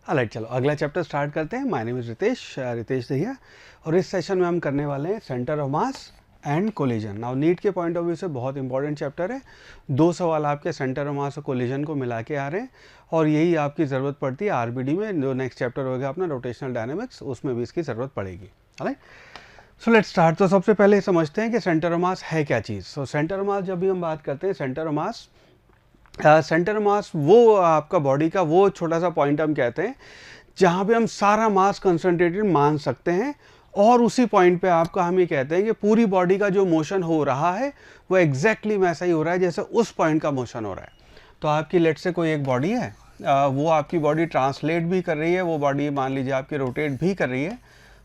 All right, चलो अगला chapter start करते हैं। My name is Ritesh Dahiya, और इस सेशन में हम करने वाले हैं centre of mass and collision. Now NEET के पॉइंट ऑफ व्यू से बहुत इंपॉर्टेंट चैप्टर है। 2 सवाल आपके सेंटर ऑफ मास और कोलिजन को मिला के आ रहे हैं, और यही आपकी ज़रूरत पड़ती है आरबीडी में। जो नेक्स्ट चैप्टर होगा अपना रोटेशनल डायनामिक्स, उसमें भी इसकी ज़रूरत पड़ेगी। Right, so let's start. तो सबसे पहले समझते हैं कि सेंटर ऑफ मास है क्या चीज़। सो सेंटर ऑफ मास जब भी हम बात करते हैं, सेंटर मास वो आपका बॉडी का वो छोटा सा पॉइंट हम कहते हैं जहाँ पे हम सारा मास कंसंट्रेटेड मान सकते हैं, और उसी पॉइंट पे आपका हम ये कहते हैं कि पूरी बॉडी का जो मोशन हो रहा है वो एग्जैक्टली वैसा ही हो रहा है जैसे उस पॉइंट का मोशन हो रहा है। तो आपकी लेट से कोई एक बॉडी है, वो आपकी बॉडी ट्रांसलेट भी कर रही है, वो बॉडी मान लीजिए आपकी रोटेट भी कर रही है।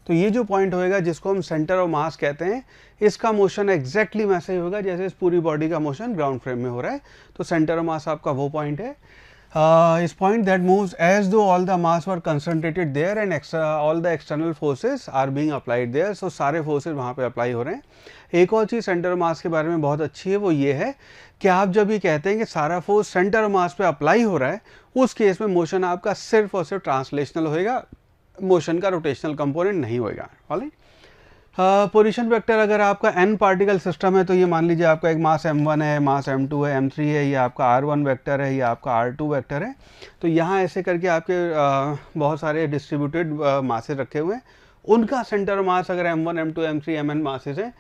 तो ये जो पॉइंट होएगा जिसको हम सेंटर ऑफ मास कहते हैं, इसका मोशन एग्जैक्टली वैसे ही होगा जैसे इस पूरी बॉडी का मोशन ग्राउंड फ्रेम में हो रहा है। तो सेंटर ऑफ मास आपका वो पॉइंट है, इस point that moves as though all the mass were concentrated there and all the external forces are being applied there. So सारे फोर्सेस वहाँ पे अप्लाई हो रहे हैं। एक और चीज़ सेंटर ऑफ मास के बारे में बहुत अच्छी है, वो ये है कि आप जब ये कहते हैं कि सारा फोर्स सेंटर ऑफ मास पे अप्लाई हो रहा है, उस केस में मोशन आपका सिर्फ और सिर्फ ट्रांसलेशनल होएगा, मोशन का रोटेशनल कंपोनेंट नहीं होएगा। ऑलराइट, पोजीशन वेक्टर अगर आपका n पार्टिकल सिस्टम है तो ये मान लीजिए आपका एक मास m1 है, मास m2 है, m3 है, ये आपका r1 वेक्टर है, ये आपका r2 वेक्टर है। तो यहाँ ऐसे करके आपके बहुत सारे डिस्ट्रीब्यूटेड मासेस रखे हुए हैं। उनका सेंटर मास अगर m1 m2 m3 mn masses हैं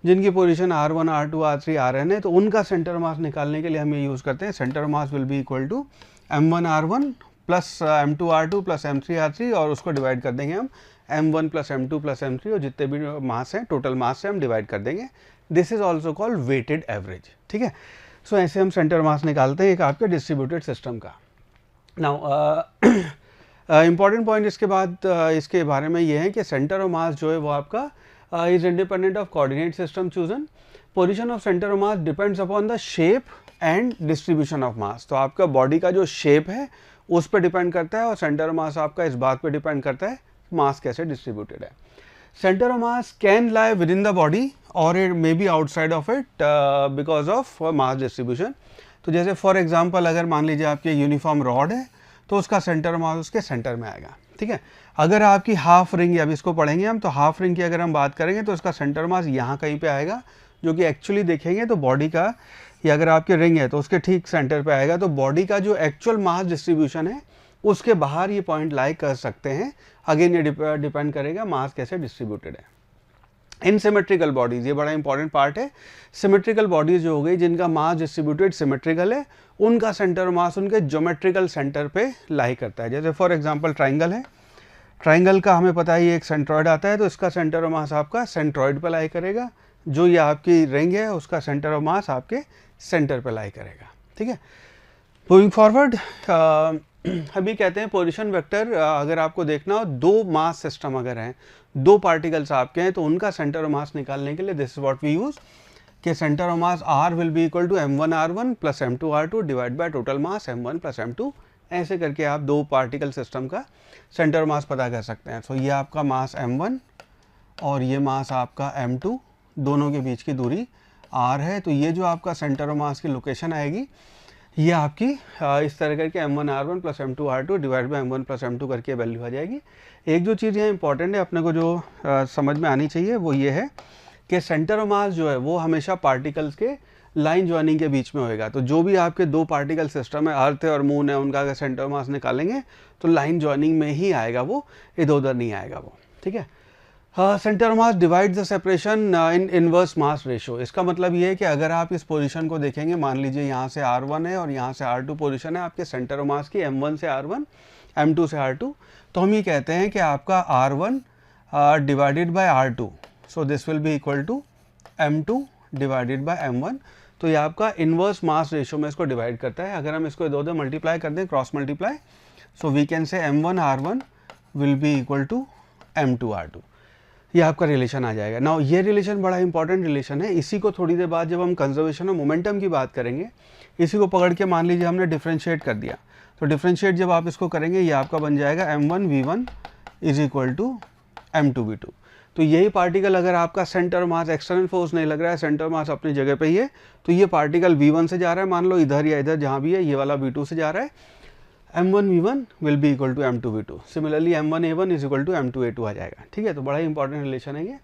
जिनकी position r1 r2 r3 rn है, तो उनका सेंटर मास निकालने के लिए हम ये यूज़ करते हैं centre mass will be equal to m1 r1 plus m2 r2 plus m3 r3, और उसको डिवाइड कर देंगे हम m1 plus m2 plus m3, और जितने भी मास हैं टोटल मास से हम डिवाइड कर देंगे। This is also called weighted average. ठीक है, सो ऐसे हम सेंटर मास निकालते हैं एक आपके डिस्ट्रीब्यूटेड सिस्टम का। नाउ इंपॉर्टेंट पॉइंट इसके बाद इसके बारे में ये है कि सेंटर ऑफ मास जो है वो आपका is independent of coordinate system chosen. Position of centre of mass depends upon the shape and distribution of mass. तो आपका बॉडी का जो शेप है उस पर डिपेंड करता है, और सेंटर ऑफ मास आपका इस बात पे डिपेंड करता है मास कैसे डिस्ट्रीब्यूटेड है। Centre of mass can lie within the body और it may be outside of it because of mass distribution. तो जैसे फॉर एग्जांपल अगर मान लीजिए आपकी यूनिफॉर्म रॉड है तो उसका सेंटर ऑफ मास उसके सेंटर में आएगा। ठीक है, अगर आपकी हाफ रिंग, अभी इसको पढ़ेंगे हम, तो हाफ रिंग की अगर हम बात करेंगे तो उसका सेंटर मास यहाँ कहीं पे आएगा, जो कि एक्चुअली देखेंगे तो बॉडी का, या अगर आपकी रिंग है तो उसके ठीक सेंटर पे आएगा। तो बॉडी का जो एक्चुअल मास डिस्ट्रीब्यूशन है उसके बाहर ये पॉइंट लाई कर सकते हैं। अगेन ये डिपेंड करेगा मास कैसे डिस्ट्रीब्यूटेड है। इन सिमेट्रिकल बॉडीज, ये बड़ा इंपॉर्टेंट पार्ट है। सिमेट्रिकल बॉडीज जो हो गई जिनका मास डिस्ट्रीब्यूटेड सिमेट्रिकल है, उनका सेंटर मास उनके ज्योमेट्रिकल सेंटर पे लाई करता है। जैसे फॉर एग्जांपल ट्राइंगल है, ट्राइंगल का हमें पता है ये एक सेंट्रॉइड आता है, तो इसका सेंटर ऑफ मास आपका सेंट्रॉइड पे लाई करेगा। जो ये आपकी रिंग है उसका सेंटर ऑफ मास आपके सेंटर पे लाई करेगा। ठीक है, मूविंग फॉरवर्ड, अभी कहते हैं पोजीशन वेक्टर, अगर आपको देखना हो दो मास सिस्टम अगर हैं, दो पार्टिकल्स आपके हैं, तो उनका सेंटर ऑफ मास निकालने के लिए this is what we use कि centre of mass r will be equal to m1 r1 plus m2 r2 divide by total mass m1 plus m2। ऐसे करके आप दो पार्टिकल सिस्टम का सेंटर ऑफ मास पता कर सकते हैं। सो ये आपका मास m1 और ये मास आपका m2, दोनों के बीच की दूरी r है। तो ये जो आपका सेंटर ऑफ मास की लोकेशन आएगी, ये आपकी इस तरह करके m1 r1 plus m2 r2 divide by m1 plus m2 करके वैल्यू आ जाएगी। एक जो चीज़ यहाँ इंपॉर्टेंट है अपने को जो समझ में आनी चाहिए वो ये है कि सेंटर ऑफ मास जो है वो हमेशा पार्टिकल्स के लाइन ज्वाइनिंग के बीच में होएगा। तो जो भी आपके दो पार्टिकल सिस्टम है, अर्थ है और मून है, उनका अगर सेंटर ऑफ मास निकालेंगे तो लाइन ज्वाइनिंग में ही आएगा, वो इधर उधर नहीं आएगा वो। ठीक है, centre of mass divide the separation in inverse mass ratio. इसका मतलब ये है कि अगर आप इस पोजीशन को देखेंगे, मान लीजिए यहाँ से r1 है और यहाँ से r2 पोजीशन है आपके सेंटर ऑफ मास की, m1 से r1 m2 से r2, तो हम ये कहते हैं कि आपका r1 divided by r2, so this will be equal to m2 divided by m1। तो ये आपका इनवर्स मास रेशियो में इसको डिवाइड करता है। अगर हम इसको इधर मल्टीप्लाई कर दें, cross multiply, so we can say m1 r1 will be equal to m2 r2। ये आपका रिलेशन आ जाएगा। नाउ ये रिलेशन बड़ा इंपॉर्टेंट रिलेशन है। इसी को थोड़ी देर बाद जब हम कंजर्वेशन ऑफ मोमेंटम की बात करेंगे, इसी को पकड़ के मान लीजिए हमने डिफरेंशिएट कर दिया, तो डिफरेंशिएट जब आप इसको करेंगे ये आपका बन जाएगा m1 v1 is equal to m2 v2। तो यही पार्टिकल अगर आपका सेंटर मास, एक्सटर्नल फोर्स नहीं लग रहा है, सेंटर मास अपनी जगह पे ही है, तो ये पार्टिकल v1 से जा रहा है, मान लो इधर या इधर जहाँ भी है, ये वाला v2 से जा रहा है, m1v1 will be equal to m2v2, similarly m1a1 is equal to m2a2 आ जाएगा। ठीक है, तो बड़ा ही इंपॉर्टेंट रिलेशन है ये।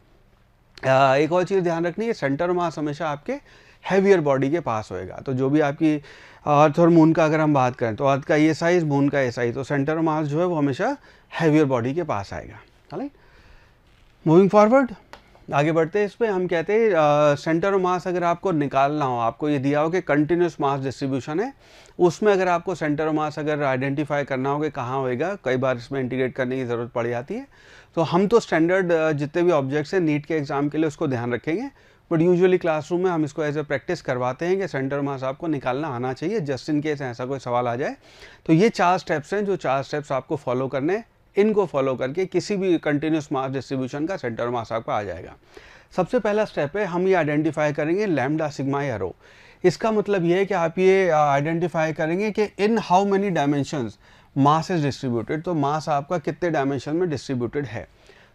एक और चीज़ ध्यान रखनी है, सेंटर मास हमेशा आपके हैवियर बॉडी के पास होएगा। तो जो भी आपकी अर्थ और मून का अगर हम बात करें तो अर्थ का ये साइज, मून का ये साइज, तो सेंटर मास जो है वो हमेशा हैवियर बॉडी के पास आएगा। राइट, मूविंग फॉरवर्ड, आगे बढ़ते हैं। इस पर हम कहते हैं सेंटर मास अगर आपको निकालना हो, आपको ये दिया हो कि कंटिन्यूस मास डिस्ट्रीब्यूशन है, उसमें अगर आपको सेंटर मास अगर आइडेंटिफाई करना हो कि कहाँ होएगा, कई बार इसमें इंटीग्रेट करने की ज़रूरत पड़ जाती है। तो हम तो स्टैंडर्ड जितने भी ऑब्जेक्ट्स हैं नीट के एग्जाम के लिए उसको ध्यान रखेंगे, बट यूजुअली क्लासरूम में हम इसको एज ए प्रैक्टिस करवाते हैं कि सेंटर मास आपको निकालना आना चाहिए, जस्ट इन केस ऐसा कोई सवाल आ जाए। तो ये 4 स्टेप्स हैं, जो 4 स्टेप्स आपको फॉलो करने हैं। इनको फॉलो करके किसी भी कंटिन्यूस मास डिस्ट्रीब्यूशन का सेंटर मास आपका आ जाएगा। सबसे पहला स्टेप है, हम ये आइडेंटिफाई करेंगे लैम्डा सिग्मा या रो। इसका मतलब ये है कि आप ये आइडेंटिफाई करेंगे कि in how many dimensions mass is distributed, तो मास आपका कितने डायमेंशन में डिस्ट्रीब्यूटेड है।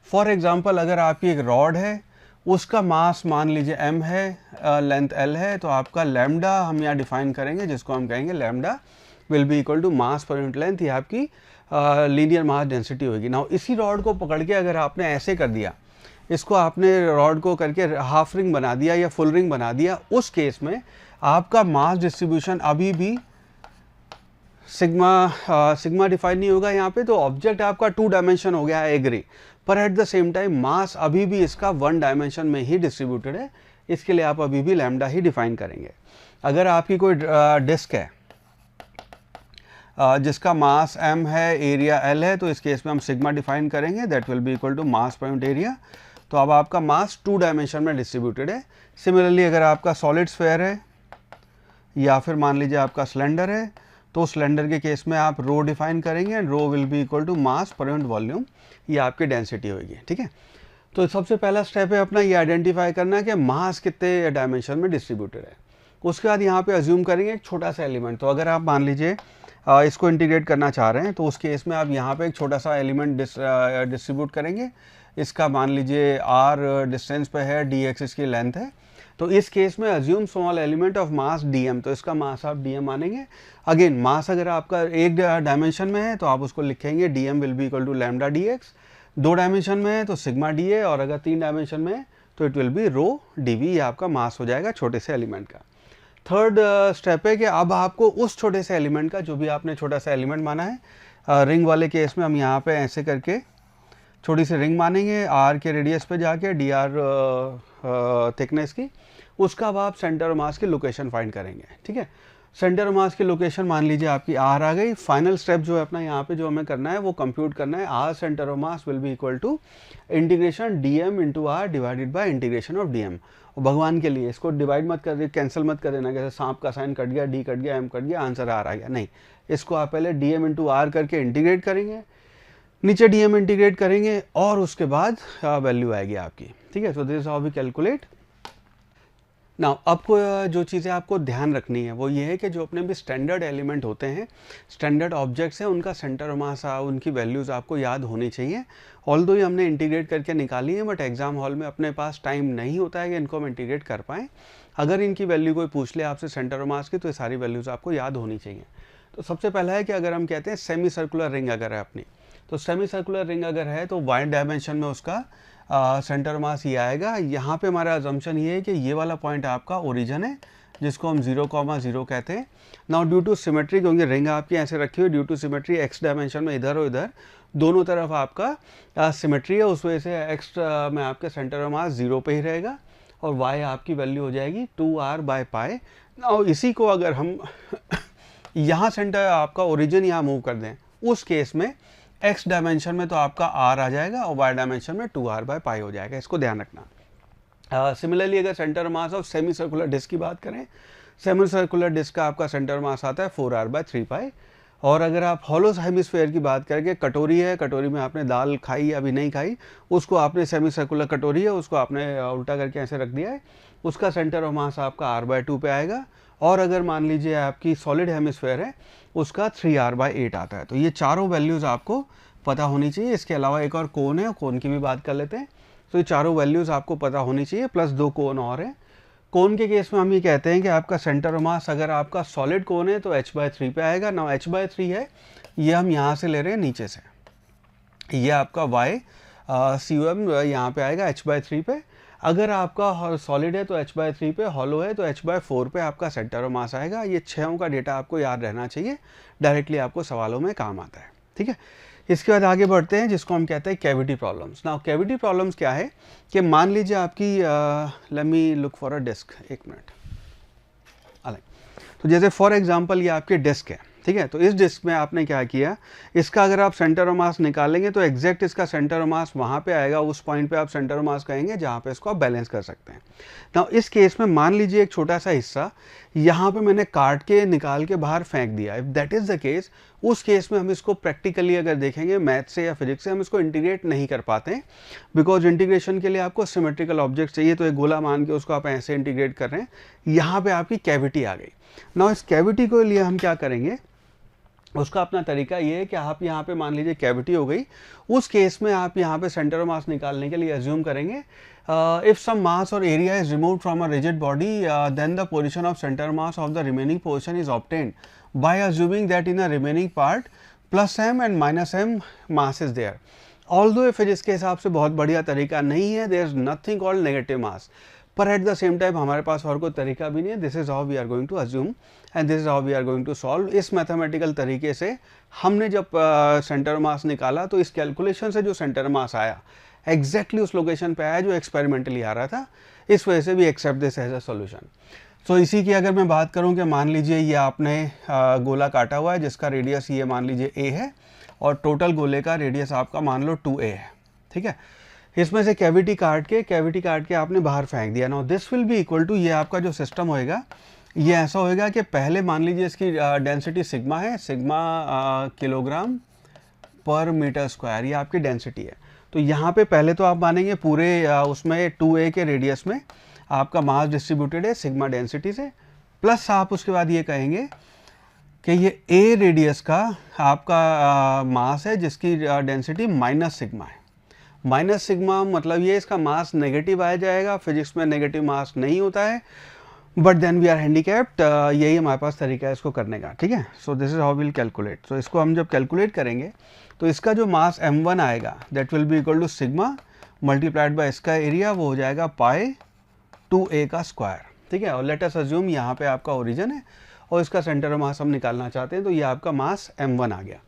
फॉर एग्जांपल, अगर आपकी एक रॉड है, उसका मास मान लीजिए m है, लेंथ l है, तो आपका लैम्डा हम यहाँ डिफाइन करेंगे, जिसको हम कहेंगे lambda will be equal to mass per unit length. ये आपकी लीनियर मास डेंसिटी होगी। नाउ इसी रॉड को पकड़ के अगर आपने ऐसे कर दिया, इसको आपने रॉड को करके हाफ रिंग बना दिया या फुल रिंग बना दिया, उस केस में आपका मास डिस्ट्रीब्यूशन अभी भी सिग्मा डिफाइन नहीं होगा यहाँ पे। तो ऑब्जेक्ट आपका 2 डायमेंशन हो गया है, एग्री, पर at the same time mass अभी भी इसका 1 डायमेंशन में ही डिस्ट्रीब्यूटेड है। इसके लिए आप अभी भी लैम्डा ही डिफाइन करेंगे। अगर आपकी कोई डिस्क है जिसका मास m है, एरिया l है, तो इस केस में हम सिग्मा डिफाइन करेंगे, that will be equal to mass per unit area. तो अब आपका मास 2 डायमेंशन में डिस्ट्रीब्यूटेड है। सिमिलरली अगर आपका सॉलिड स्फीयर है या फिर मान लीजिए आपका सिलेंडर है, तो सिलेंडर के केस में आप रो डिफाइन करेंगे and rho will be equal to mass per unit volume, ये आपकी डेंसिटी होगी। ठीक है, तो सबसे पहला स्टेप है अपना ये आइडेंटिफाई करना कि मास कितने डायमेंशन में डिस्ट्रीब्यूटेड है। उसके बाद यहाँ पे अज्यूम करेंगे एक छोटा सा एलिमेंट। तो अगर आप मान लीजिए इसको इंटीग्रेट करना चाह रहे हैं, तो उस केस में आप यहाँ पे एक छोटा सा एलिमेंट डिस्ट्रीब्यूट करेंगे। इसका मान लीजिए r डिस्टेंस पे है, dx इसकी लेंथ है। तो इस केस में assume small element of mass dm, तो इसका मास आप dm मानेंगे। अगेन मास अगर आपका 1 डायमेंशन में है तो आप उसको लिखेंगे dm will be equal to lambda dx, 2 dimension में है तो सिग्मा dA, और अगर 3 डायमेंशन में है तो it will be rho dv, ये आपका मास हो जाएगा छोटे से एलिमेंट का। थर्ड स्टेप है कि अब आपको उस छोटे से एलिमेंट का, जो भी आपने छोटा सा एलिमेंट माना है, रिंग वाले केस में हम यहाँ पे ऐसे करके छोटी सी रिंग मानेंगे r के रेडियस पे जाके dr थिकनेस की, उसका अब आप सेंटर मास की लोकेशन फाइंड करेंगे। ठीक है, सेंटर मास की लोकेशन मान लीजिए आपकी r आ गई। फाइनल स्टेप जो है अपना यहाँ पे जो हमें करना है वो कंप्यूट करना है, r centre of mass will be equal to integration dm into r divided by integration of dm। और भगवान के लिए इसको डिवाइड मत कर, कैंसिल मत कर देना, जैसे सांप का साइन कट गया, d कट गया, m कट गया, आंसर r आ गया, नहीं। इसको आप पहले dm इंटू r करके इंटीग्रेट करेंगे, नीचे dm इंटीग्रेट करेंगे और उसके बाद वैल्यू आएगी आपकी। ठीक है, so this is how we calculate. Now आपको जो चीज़ें आपको ध्यान रखनी है वो ये है कि जो अपने भी स्टैंडर्ड एलिमेंट होते हैं, स्टैंडर्ड ऑब्जेक्ट्स हैं, उनका सेंटर मास, उनकी वैल्यूज़ आपको याद होनी चाहिए। ऑल्दो ये हमने इंटीग्रेट करके निकाली है, बट एग्जाम हॉल में अपने पास टाइम नहीं होता है कि इनको हम इंटीग्रेट कर पाएँ। अगर इनकी वैल्यू कोई पूछ ले आपसे सेंटर मास की, तो ये सारी वैल्यूज़ आपको याद होनी चाहिए। तो सबसे पहला है कि अगर हम कहते हैं सेमी सर्कुलर रिंग अगर है अपनी, तो सेमी सर्कुलर रिंग अगर है तो y डायमेंशन में उसका सेंटर मास ये आएगा। यहाँ पे हमारा अजम्पशन ये है कि ये वाला पॉइंट आपका ओरिजिन है, जिसको हम 0,0 कहते हैं। नाउ ड्यू टू सिमेट्री, क्योंकि रिंग आपकी ऐसे रखी हुई, due to symmetry x dimension में इधर और इधर दोनों तरफ आपका सिमेट्री है, उस वजह से x में आपके सेंटर मास 0 पे ही रहेगा और y आपकी वैल्यू हो जाएगी 2r/π। नाउ इसी को अगर हम यहाँ सेंटर आपका ओरिजिन यहाँ मूव कर दें, उस केस में x डायमेंशन में तो आपका r आ जाएगा और y डायमेंशन में 2r/π हो जाएगा, इसको ध्यान रखना। सिमिलरली अगर centre mass of semi circular disk की बात करें, सेमी सर्कुलर डिस्क का आपका सेंटर मास आता है 4r/3π। और अगर आप हॉलो हेमिस्फीयर की बात करके, कटोरी है, कटोरी में आपने दाल खाई अभी नहीं खाई, उसको आपने सेमी सर्कुलर कटोरी है, उसको आपने उल्टा करके ऐसे रख दिया है, उसका सेंटर ऑफ मास आपका r/2 पे आएगा। और अगर मान लीजिए आपकी सॉलिड हेमिस्फीयर है, उसका 3r/8 आता है। तो ये चारों वैल्यूज़ आपको पता होनी चाहिए। इसके अलावा एक और कोन है, कोन की भी बात कर लेते हैं। तो ये चारों वैल्यूज़ आपको पता होनी चाहिए, प्लस 2 कोन और हैं। कोन के केस में हम ये कहते हैं कि आपका सेंटर ऑफ मास अगर आपका सॉलिड कोन है तो h/3 पे आएगा। नाउ h/3 है ये हम यहाँ से ले रहे हैं नीचे से, ये आपका y COM यहाँ पे आएगा h/3 पे। अगर आपका सॉलिड है तो h/3 पे, हॉलो है तो h/4 पे आपका सेंटर ऑफ मास आएगा। ये 6 का डेटा आपको याद रहना चाहिए, डायरेक्टली आपको सवालों में काम आता है, ठीक है। इसके बाद आगे बढ़ते हैं जिसको हम कहते हैं cavity problems. Now cavity problems क्या है कि मान लीजिए आपकी let me look for a disk, एक मिनट। तो जैसे फॉर एग्जांपल ये आपकी डिस्क है, ठीक है। तो इस डिस्क में आपने क्या किया, इसका अगर आप सेंटर ऑफ मास निकालेंगे तो एग्जैक्ट इसका सेंटर ऑफ मास वहाँ पे आएगा, उस पॉइंट पे आप सेंटर ऑफ मास कहेंगे जहाँ पे इसको आप बैलेंस कर सकते हैं। तो इस केस में मान लीजिए एक छोटा सा हिस्सा यहाँ पे मैंने काट के निकाल के बाहर फेंक दिया। If that is the case, उस केस में हम इसको प्रैक्टिकली अगर देखेंगे मैथ से या फिजिक्स से, हम इसको इंटीग्रेट नहीं कर पाते हैं, बिकॉज इंटीग्रेशन के लिए आपको सिमेट्रिकल ऑब्जेक्ट चाहिए। तो एक गोला मान के उसको आप ऐसे इंटीग्रेट कर रहे हैं, यहाँ पे आपकी कैविटी आ गई। नाउ इस कैविटी के लिए हम क्या करेंगे, उसका अपना तरीका ये है कि आप यहाँ पे मान लीजिए कैविटी हो गई, उस केस में आप यहाँ पे सेंटर ऑफ मास निकालने के लिए अज्यूम करेंगे इफ सम मास और area is removed from a rigid body then the position of centre mass of the remaining position is obtained by assuming that in a remaining part plus m and minus m mass is there. Although physics के हिसाब से बहुत बढ़िया तरीका नहीं है, there is nothing called negative mass, पर at the same time हमारे पास और कोई तरीका भी नहीं है। This is how we are going to assume and this is how we are going to solve. इस मैथमेटिकल तरीके से हमने जब सेंटर मास निकाला तो इस कैलकुलेशन से जो सेंटर मास आया एग्जैक्टली उस लोकेशन पे आया जो एक्सपेरिमेंटली आ रहा था, इस वजह से भी accept this as a solution. तो इसी की अगर मैं बात करूं कि मान लीजिए ये आपने गोला काटा हुआ है जिसका रेडियस ये मान लीजिए a है और टोटल गोले का रेडियस आपका मान लो 2a है, ठीक है। इसमें से कैविटी काट के आपने बाहर फेंक दिया। Now this will be equal to, ये आपका जो सिस्टम होएगा ये ऐसा होएगा कि पहले मान लीजिए इसकी डेंसिटी सिग्मा है, सिग्मा किलोग्राम पर मीटर स्क्वायर, ये आपकी डेंसिटी है। तो यहाँ पे पहले तो आप मानेंगे पूरे उसमें 2a के रेडियस में आपका मास डिस्ट्रीब्यूटेड है सिग्मा डेंसिटी से, प्लस आप उसके बाद ये कहेंगे कि ये a रेडियस का आपका मास है जिसकी डेंसिटी माइनस सिग्मा है। माइनस सिग्मा मतलब ये इसका मास नेगेटिव आ जाएगा, फिजिक्स में नेगेटिव मास नहीं होता है, but then we are handicapped, यही हमारे पास तरीका है इसको करने का, ठीक है। So this is how will calculate. So इसको हम जब कैलकुलेट करेंगे तो इसका जो मास m1 आएगा that will be equal to sigma multiplied by इसका एरिया, वो हो जाएगा पाई 2a का स्क्वायर, ठीक है। और लेट अस अज्यूम यहाँ पे आपका ओरिजिन है और इसका सेंटर ऑफ मास हम निकालना चाहते हैं, तो ये आपका मास m1 आ गया।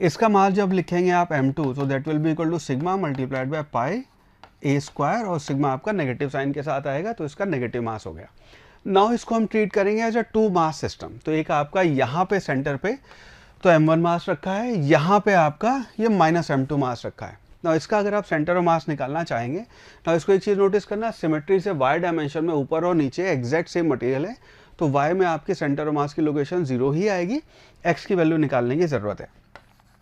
इसका मास जब लिखेंगे आप m2, तो that will be equal to sigma multiplied by pi a square, और सिग्मा आपका नेगेटिव साइन के साथ आएगा तो इसका नेगेटिव मास हो गया। नाउ इसको हम ट्रीट करेंगे एज अ 2 मास सिस्टम। तो एक आपका यहाँ पे सेंटर पे तो m1 मास रखा है, यहाँ पे आपका ये माइनस m2 मास रखा है। ना इसका अगर आप सेंटर ऑफ मास निकालना चाहेंगे, ना इसको एक चीज़ नोटिस करना, सिमेट्री से y डायमेंशन में ऊपर और नीचे एग्जैक्ट सेम मटेरियल है, तो y में आपके सेंटर ऑफ मास की लोकेशन 0 ही आएगी, x की वैल्यू निकालने की ज़रूरत है।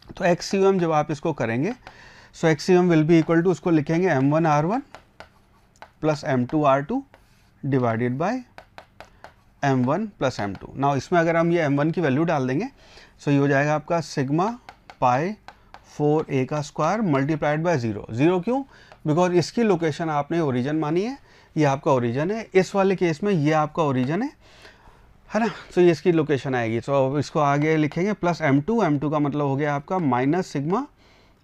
तो XCM जब आप इसको करेंगे, so XCM will be equal to, उसको लिखेंगे m1r1 plus m2r2 divided by m1 plus m2। Now इसमें अगर हम ये m1 की वैल्यू डाल देंगे, सो ये हो जाएगा आपका सिग्मा पाई 4a का स्क्वायर मल्टीप्लाइड बाय 0। 0 क्यों? बिकॉज इसकी लोकेशन आपने ओरिजिन मानी है, ये आपका ओरिजिन है, इस वाले केस में ये आपका ओरिजिन है ना। तो ये इसकी लोकेशन आएगी। तो इसको आगे लिखेंगे प्लस m2 का मतलब हो गया आपका minus sigma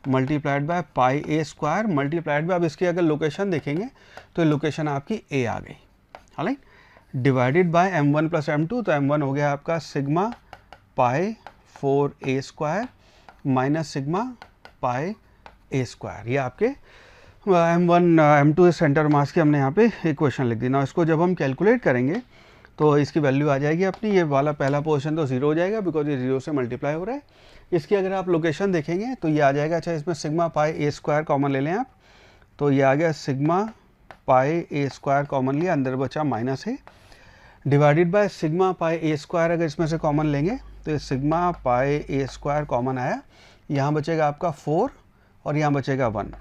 multiplied by pi a square multiplied by, अब इसकी अगर लोकेशन देखेंगे तो लोकेशन आपकी a आ गई, हालांकि divided by m1 plus m2, तो m1 हो गया आपका sigma pi 4a square minus sigma pi a square. ये आपके m1 m2 सेंटर मास की हमने यहाँ पे इक्वेशन लिख दी। ना इसको जब हम कैलकुलेट करेंगे तो इसकी वैल्यू आ जाएगी अपनी, ये वाला पहला पोर्शन तो 0 हो जाएगा बिकॉज ये 0 से मल्टीप्लाई हो रहा है। इसकी अगर आप लोकेशन देखेंगे तो ये आ जाएगा, अच्छा इसमें sigma pi a square common ले लें आप, तो ये आ गया sigma pi a square common लिया, अंदर बचा माइनस है, divided by sigma pi a square अगर इसमें से कॉमन लेंगे तो ये sigma pi a square common आया, यहाँ बचेगा आपका 4 और यहाँ बचेगा 1।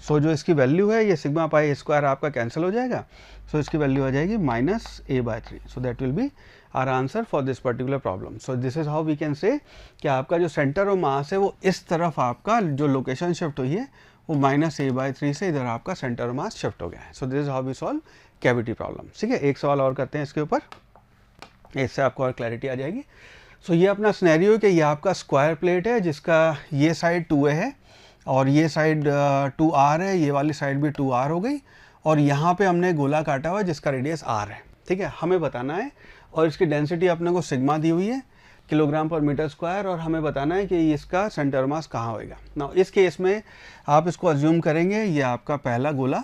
सो जो इसकी वैल्यू है ये सिग्मा पाई a स्क्वायर आपका कैंसिल हो जाएगा, सो इसकी वैल्यू आ जाएगी -a/3। So that will be our answer for this particular problem. So this is how we can say कि आपका जो सेंटर ऑफ मास है वो इस तरफ आपका जो लोकेशन शिफ्ट हुई है वो -a/3 से इधर आपका सेंटर ऑफ मास शिफ्ट हो गया है। So this is how we solve cavity problem. ठीक है, एक सवाल और करते हैं इसके ऊपर, इससे आपको और क्लैरिटी आ जाएगी। सो ये अपना सिनेरियो है कि ये आपका स्क्वायर प्लेट है जिसका ये साइड 2a है और ये साइड 2r है, ये वाली साइड भी 2r हो गई और यहाँ पे हमने गोला काटा हुआ है जिसका रेडियस r है, ठीक है। हमें बताना है और इसकी डेंसिटी अपने को सिग्मा दी हुई है किलोग्राम पर मीटर स्क्वायर और हमें बताना है कि इसका सेंटर मास कहाँ होएगा। ना इस केस में आप इसको अज्यूम करेंगे ये आपका पहला गोला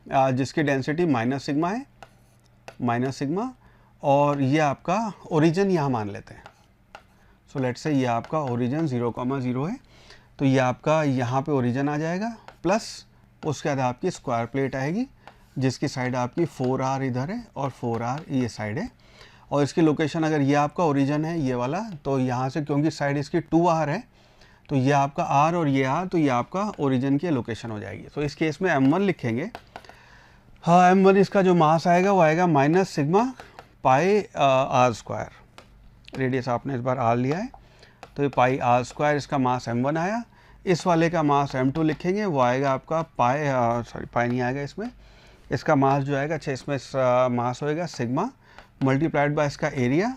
जिसकी डेंसिटी माइनस सिग्मा है, माइनस सिग्मा, और ये आपका ओरिजिन यहाँ मान लेते हैं। सो लेट्स से ये आपका ओरिजिन 0,0 है तो ये आपका यहाँ पे ओरिजिन आ जाएगा प्लस उसके बाद आपकी स्क्वायर प्लेट आएगी जिसकी साइड आपकी 4r इधर है और 4r ये साइड है और इसकी लोकेशन अगर ये आपका ओरिजिन है ये वाला तो यहाँ से क्योंकि साइड इसकी 2r है तो ये आपका r और ये r तो ये आपका ओरिजिन की लोकेशन हो जाएगी। तो इस केस में m1 लिखेंगे। हाँ m1 इसका जो मास आएगा वो आएगा minus sigma pi r square, radius आपने इस बार r लिया है तो ये पाई r स्क्वायर इसका मास m1 आया। इस वाले का मास m2 लिखेंगे वो आएगा आपका पाई पाई नहीं आएगा इसमें, इसका मास जो आएगा अच्छा इसमें मास होएगा सिग्मा मल्टीप्लाइड बाय इसका एरिया,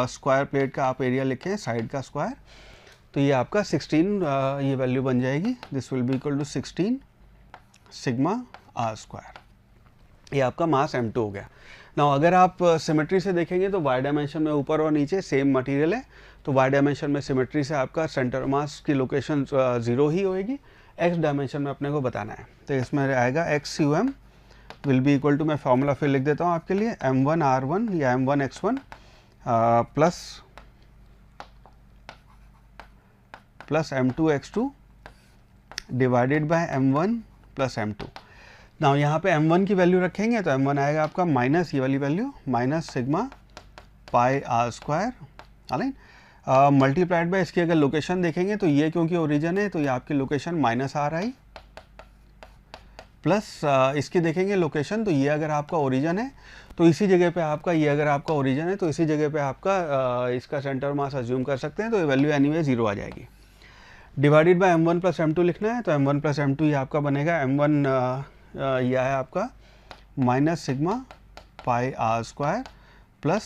स्क्वायर प्लेट का आप एरिया लिखें साइड का स्क्वायर, तो ये आपका 16 ये वैल्यू बन जाएगी। This will be equal to 16 sigma r square, ये आपका मास m2 हो गया। ना अगर आप सिमेट्री से देखेंगे तो y डायमेंशन में ऊपर और नीचे सेम मटेरियल है तो y डायमेंशन में सिमेट्री से आपका सेंटर मास की लोकेशन 0 ही होएगी। x डायमेंशन में अपने को बताना है तो इसमें आएगा XUM will be equal to, मैं फॉर्मूला फिर लिख देता हूँ आपके लिए, m1r1 या m1x1 plus m2x2 divided by m1 plus m2। ना यहाँ पे m1 की वैल्यू रखेंगे तो m1 आएगा आपका माइनस ये वाली value minus sigma pi r square, align multiplied by इसकी अगर लोकेशन देखेंगे तो ये क्योंकि ओरिजिन है तो ये आपकी लोकेशन माइनस r आई प्लस इसकी देखेंगे लोकेशन तो ये अगर आपका ओरिजिन है तो इसी जगह पे आपका, ये अगर आपका ओरिजिन है तो इसी जगह पे आपका इसका सेंटर मास अज्यूम कर सकते हैं तो ये वैल्यू एनीवे 0 आ जाएगी। Divided by m1 plus m2 लिखना है तो m1 प्लस m2 ये आपका बनेगा m1 यह है आपका minus sigma pi r square plus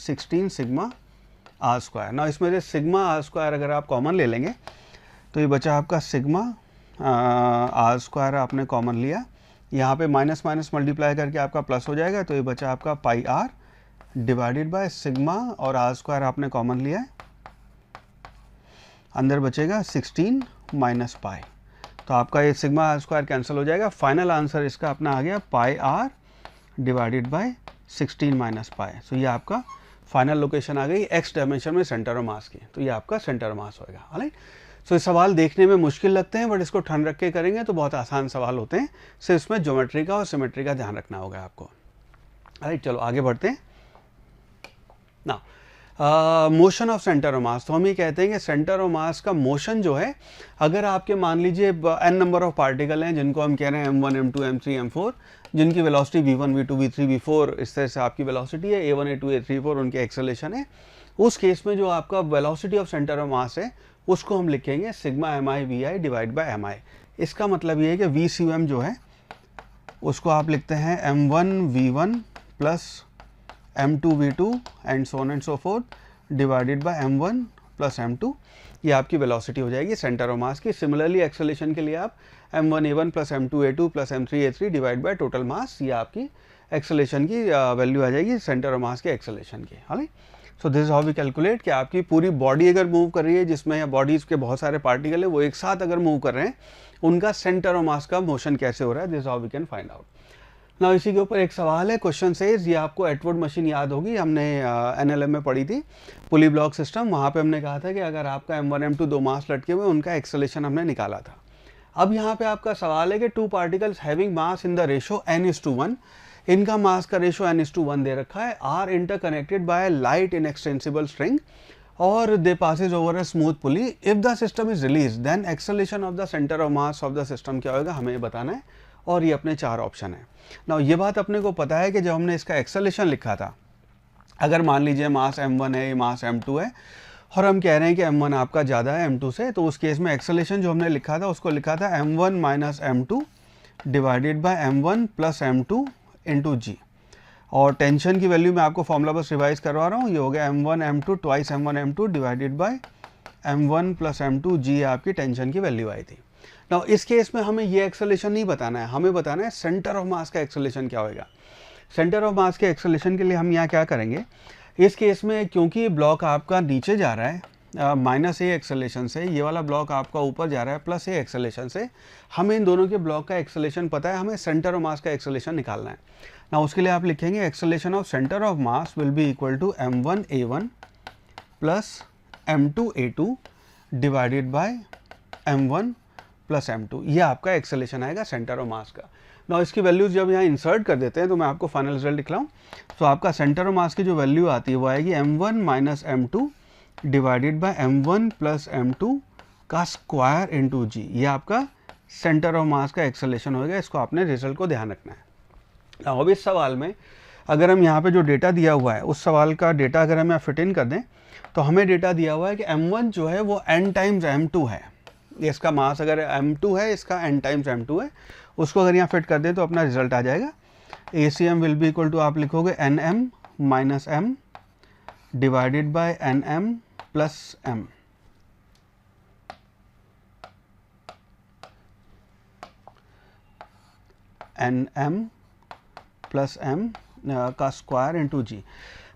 16 sigma r square. ना इसमें से सिग्मा r स्क्वायर अगर आप कॉमन ले लेंगे तो ये बचा आपका सिग्मा r स्क्वायर आपने कॉमन लिया, यहाँ पे माइनस माइनस मल्टीप्लाई करके आपका प्लस हो जाएगा तो ये बचा आपका पाई r डिवाइडेड बाय सिग्मा और r स्क्वायर आपने कॉमन लिया है, अंदर बचेगा 16 माइनस पाई, तो आपका ये सिग्मा r स्क्वायर कैंसिल हो जाएगा। फाइनल आंसर इसका अपना आ गया pi r divided by 16 minus pi. So ये आपका फाइनल लोकेशन आ गई x डायमेंशन में सेंटर ऑफ मास की, तो ये आपका सेंटर ऑफ मास होएगा। ऑलराइट, सो ये सवाल देखने में मुश्किल लगते हैं बट इसको ठंड रख के करेंगे तो बहुत आसान सवाल होते हैं। सिर्फ इसमें ज्योमेट्री का और सिमेट्री का ध्यान रखना होगा आपको। ऑलराइट, चलो आगे बढ़ते हैं ना। मोशन ऑफ सेंटर ऑफ मास, तो हम ये कहते हैं कि सेंटर ऑफ मास का मोशन जो है, अगर आपके मान लीजिए n नंबर ऑफ पार्टिकल हैं जिनको हम कह रहे हैं m1 m2 m3 m4, जिनकी velocity v1 v2 v3 v4 इस तरह से आपकी वेलोसिटी है, a1 a2 a3 a4 उनके एक्सेलेरेशन है, उस केस में जो आपका वेलोसिटी ऑफ सेंटर ऑफ मास है उसको हम लिखेंगे sigma mi vi divide by mi। इसका मतलब ये है कि vcum जो है उसको आप लिखते हैं m1 v1 plus m2 v2 and so on and so fourth divided by m1 plus m2, ये आपकी वेलोसिटी हो जाएगी सेंटर ऑफ मास की। सिमिलरली एक्सेलेरेशन के लिए आप m1 a1 plus m2 a2 plus m3 a3 divide by total मास, ये आपकी एक्सेलेरेशन की वैल्यू आ जाएगी सेंटर ऑफ मास के एक्सेलेरेशन की। Alright, so this is how we calculate कि आपकी पूरी बॉडी अगर मूव कर रही है जिसमें या बॉडीज के बहुत सारे पार्टिकल है वो एक साथ अगर मूव कर रहे हैं, उनका सेंटर ऑफ मास का मोशन कैसे हो रहा है, this is how we can find out. ना इसी के ऊपर एक सवाल है, क्वेश्चन सेज, ये आपको एटवुड मशीन याद होगी, हमने एनएलएम में पढ़ी थी, पुली ब्लॉक सिस्टम। वहाँ पे हमने कहा था कि अगर आपका m1 m2 दो मास लटके हुए उनका एक्सेलेरेशन हमने निकाला था। अब यहाँ पे आपका सवाल है कि two particles having mass in the ratio n:1, इनका मास का रेशो n:1 दे रखा है, are interconnected by light inextensible string और they passes over a smooth pulley. If the system is release then acceleration of the centre of mass of the system क्या होगा, हमें बताना है, और ये अपने 4 ऑप्शन है। ना ये बात अपने को पता है कि जब हमने इसका एक्सेलेरेशन लिखा था, अगर मान लीजिए मास m1 है, मास m2 है और हम कह रहे हैं कि m1 आपका ज़्यादा है m2 से, तो उस केस में एक्सेलेरेशन जो हमने लिखा था उसको लिखा था m1 minus m2 divided by m1 plus m2 into g। और टेंशन की वैल्यू मैं आपको फॉर्मूला बस रिवाइज करवा रहा हूँ, ये हो गया m1 m2 twice m1 m2 divided by m1 plus m2 जी आपकी टेंशन की वैल्यू आई थी। नाउ इस केस में हमें ये एक्सेलरेशन नहीं बताना है, हमें बताना है सेंटर ऑफ मास का एक्सेलरेशन क्या होगा। सेंटर ऑफ मास के एक्सेलरेशन के लिए हम यहाँ क्या करेंगे, इस केस में क्योंकि ब्लॉक आपका नीचे जा रहा है माइनस ए एक्सेलरेशन से, ये वाला ब्लॉक आपका ऊपर जा रहा है प्लस ए एक्सेलरेशन से, हमें इन दोनों के ब्लॉक का एक्सेलरेशन पता है, हमें सेंटर ऑफ मास का एक्सेलरेशन निकालना है। ना उसके लिए आप लिखेंगे acceleration of centre of mass will be equal to m1a1 plus m2a2 divided by m1 plus m2, ये आपका एक्सेलरेशन आएगा सेंटर ऑफ मास का। ना इसकी वैल्यूज जब यहाँ इंसर्ट कर देते हैं तो मैं आपको फाइनल रिजल्ट दिखलाऊँ, तो आपका सेंटर ऑफ मास की जो वैल्यू आती है वो आएगी m1 minus m2 divided by m1 plus m2 का स्क्वायर इंटू जी, ये आपका सेंटर ऑफ मास का एक्सेलरेशन होगा। इसको आपने रिजल्ट को ध्यान रखना है। अब इस सवाल में अगर हम यहाँ पे जो डेटा दिया हुआ है उस सवाल का डेटा अगर हम यहाँ फिट इन कर दें तो हमें डेटा दिया हुआ है कि m1 जो है वो n टाइम्स m2 है, इसका मास अगर m2 है, इसका n टाइम्स m2 है, उसको अगर यहाँ फिट कर दें तो अपना रिजल्ट आ जाएगा। ACM will be equal to आप लिखोगे nm minus m divided by nm plus m। nm plus m का स्क्वायर इंटू जी।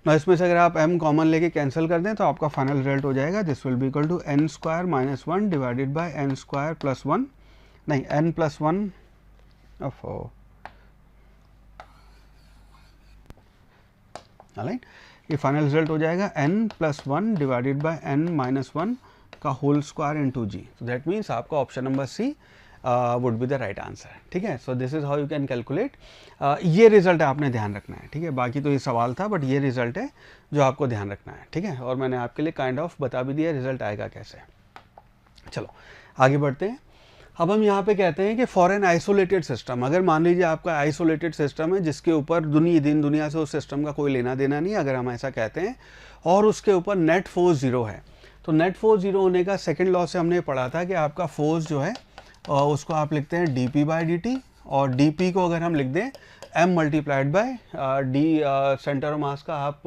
ना इसमें से अगर आप m कॉमन लेके कैंसिल कर दें तो आपका फाइनल रिजल्ट हो जाएगा, this will be equal to n square minus 1 divided by n square plus 1, नहीं n प्लस 1 राइट, ये फाइनल रिजल्ट हो जाएगा n plus 1 divided by n minus 1 का whole square into g. That means आपका option number C would be the right answer. ठीक है, so this is how you can calculate. ये result आपने ध्यान रखना है। ठीक है, बाकी तो ये सवाल था बट ये रिजल्ट है जो आपको ध्यान रखना है। ठीक है, और मैंने आपके लिए काइंड ऑफ बता भी दिया रिजल्ट आएगा कैसे। चलो आगे बढ़ते हैं। अब हम यहाँ पे कहते हैं कि फॉर एन आइसोलेटेड सिस्टम, अगर मान लीजिए आपका आइसोलेटेड सिस्टम है जिसके ऊपर दुनिया से उस सिस्टम का कोई लेना देना नहीं, अगर हम ऐसा कहते हैं, और उसके ऊपर नेट फोर्स जीरो है, तो नेट फोर्स जीरो होने का सेकेंड लॉ से हमने पढ़ा था कि आपका फोर्स जो है उसको आप लिखते हैं dp बाई dt, और dp को अगर हम लिख दें m multiplied bye d centre of मास का आप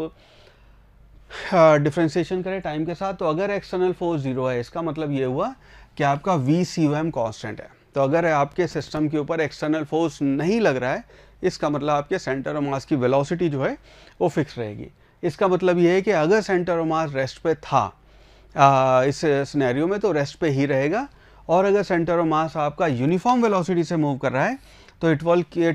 डिफ्रेंशिएशन करें टाइम के साथ, तो अगर एक्सटर्नल फोर्स जीरो है इसका मतलब ये हुआ कि आपका VCOM कांस्टेंट है। तो अगर आपके सिस्टम के ऊपर एक्सटर्नल फोर्स नहीं लग रहा है इसका मतलब आपके सेंटर ऑफ मास की वेलोसिटी जो है वो फिक्स रहेगी। इसका मतलब ये है कि अगर सेंटर ऑफ मास रेस्ट पे था इस सिनेरियो में तो रेस्ट पे ही रहेगा, और अगर सेंटर ऑफ मास आपका यूनिफॉर्म वेलोसिटी से मूव कर रहा है तो it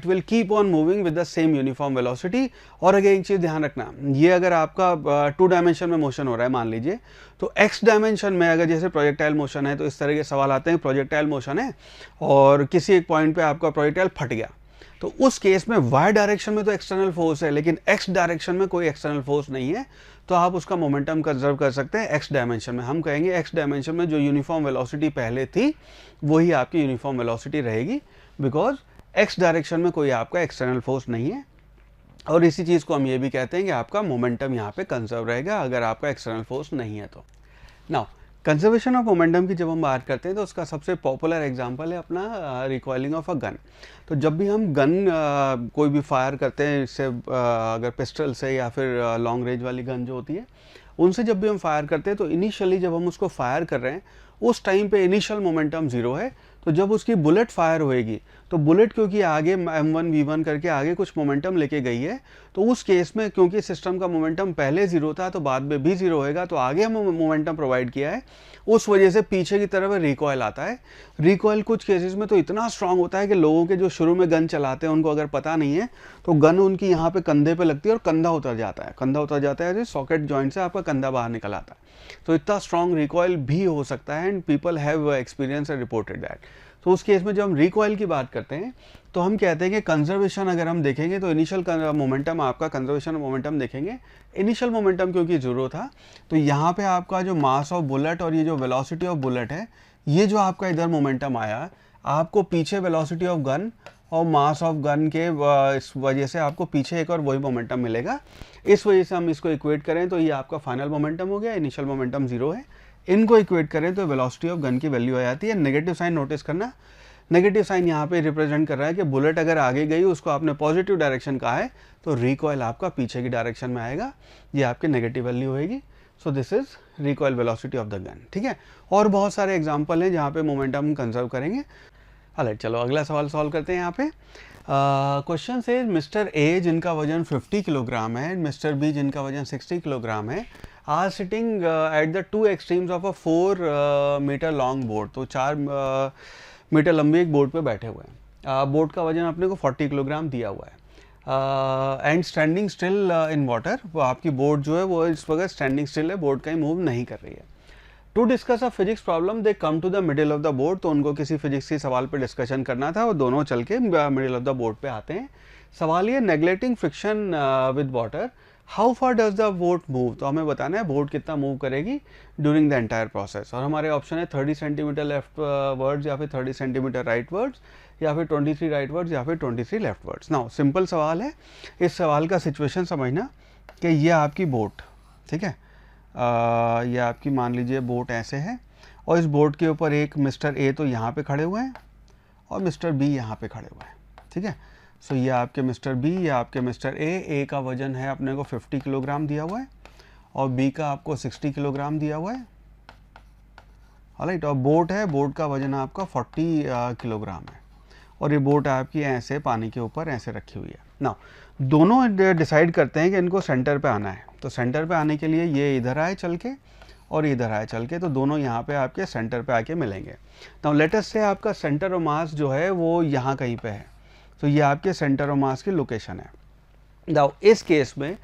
will keep on moving with the same uniform velocity. और अगर एक चीज़ ध्यान रखना, ये अगर आपका 2 डायमेंशन में मोशन हो रहा है मान लीजिए, तो x डायमेंशन में अगर जैसे प्रोजेक्टाइल मोशन है तो इस तरह के सवाल आते हैं, प्रोजेक्टाइल मोशन है और किसी एक पॉइंट पे आपका प्रोजेक्टाइल फट गया, तो उस केस में y डायरेक्शन में तो एक्सटर्नल फोर्स है लेकिन x डायरेक्शन में कोई एक्सटर्नल फोर्स नहीं है, तो आप उसका मोमेंटम कंजर्व कर सकते हैं x डायमेंशन में। हम कहेंगे x डायमेंशन में जो यूनिफॉर्म वेलोसिटी पहले थी वही आपकी यूनिफॉर्म वेलोसिटी रहेगी, बिकॉज x डायरेक्शन में कोई आपका एक्सटर्नल फोर्स नहीं है। और इसी चीज़ को हम ये भी कहते हैं कि आपका मोमेंटम यहाँ पे कंजर्व रहेगा अगर आपका एक्सटर्नल फोर्स नहीं है तो। नाउ कंजर्वेशन ऑफ मोमेंटम की जब हम बात करते हैं तो उसका सबसे पॉपुलर एग्जांपल है अपना रिकॉइलिंग ऑफ अ गन। तो जब भी हम गन कोई भी फायर करते हैं, इससे अगर पिस्टल से या फिर लॉन्ग रेंज वाली गन जो होती है उनसे जब भी हम फायर करते हैं तो इनिशियली जब हम उसको फायर कर रहे हैं उस टाइम पे इनिशियल मोमेंटम ज़ीरो है, तो जब उसकी बुलेट फायर होएगी तो बुलेट क्योंकि आगे m1 v1 करके आगे कुछ मोमेंटम लेके गई है, तो उस केस में क्योंकि सिस्टम का मोमेंटम पहले ज़ीरो था तो बाद में भी ज़ीरो होएगा, तो आगे हम मोमेंटम प्रोवाइड किया है, उस वजह से पीछे की तरफ रिकॉयल आता है। रिकॉयल कुछ केसेस में तो इतना स्ट्रांग होता है कि लोगों के जो शुरू में गन चलाते हैं उनको अगर पता नहीं है तो गन उनकी यहाँ पे कंधे पे लगती है और कंधा उतर जाता है, कंधा उतर जाता है, सॉकेट जॉइंट से आपका कंधा बाहर निकल आता है। तो इतना स्ट्रांग रिकॉयल भी हो सकता है and people have experience and reported that. तो उस केस में जब हम रिकॉयल की बात करते हैं तो हम कहते हैं कि कंजर्वेशन अगर हम देखेंगे तो इनिशियल मोमेंटम आपका कंजर्वेशन मोमेंटम देखेंगे, इनिशियल मोमेंटम क्योंकि जीरो था तो यहाँ पे आपका जो मास ऑफ बुलेट और ये जो वेलोसिटी ऑफ बुलेट है, ये जो आपका इधर मोमेंटम आया, आपको पीछे वेलोसिटी ऑफ गन और मास ऑफ गन के इस वजह से आपको पीछे एक और वही मोमेंटम मिलेगा। इस वजह से हम इसको इक्वेट करें तो ये आपका फाइनल मोमेंटम हो गया, इनिशियल मोमेंटम जीरो है। इनको इक्वेट करें तो वेलोसिटी ऑफ गन की वैल्यू आ जाती है। नेगेटिव साइन नोटिस करना, नेगेटिव साइन यहाँ पे रिप्रेजेंट कर रहा है कि बुलेट अगर आगे गई, उसको आपने पॉजिटिव डायरेक्शन कहा है, तो रिकॉयल आपका पीछे की डायरेक्शन में आएगा, ये आपकी नेगेटिव वैल्यू होएगी। सो this is recoil velocity of the gun. ठीक है, और बहुत सारे एग्जाम्पल हैं जहाँ पे मोमेंटम कंजर्व करेंगे। ऑलराइट, चलो अगला सवाल सॉल्व करते हैं यहाँ पे। क्वेश्चन से मिस्टर ए जिनका वजन 50 किलोग्राम है, मिस्टर बी जिनका वजन 60 किलोग्राम है, are sitting at the two extremes of a 4 metre long board. तो 4 मीटर लंबी एक बोर्ड पे बैठे हुए हैं। बोर्ड का वजन अपने को 40 किलोग्राम दिया हुआ है and standing still in water. वो आपकी बोर्ड जो है वो इस वक्त स्टैंडिंग स्टिल है, बोर्ड कहीं मूव नहीं कर रही है। To discuss a physics problem they come to the middle of the board. तो उनको किसी फिजिक्स के सवाल पे डिस्कशन करना था और दोनों चल के मिडिल ऑफ द बोर्ड पे आते हैं। सवाल ये, neglecting friction with water how far does the boat move. तो हमें बताना है बोट कितना मूव करेगी ड्यूरिंग द एंटायर प्रोसेस। और हमारे ऑप्शन है 30 सेंटीमीटर लेफ्ट वर्ड्स या फिर 30 सेंटीमीटर राइट वर्ड्स या फिर 23 राइट वर्ड्स या फिर 23 लेफ्ट वर्ड्स। नाउ सिंपल सवाल है, इस सवाल का सिचुएशन समझना कि ये आपकी बोट, ठीक है, ये आपकी मान लीजिए बोट ऐसे है और इस बोट के ऊपर एक मिस्टर ए तो यहाँ पे खड़े हुए हैं और मिस्टर बी यहाँ पे खड़े हुए हैं। ठीक है, सो ये आपके मिस्टर बी या आपके मिस्टर ए का वजन है अपने को 50 किलोग्राम दिया हुआ है और बी का आपको 60 किलोग्राम दिया हुआ है। ऑलराइट, और बोट है, बोट का वजन आपका 40 किलोग्राम है और ये बोट आपकी ऐसे पानी के ऊपर ऐसे रखी हुई है। नाउ दोनों डिसाइड करते हैं कि इनको सेंटर पे आना है। तो सेंटर पे आने के लिए ये इधर आए चल के और इधर आए चल के, तो दोनों यहाँ पे आपके सेंटर पे आके मिलेंगे। नाउ लेट अस से आपका सेंटर ऑफ मास जो है वो यहाँ कहीं पे है, तो ये आपके सेंटर ऑफ मास की लोकेशन है। नाउ इस केस में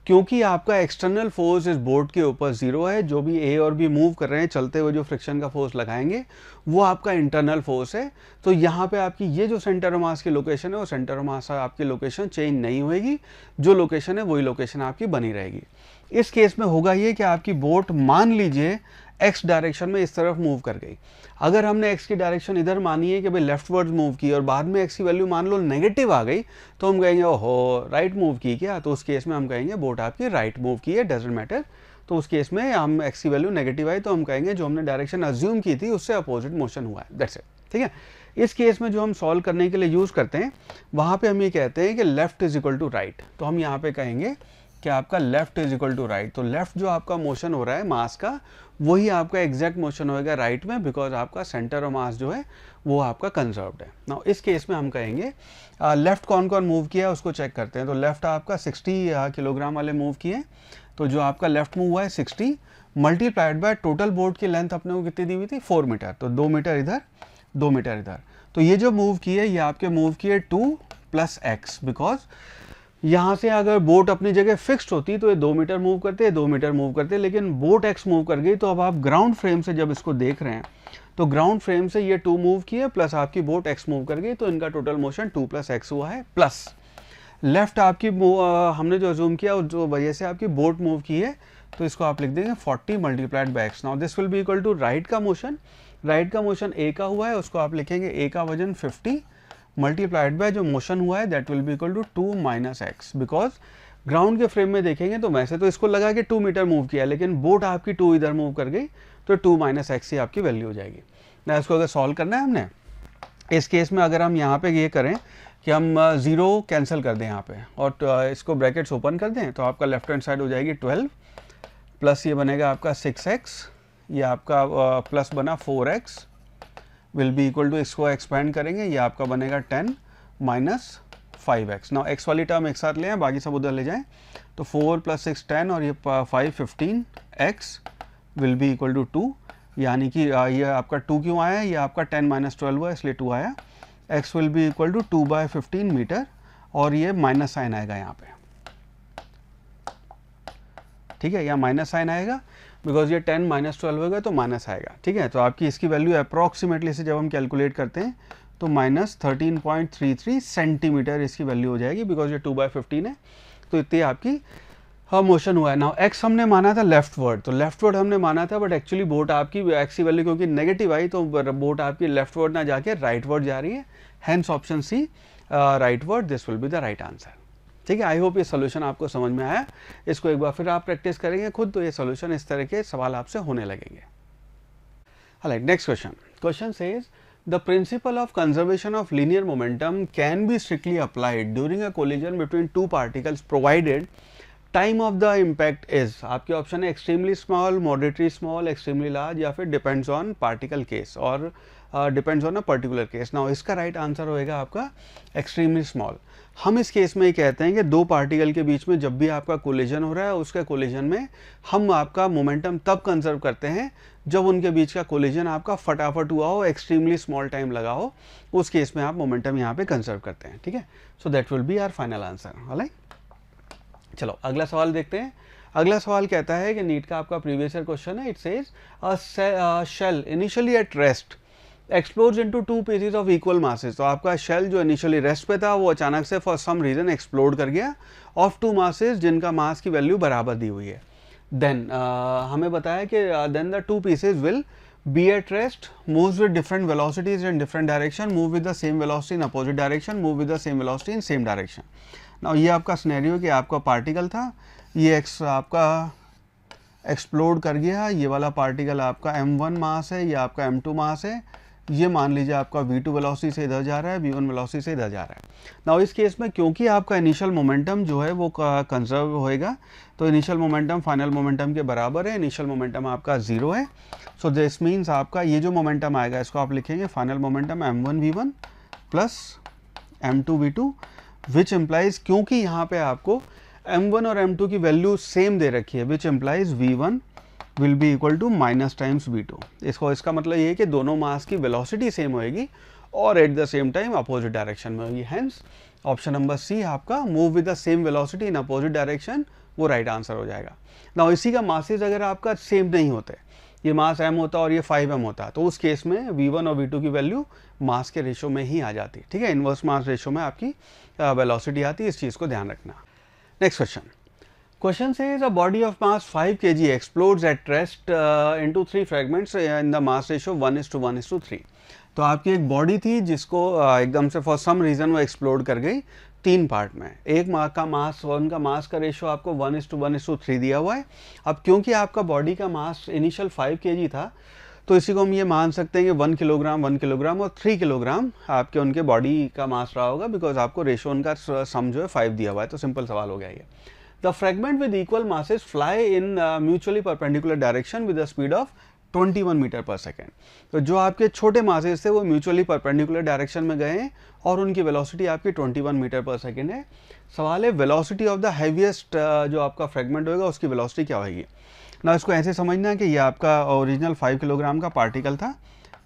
क्योंकि आपका एक्सटर्नल फोर्स इस बोर्ड के ऊपर 0 है, जो भी ए और बी मूव कर रहे हैं चलते हुए जो फ्रिक्शन का फोर्स लगाएंगे वो आपका इंटरनल फोर्स है। तो यहाँ पे आपकी ये जो सेंटर ऑफ मास की लोकेशन है वो सेंटर ऑफ मास आपकी लोकेशन चेंज नहीं होएगी, जो लोकेशन है वही लोकेशन आपकी बनी रहेगी। इस केस में होगा ये कि आपकी बोट मान लीजिए एक्स डायरेक्शन में इस तरफ मूव कर गई। अगर हमने एक्स की डायरेक्शन इधर मानी है कि भाई लेफ्ट वर्ड मूव की और बाद में एक्स की वैल्यू मान लो नेगेटिव आ गई, तो हम कहेंगे ओहो राइट मूव की क्या। तो उस केस में हम कहेंगे बोट आपकी राइट मूव की है, डजंट मैटर। तो उस केस में हम एक्स की वैल्यू नेगेटिव आई तो हम कहेंगे जो हमने डायरेक्शन अज्यूम की थी उससे अपोजिट मोशन हुआ है, दैट्स इट। ठीक है, इस केस में जो हम सॉल्व करने के लिए यूज़ करते हैं वहाँ पे हम ये कहते हैं कि left is equal to right. तो हम यहाँ पे कहेंगे कि आपका left is equal to right. तो लेफ्ट जो आपका मोशन हो रहा है मास का, वही आपका एग्जैक्ट मोशन होएगा राइट में, बिकॉज आपका सेंटर ऑफ मास जो है वो आपका कंजर्व्ड है। नाउ इस केस में हम कहेंगे लेफ्ट कौन कौन मूव किया है उसको चेक करते हैं। तो लेफ्ट आपका 60 किलोग्राम वाले मूव किए, तो जो आपका लेफ्ट मूव हुआ है 60 मल्टीप्लाइड बाय टोटल बोर्ड की लेंथ अपने को कितनी दी हुई थी 4 मीटर। तो 2 मीटर इधर 2 मीटर इधर। तो ये जो मूव किए ये आपके मूव किए 2 + x, बिकॉज यहाँ से अगर बोट अपनी जगह फिक्स्ड होती तो ये 2 मीटर मूव करते, 2 मीटर मूव करते, लेकिन बोट x मूव कर गई। तो अब आप ग्राउंड फ्रेम से जब इसको देख रहे हैं तो ग्राउंड फ्रेम से ये 2 मूव किए प्लस आपकी बोट x मूव कर गई, तो इनका टोटल मोशन 2 + x हुआ है। प्लस लेफ्ट आपकी हमने जो अज्यूम किया जो वजह से आपकी बोट मूव की है, तो इसको आप लिख देंगे 40 multiplied by x। Now this will be equal to right का मोशन, राइट का मोशन a का हुआ है, उसको आप लिखेंगे a का वजन 50 मल्टीप्लाइड बाय जो मोशन हुआ है that will be equal to 2 - x। Because ground के फ्रेम में देखेंगे तो वैसे तो इसको लगा कि 2 मीटर मूव किया, लेकिन बोट आपकी 2 इधर मूव कर गई, तो 2 - x ही आपकी वैल्यू हो जाएगी। ना इसको अगर सॉल्व करना है हमने, इस केस में अगर हम यहाँ पे ये करें कि हम 0 कैंसिल कर दें यहाँ पे और इसको ब्रैकेट्स ओपन कर दें, तो आपका लेफ्ट हैंड साइड हो जाएगी 12 प्लस ये बनेगा आपका 6x, ये आपका प्लस बना 4x will be equal to, इसको एक्सपेंड करेंगे ये आपका बनेगा 10 - 5x। नाउ x वाली टर्म एक साथ ले आए, बाकी सब उधर ले जाएं, तो 4 + 6 10 और ये 5 15x will be equal to 2। यानी कि ये आपका 2 क्यों आया है, ये आपका 10 - 12 हुआ इसलिए 2 आया। x will be equal to 2/15 metre और ये माइनस साइन आएगा यहाँ पे, ठीक है, यहाँ माइनस साइन आएगा बिकॉज ये 10 - 12 होगा तो माइनस आएगा। ठीक है, तो आपकी इसकी वैल्यू अप्रॉक्सीमेटली से जब हम कैलकुलेट करते हैं तो -13.33 सेंटीमीटर इसकी वैल्यू हो जाएगी, बिकॉज ये 2/15 है, तो इतनी आपकी मोशन हुआ है। नाउ x हमने माना था लेफ्ट वर्ड, तो लेफ्ट वर्ड हमने माना था, बट एक्चुअली बोट आपकी x की वैल्यू क्योंकि नेगेटिव आई तो बोट आपकी लेफ्ट वर्ड ना जाके राइट वर्ड जा रही है, hence option C rightward, this will be the right answer. ठीक है, आई होप ये सोल्यूशन आपको समझ में आया। इसको एक बार फिर आप प्रैक्टिस करेंगे खुद, तो ये सोल्यूशन इस तरह के सवाल आपसे होने लगेंगे। Alright, next question. Question says The principle of conservation of linear momentum can be strictly applied during a collision between two particles provided time of the impact is, आपके ऑप्शन है extremely small, moderately small, extremely large या फिर depends on particle case और depends on a particular case. Now इसका right answer होएगा आपका extremely small. हम इस केस में ये कहते हैं कि दो पार्टिकल के बीच में जब भी आपका कोलिजन हो रहा है, उसके कोलिजन में हम आपका मोमेंटम तब कंजर्व करते हैं जब उनके बीच का कोलिजन आपका फटाफट हुआ हो, एक्सट्रीमली स्मॉल टाइम लगा हो, उस केस में आप मोमेंटम यहाँ पे कंजर्व करते हैं। ठीक है, so that will be our final answer. Alright, चलो अगला सवाल देखते हैं। अगला सवाल कहता है कि नीट का आपका प्रीवियस ईयर क्वेश्चन है, it says a shell initially at rest explodes into two pieces of equal masses. तो आपका शेल जो इनिशियली रेस्ट पे था वो अचानक से फॉर सम रीजन एक्सप्लोड कर गया ऑफ टू मासेस जिनका मास की वैल्यू बराबर दी हुई है। देन हमें बताया कि then the two pieces will be at rest, moves with different velocities in different direction, move with the same velocity in opposite direction, move with the same velocity in same direction. Now ये आपका scenario कि आपका particle था, ये आपका explode कर गया, ये वाला पार्टिकल आपका m1 मास है, ये आपका m2 मास है, ये मान लीजिए आपका v2 वेलोसिटी से इधर जा रहा है, v1 वेलोसिटी से इधर जा रहा है। नाउ इस केस में क्योंकि आपका इनिशियल मोमेंटम जो है वो कंजर्व होएगा, तो इनिशियल मोमेंटम फाइनल मोमेंटम के बराबर है, इनिशियल मोमेंटम आपका 0 है। सो दिस मीन्स आपका ये जो मोमेंटम आएगा इसको आप लिखेंगे final momentum m1 v1 plus m2 v2, which implies, क्योंकि यहाँ पे आपको m1 और m2 की वैल्यू सेम दे रखी है, which implies v1 will be equal to minus times v2। इसका मतलब ये है कि दोनों मास की वेलोसिटी सेम होएगी और at the same time opposite direction में होगी। हेंस ऑप्शन नंबर सी आपका move with the same velocity in opposite direction वो राइट आंसर हो जाएगा। नाउ इसी का मासेज अगर आपका सेम नहीं होते, ये मास m होता और ये 5m होता, तो उस केस में v1 और v2 की वैल्यू मास के रेशो में ही आ जाती। ठीक है, इनवर्स मास रेशो में आपकी वेलोसिटी आती है, इस चीज़ को ध्यान रखना। Next question says a body of mass 5 kg explodes at rest into 3 fragments in the mass ratio 1:1:3। तो आपकी एक बॉडी थी जिसको एकदम से फॉर सम रीज़न वो एक्सप्लोड कर गई 3 पार्ट में। एक का मास, उनका मास का रेशो आपको 1:1:3 दिया हुआ है। अब क्योंकि आपका बॉडी का मास इनिशियल 5 kg था, तो इसी को हम ये मान सकते हैं कि 1 किलोग्राम और 3 किलोग्राम आपके उनके बॉडी का मास रहा होगा, बिकॉज आपको रेशो उनका सम जो है 5 दिया हुआ है। तो सिंपल सवाल हो गया ये। The fragment with equal masses fly in mutually perpendicular direction with the speed of 21 metre पर सेकेंड। तो जो आपके छोटे मासेस थे वो म्यूचुअली परपेंडिकुलर डायरेक्शन में गए हैं और उनकी वेलोसिटी आपकी 21 मीटर पर सेकेंड है। सवाल है वेलोसिटी ऑफ द हैवीएस्ट जो आपका फ्रेगमेंट होगा उसकी वेलोसिटी क्या होगी। ना इसको ऐसे समझना है कि ये आपका ओरिजिनल 5 किलोग्राम का पार्टिकल था,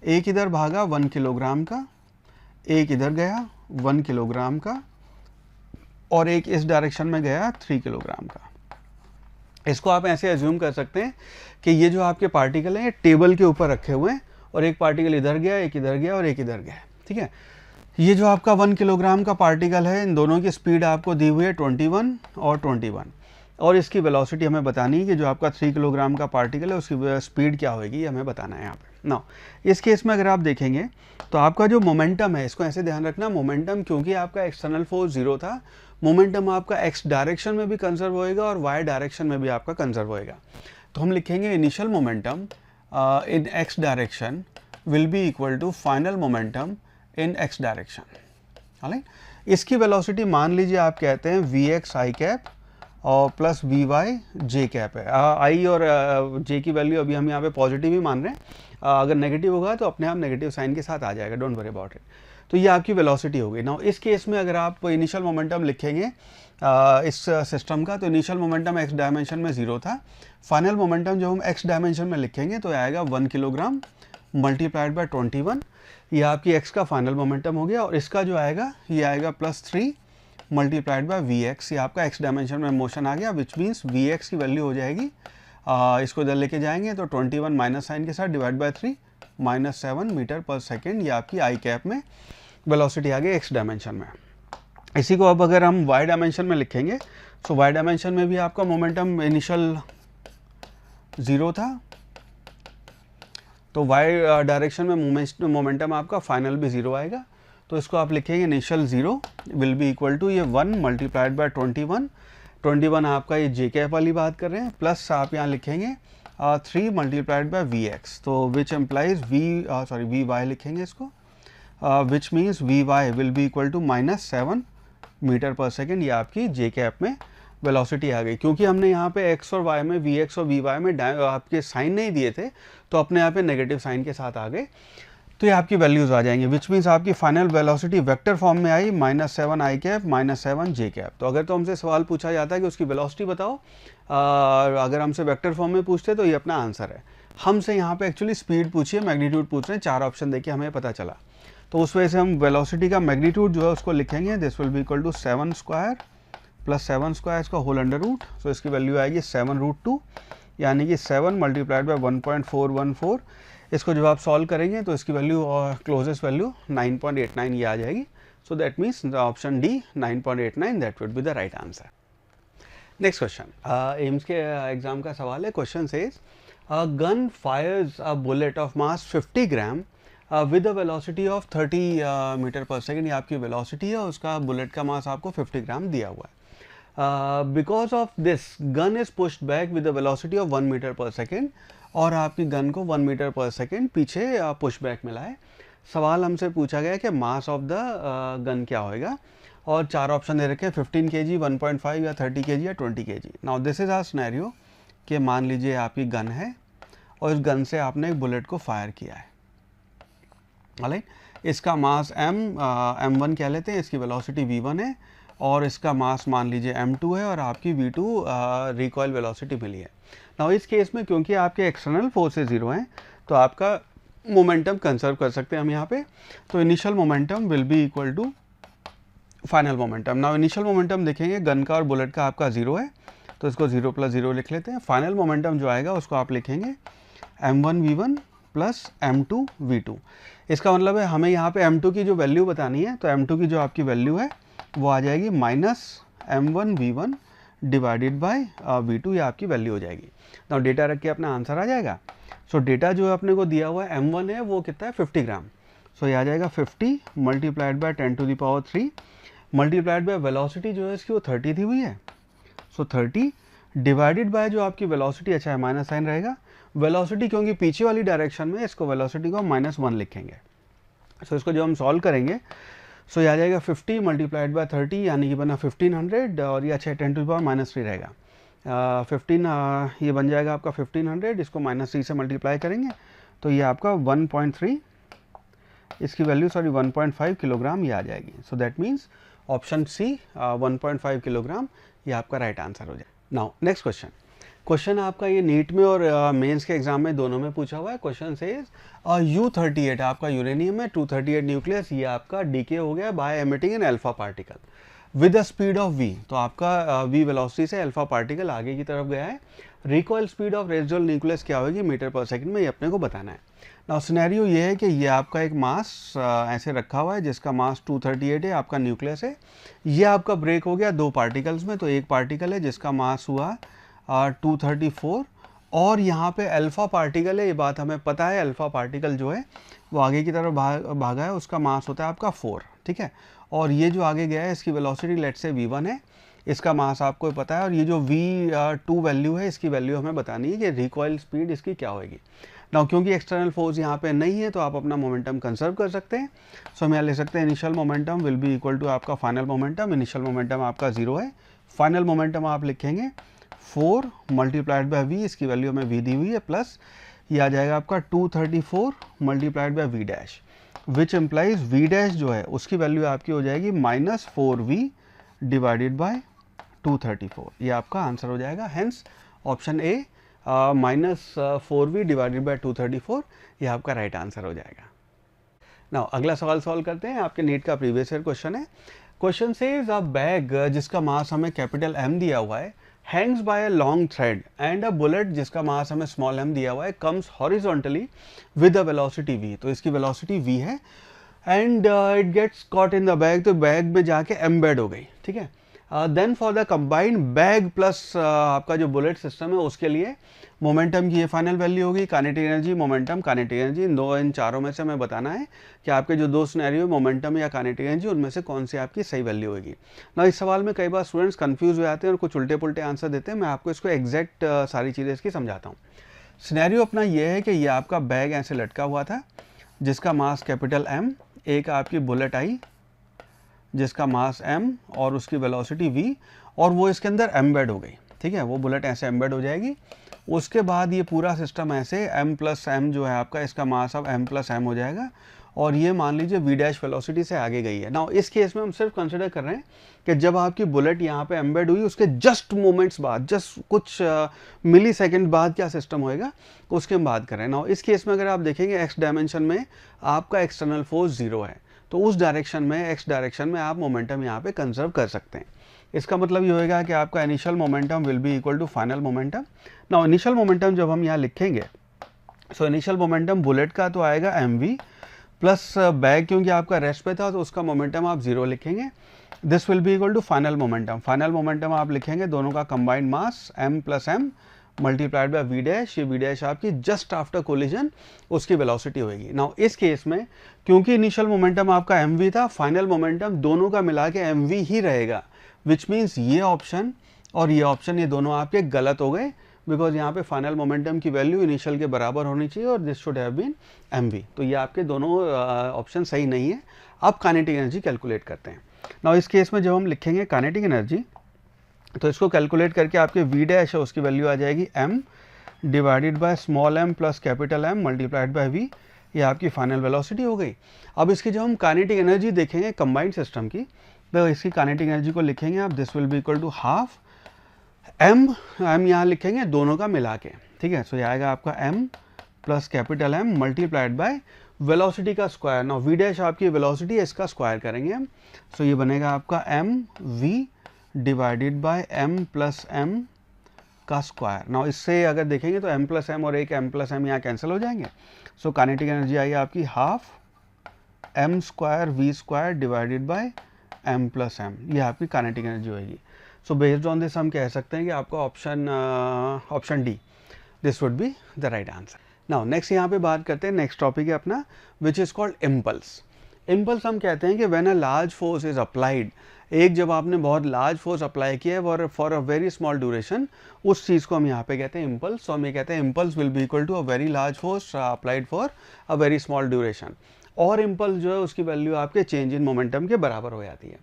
एक इधर भागा 1 किलोग्राम का, एक इधर गया 1 किलोग्राम का और एक इस डायरेक्शन में गया 3 किलोग्राम का। इसको आप ऐसे एज्यूम कर सकते हैं कि ये जो आपके पार्टिकल हैं ये टेबल के ऊपर रखे हुए हैं और एक पार्टिकल इधर गया, एक इधर गया और एक इधर गया। ठीक है, ये जो आपका 1 किलोग्राम का पार्टिकल है, इन दोनों की स्पीड आपको दी हुई है 21 और 21 और इसकी वेलोसिटी हमें बतानी है कि जो आपका 3 किलोग्राम का पार्टिकल है उसकी स्पीड क्या होगी, ये हमें बताना है यहाँ पे। नाउ इस केस में अगर आप देखेंगे तो आपका जो मोमेंटम है, इसको ऐसे ध्यान रखना, मोमेंटम क्योंकि आपका एक्सटर्नल फोर्स 0 था, मोमेंटम आपका एक्स डायरेक्शन में भी कंजर्व होएगा और वाई डायरेक्शन में भी आपका कंजर्व होएगा। तो हम लिखेंगे initial momentum in X direction will be equal to final momentum in X direction. Right, इसकी वेलोसिटी मान लीजिए आप कहते हैं वी एक्स आई कैप और plus V Y J cap है। आई और जे की वैल्यू अभी हम यहाँ पे पॉजिटिव ही मान रहे हैं, अगर नेगेटिव होगा तो अपने आप नेगेटिव साइन के साथ आ जाएगा, डोंट वरी अबाउट इट। तो ये आपकी वेलोसिटी होगी। नाउ इस केस में अगर आप इनिशियल मोमेंटम लिखेंगे इस सिस्टम का, तो इनिशियल मोमेंटम एक्स डायमेंशन में 0 था, फाइनल मोमेंटम जब हम एक्स डायमेंशन में लिखेंगे तो आएगा 1 किलोग्राम मल्टीप्लाइड बाय 21, ये आपकी एक्स का फाइनल मोमेंटम हो गया और इसका जो आएगा ये आएगा +3 मल्टीप्लाइड बाय वी एक्स, ये आपका एक्स डायमेंशन में मोशन आ गया, विच मीन्स वी एक्स की वैल्यू हो जाएगी, इसको इधर लेके जाएंगे तो 21 माइनस साइन के साथ डिवाइड बाय 3 -7 मीटर पर सेकेंड, ये आपकी आई कैप में वेलोसिटी आ गई एक्स डायमेंशन में। इसी को अब अगर हम वाई डायमेंशन में लिखेंगे तो वाई डायमेंशन में भी आपका मोमेंटम इनिशियल 0 था, तो वाई डायरेक्शन में मोमेंटम आपका फाइनल भी 0 आएगा। तो इसको आप लिखेंगे initial 0 will be equal to ये 1 मल्टीप्लाइड बाय 21 आपका ये जे कैप वाली बात कर रहे हैं, प्लस आप यहाँ लिखेंगे 3 मल्टीप्लाइड बाय वी एक्स, तो विच एम्प्लाइज वी वाई लिखेंगे इसको which means V Y will be equal to -7 metre पर सेकेंड। ये आपकी जे कैप में वेलोसिटी आ गई। क्योंकि हमने यहाँ पे एक्स और वाई में वी एक्स और वी वाई में आपके साइन नहीं दिए थे, तो अपने यहाँ पे नेगेटिव साइन के साथ आ गए, तो ये आपकी वैल्यूज़ आ जाएंगी। विच मीन्स आपकी फाइनल वेलोसिटी वेक्टर फॉर्म में आई -7 आई कैप -7 जे कैप। तो अगर तो हमसे सवाल पूछा जाता है कि उसकी वेलोसिटी बताओ, अगर हमसे वेक्टर फॉर्म में पूछते तो ये अपना आंसर है। हमसे यहाँ पे एक्चुअली स्पीड पूछिए, मैग्नीट्यूड पूछ रहे हैं, 4 ऑप्शन देखिए हमें पता चला। तो उस वजह से हम वेलोसिटी का मैग्नीट्यूड जो है उसको लिखेंगे, this will be equal to 7 square plus 7 square इसका होल अंडर रूट। सो इसकी वैल्यू आएगी 7√2, यानी कि 7 मल्टीप्लाइड बाय 1.414। इसको जब आप सॉल्व करेंगे तो इसकी वैल्यू और क्लोजेस्ट वैल्यू 9.89 ये आ जाएगी। So that means the option D 9.89 that would be the right answer. Next question AIIMS के एग्जाम का सवाल है। Question says gun fires a bullet of mass 50 gram with a velocity of 30 metre पर second. ये आपकी वेलोसिटी है, उसका bullet का मास आपको 50 ग्राम दिया हुआ है। Because of this gun is pushed back with a velocity of 1 metre पर सेकेंड, और आपकी गन को 1 मीटर पर सेकेंड पीछे पुश बैक मिला है। सवाल हमसे पूछा गया कि मास ऑफ द गन क्या होएगा, और 4 ऑप्शन दे रखे हैं, 15 kg, 1.5 या 30 kg या 20 kg। Now this is our scenario कि मान लीजिए आपकी गन है और इस गन से आपने एक बुलेट को फायर किया है। राइट, इसका मास m1 कह लेते हैं, इसकी वेलोसिटी v1 है, और इसका मास मान लीजिए m2 है, और आपकी v2 रिकॉइल वेलोसिटी मिली है। नाउ इस केस में क्योंकि आपके एक्सटर्नल फोर्सेस 0 हैं, तो आपका मोमेंटम कंजर्व कर सकते हैं हम यहाँ पे। तो initial momentum will be equal to final momentum. Now initial momentum देखेंगे, गन का और बुलेट का आपका 0 है, तो इसको 0 + 0 लिख लेते हैं। फाइनल मोमेंटम जो आएगा उसको आप लिखेंगे m1 v1 plus m2 v2। इसका मतलब है हमें यहाँ पे m2 की जो वैल्यू बतानी है, तो m2 की जो आपकी वैल्यू है वो आ जाएगी -m1 v1 divided by v2, ये आपकी वैल्यू हो जाएगी। नाउ डेटा रख के अपना आंसर आ जाएगा। सो डेटा जो अपने को दिया हुआ है m1 है वो कितना है 50 ग्राम। सो ये आ जाएगा 50 multiplied by 10⁻³ multiplied by velocity जो है इसकी वो 30 दी हुई है। सो 30 डिवाइडेड बाय जो आपकी वेलोसिटी, अच्छा है माइनस साइन रहेगा, वेलोसिटी क्योंकि पीछे वाली डायरेक्शन में, इसको वेलोसिटी को -1 लिखेंगे। सो इसको जब हम सॉल्व करेंगे, सो ये आ जाएगा 50 मल्टीप्लाइड बाय 30, यानी कि बना 1500, और ये अच्छा 10⁻³ रहेगा। 15 ये बन जाएगा आपका 1500, इसको -3 से मल्टीप्लाई करेंगे तो ये आपका 1.3, इसकी वैल्यू 1.5 किलोग्राम ये आ जाएगी। So that means option C 1.5 kilogram ये आपका राइट आंसर हो जाए। नाउ नेक्स्ट क्वेश्चन आपका ये नीट में और मेंस के एग्जाम में दोनों में पूछा हुआ है। क्वेश्चन सेज U38 आपका यूरेनियम है, 238 न्यूक्लियस, ये आपका डीके हो गया by emitting an alpha particle with the speed of v। तो आपका v वेलोसिटी से अल्फा पार्टिकल आगे की तरफ गया है। Recoil speed of residual nucleus क्या होगी मीटर पर सेकंड में, ये अपने को बताना है। नाउ सिनेरियो ये है कि ये आपका एक मास ऐसे रखा हुआ है जिसका मास 238 है, आपका न्यूक्लियस है। ये आपका ब्रेक हो गया 2 पार्टिकल्स में, तो एक पार्टिकल है जिसका मास हुआ 234, और यहाँ पे अल्फा पार्टिकल है, ये बात हमें पता है, अल्फा पार्टिकल जो है वो आगे की तरफ भागा है, उसका मास होता है आपका 4, ठीक है। और ये जो आगे गया है इसकी वेलोसिटी लेट से v1 है, इसका मास आपको पता है, और ये जो v2 वैल्यू है इसकी वैल्यू हमें बतानी है कि रिकॉइल स्पीड इसकी क्या होगी। नाउ क्योंकि एक्सटर्नल फोर्स यहाँ पे नहीं है तो आप अपना मोमेंटम कंजर्व कर सकते हैं। सो हम यहाँ ले सकते हैं initial momentum will be equal to आपका फाइनल मोमेंटम। इनिशियल मोमेंटम आपका 0 है, फाइनल मोमेंटम आप लिखेंगे 4 मल्टीप्लाइड बाय v, इसकी वैल्यू हमें v दी हुई है, प्लस ये आ जाएगा आपका 234 multiplied by v dash, which implies v dash जो है उसकी वैल्यू आपकी हो जाएगी -4v डिवाइडेड बाय 234। ये आपका आंसर हो जाएगा। Hence option A -4v divided by 234 ये आपका राइट आंसर हो जाएगा। नाउ अगला सवाल सॉल्व करते हैं, आपके नीट का प्रीवियस ईयर क्वेश्चन है। क्वेश्चन सेज अ बैग जिसका मास हमें कैपिटल M दिया हुआ है, hangs by a long thread, and a bullet जिसका मास हमें स्मॉल m दिया हुआ है, comes horizontally with a velocity v। तो इसकी वेलोसिटी v है, and it gets caught in the bag, तो बैग में जाके एम्बेड हो गई, ठीक है। Then for the combined bag plus आपका जो बुलेट सिस्टम है उसके लिए मोमेंटम की ये फाइनल वैल्यू होगी, kinetic energy, momentum, kinetic energy, इन चारों में से हमें बताना है कि आपके जो 2 सिनेरियो मोमेंटम या काइनेटिक एनर्जी उनमें से कौन सी आपकी सही वैल्यू होगी। ना इस सवाल में कई बार स्टूडेंट्स कंफ्यूज हो जाते हैं और कुछ उल्टे पुल्टे आंसर देते हैं। मैं आपको इसको एग्जैक्ट सारी चीज़ें इसकी समझाता हूँ। सिनेरियो अपना ये है कि ये आपका बैग ऐसे लटका हुआ था जिसका मास कैपिटल M, एक आपकी बुलेट आई जिसका मास m और उसकी वेलोसिटी v, और वो इसके अंदर एम्बेड हो गई, ठीक है, वो बुलेट ऐसे एम्बेड हो जाएगी। उसके बाद ये पूरा सिस्टम ऐसे m प्लस m जो है आपका, इसका मास अब m प्लस m हो जाएगा, और ये मान लीजिए v डैश वेलोसिटी से आगे गई है। नाउ इस केस में हम सिर्फ कंसिडर कर रहे हैं कि जब आपकी बुलेट यहाँ पे एम्बेड हुई उसके जस्ट मोमेंट्स बाद, जस्ट कुछ मिली सेकेंड बाद क्या सिस्टम होएगा उसके हम बात कर रहे हैं। नाउ इस केस में अगर आप देखेंगे x डायमेंशन में आपका एक्सटर्नल फोर्स 0 है, तो उस डायरेक्शन में, x डायरेक्शन में आप मोमेंटम यहाँ पे कंजर्व कर सकते हैं। इसका मतलब ये होएगा कि आपका initial momentum will be equal to final momentum. Now initial momentum जब हम यहाँ लिखेंगे, सो इनिशियल मोमेंटम बुलेट का तो आएगा mv प्लस बैग क्योंकि आपका रेस्ट पे था तो उसका मोमेंटम आप 0 लिखेंगे। This will be equal to final momentum. Final momentum आप लिखेंगे दोनों का combined mass m plus m multiplied by v dash, ये v डैश आपकी जस्ट आफ्टर कोलिजन उसकी वेलोसिटी होगी। नाउ इस केस में क्योंकि इनिशियल मोमेंटम आपका mv था, फाइनल मोमेंटम दोनों का मिला के mv ही रहेगा, विच मीन्स ये ऑप्शन और ये ऑप्शन ये दोनों आपके गलत हो गए, बिकॉज यहाँ पे फाइनल मोमेंटम की वैल्यू इनिशियल के बराबर होनी चाहिए और this should have been mv, तो ये आपके दोनों ऑप्शन सही नहीं है। अब काइनेटिक एनर्जी कैलकुलेट करते हैं। नाउ इस केस में जब हम लिखेंगे काइनेटिक एनर्जी, तो इसको कैलकुलेट करके आपके v डैश है उसकी वैल्यू आ जाएगी m divided by small m plus capital M multiplied by v, ये आपकी फाइनल वेलोसिटी हो गई। अब इसकी जब हम काइनेटिक एनर्जी देखेंगे कंबाइंड सिस्टम की, तो इसकी काइनेटिक एनर्जी को लिखेंगे आप, this will be equal to half m यहाँ लिखेंगे दोनों का मिला के, ठीक है। सो ये आएगा आपका m plus capital M multiplied by velocity का स्क्वायर। नाउ v डैश आपकी वेलोसिटी है, इसका स्क्वायर करेंगे हम, सो ये बनेगा आपका mv divided by m plus m का स्क्वायर। नाउ इससे अगर देखेंगे तो m प्लस m और एक m प्लस m यहाँ कैंसिल हो जाएंगे। सो काइनेटिक एनर्जी आई आपकी half m square v square divided by m plus m, ये आपकी काइनेटिक एनर्जी होगी। सो बेस्ड ऑन दिस हम कह सकते हैं कि आपका option D, this would be the right answer. Now next यहाँ पे बात करते हैं, नेक्स्ट टॉपिक है अपना which is called impulse. Impulse हम कहते हैं कि when a large force is applied, एक जब आपने बहुत लार्ज फोर्स अप्लाई किया है और for a very small duration, उस चीज़ को हम यहाँ पे कहते हैं इम्पल्स। तो हम ये कहते हैं impulse will be equal to a very large force applied for a very small duration, और इम्पल्स जो है उसकी वैल्यू आपके चेंज इन मोमेंटम के बराबर हो जाती है।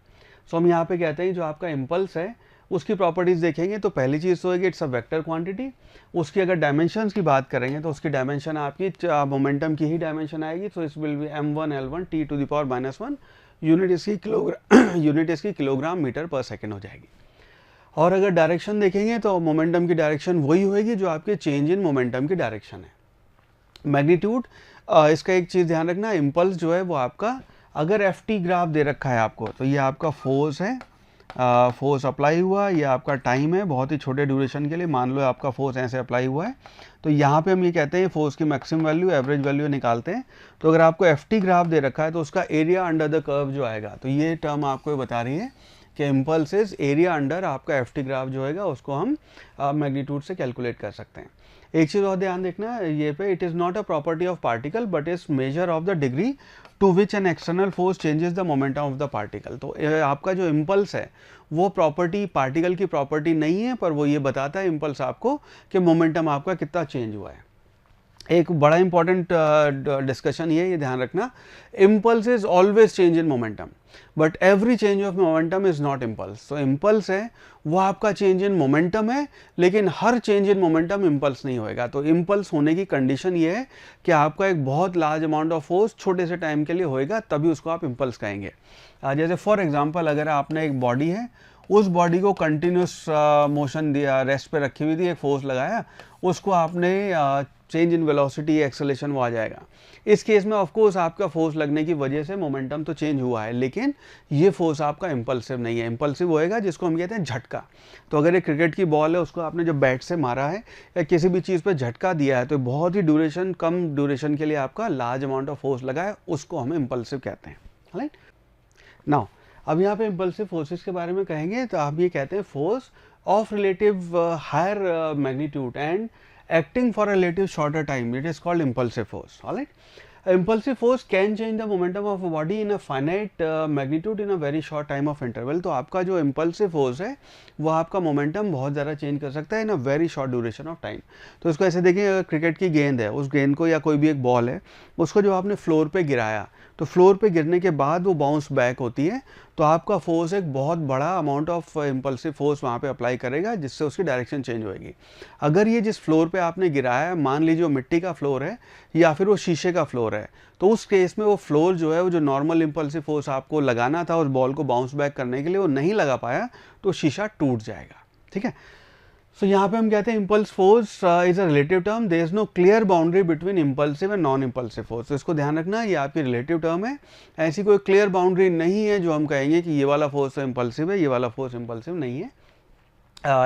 सो हम यहाँ पे कहते हैं जो आपका इम्पल्स है उसकी प्रॉपर्टीज़ देखेंगे तो पहली चीज़ तो है कि इट्स अ वेक्टर क्वांटिटी। उसकी अगर डायमेंशंस की बात करेंगे तो उसकी डायमेंशन आपकी मोमेंटम की ही डायमेंशन आएगी। सो इस will be m1 L1 t to the power -1, unit इसकी किलोग्राम मीटर पर सेकेंड हो जाएगी। और अगर डायरेक्शन देखेंगे तो मोमेंटम की डायरेक्शन वही होएगी जो आपके चेंज इन मोमेंटम की डायरेक्शन है। मैग्नीट्यूड, इसका एक चीज़ ध्यान रखना, इम्पल्स जो है वो आपका, अगर ft ग्राफ दे रखा है आपको तो ये आपका फोर्स है, फोर्स अप्लाई हुआ, ये आपका टाइम है बहुत ही छोटे ड्यूरेशन के लिए, मान लो आपका फोर्स ऐसे अप्लाई हुआ है, तो यहाँ पे हम ये कहते हैं फोर्स की मैक्सिमम वैल्यू एवरेज वैल्यू निकालते हैं। तो अगर आपको ft ग्राफ दे रखा है तो उसका एरिया अंडर द कर्व जो आएगा, तो ये टर्म आपको बता रही है कि इम्पल्स इज एरिया अंडर आपका ft ग्राफ जो होगा उसको हम मैग्नीट्यूड से कैलकुलेट कर सकते हैं। एक चीज़ और ध्यान देखना है ये पे, it is not a property of particle but is measure of the degree to which an external force changes the momentum of the particle. तो आपका जो इम्पल्स है वो प्रॉपर्टी पार्टिकल की प्रॉपर्टी नहीं है, पर वो ये बताता है इम्पल्स आपको कि मोमेंटम आपका कितना चेंज हुआ है। एक बड़ा इंपॉर्टेंट डिस्कशन ये ध्यान रखना, impulse is always change in momentum but every change of momentum is not impulse. तो इम्पल्स है वो आपका चेंज इन मोमेंटम है, लेकिन हर चेंज इन मोमेंटम इम्पल्स नहीं होएगा। तो इम्पल्स होने की कंडीशन ये है कि आपका एक बहुत लार्ज अमाउंट ऑफ फोर्स छोटे से टाइम के लिए होएगा, तभी उसको आप इम्पल्स कहेंगे। जैसे फॉर एग्जांपल अगर आपने एक बॉडी है, उस बॉडी को कंटिन्यूस मोशन दिया, रेस्ट पे रखी हुई थी, एक फोर्स लगाया, उसको आपने चेंज इन वेलोसिटी एक्सेलेरेशन वो आ जाएगा। इस केस में ऑफ कोर्स आपका फोर्स लगने की वजह से मोमेंटम तो चेंज हुआ है, लेकिन ये फोर्स आपका इम्पल्सिव नहीं है। इम्पल्सिव होएगा जिसको हम कहते हैं झटका। तो अगर एक क्रिकेट की बॉल है उसको आपने जब बैट से मारा है या किसी भी चीज़ पे झटका दिया है, तो बहुत ही ड्यूरेशन, कम ड्यूरेशन के लिए आपका लार्ज अमाउंट ऑफ फोर्स लगा है, उसको हम इम्पल्सिव कहते हैं। राइट नाउ अब यहाँ पे इम्पल्सिव फोर्सेस के बारे में कहेंगे तो आप ये कहते हैं force of relative higher magnitude and acting for a relative shorter time, it is called impulsive force. Alright, impulsive force can change the momentum of a body in a finite magnitude in a very short time of interval। तो आपका जो impulsive force है वो आपका momentum बहुत ज़्यादा change कर सकता है in a very short duration of time। तो इसको ऐसे देखिए, अगर क्रिकेट की गेंद है, उस गेंद को या कोई भी एक बॉल है, उसको जो आपने फ्लोर पे गिराया, तो फ्लोर पे गिरने के बाद वो बाउंस बैक होती है, तो आपका फोर्स एक बहुत बड़ा अमाउंट ऑफ इम्पल्सिव फोर्स वहाँ पे अप्लाई करेगा, जिससे उसकी डायरेक्शन चेंज होएगी। अगर ये जिस फ्लोर पे आपने गिराया है, मान लीजिए वो मिट्टी का फ्लोर है या फिर वो शीशे का फ्लोर है, तो उस केस में वो फ्लोर जो है, वो जो नॉर्मल इम्पल्सिव फोर्स आपको लगाना था उस बॉल को बाउंस बैक करने के लिए, वो नहीं लगा पाया, तो शीशा टूट जाएगा। ठीक है, सो यहाँ पे हम कहते हैं impulse force is a relative term, there is no clear boundary between impulsive and non impulsive force. तो इसको ध्यान रखना, ये आपकी रिलेटिव टर्म है, ऐसी कोई क्लियर बाउंड्री नहीं है जो हम कहेंगे कि ये वाला फोर्स तो इम्पल्सिव है, ये वाला फोर्स इम्पल्सिव नहीं है।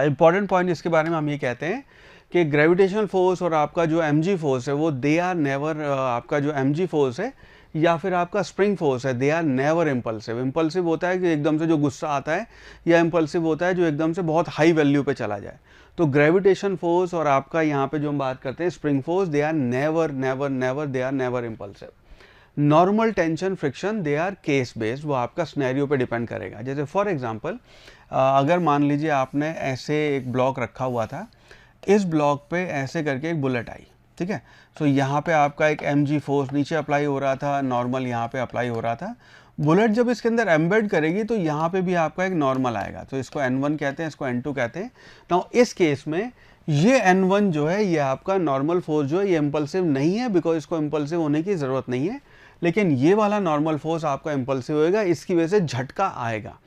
इंपॉर्टेंट पॉइंट इसके बारे में हम ये कहते हैं कि ग्रेविटेशनल फोर्स और आपका जो mg फोर्स है, वो दे आर नेवर, आपका जो mg फोर्स है या फिर आपका स्प्रिंग फोर्स है, they are never impulsive. Impulsive होता है कि एकदम से जो गुस्सा आता है, या इम्पल्सिव होता है जो एकदम से बहुत हाई वैल्यू पे चला जाए। तो ग्रेविटेशन फोर्स और आपका यहाँ पे जो हम बात करते हैं spring force, they are never never never, they are never impulsive. Normal tension friction, they are case based, वो आपका सिनेरियो पे डिपेंड करेगा। जैसे फॉर एग्जांपल, अगर मान लीजिए आपने ऐसे एक ब्लॉक रखा हुआ था, इस ब्लॉक पे ऐसे करके एक बुलेट आई, ठीक है, तो यहाँ पे आपका एक mg फोर्स नीचे अप्लाई हो रहा था, नॉर्मल यहाँ पे अप्लाई हो रहा था। बुलेट जब इसके अंदर एम्बेड करेगी तो यहाँ पे भी आपका एक नॉर्मल आएगा, तो इसको n1 कहते हैं, इसको n2 कहते हैं। नाउ इस केस में ये n1 जो है, ये आपका नॉर्मल फोर्स जो है, ये इम्पल्सिव नहीं है, बिकॉज इसको इम्पल्सिव होने की ज़रूरत नहीं है, लेकिन ये वाला नॉर्मल फोर्स आपका इम्पल्सिव होएगा, इसकी वजह से झटका आएगा।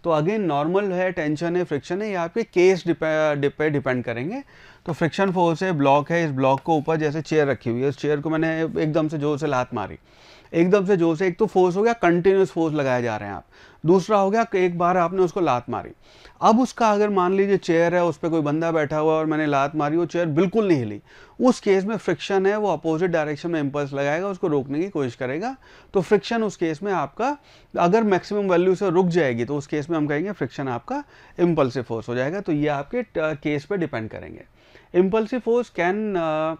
तो अगेन नॉर्मल है, टेंशन है, फ्रिक्शन है, ये आपके केस पे डिपेंड करेंगे। तो फ्रिक्शन फोर्स है, ब्लॉक है, इस ब्लॉक को ऊपर जैसे चेयर रखी हुई है, इस चेयर को मैंने एकदम से जोर से लात मारी, एकदम से जोर से, एक तो फोर्स हो गया, कंटिन्यूस फोर्स लगाए जा रहे हैं आप, दूसरा हो गया एक बार आपने उसको लात मारी। अब उसका अगर मान लीजिए चेयर है, उस पर कोई बंदा बैठा हुआ और मैंने लात मारी, वो चेयर बिल्कुल नहीं हिली, उस केस में फ्रिक्शन है, वो अपोजिट डायरेक्शन में इम्पल्स लगाएगा, उसको रोकने की कोशिश करेगा। तो फ्रिक्शन उस केस में आपका अगर मैक्सिमम वैल्यू से रुक जाएगी, तो उस केस में हम कहेंगे फ्रिक्शन आपका इम्पल्सिव फोर्स हो जाएगा। तो ये आपके केस पे डिपेंड करेंगे। Impulsive force can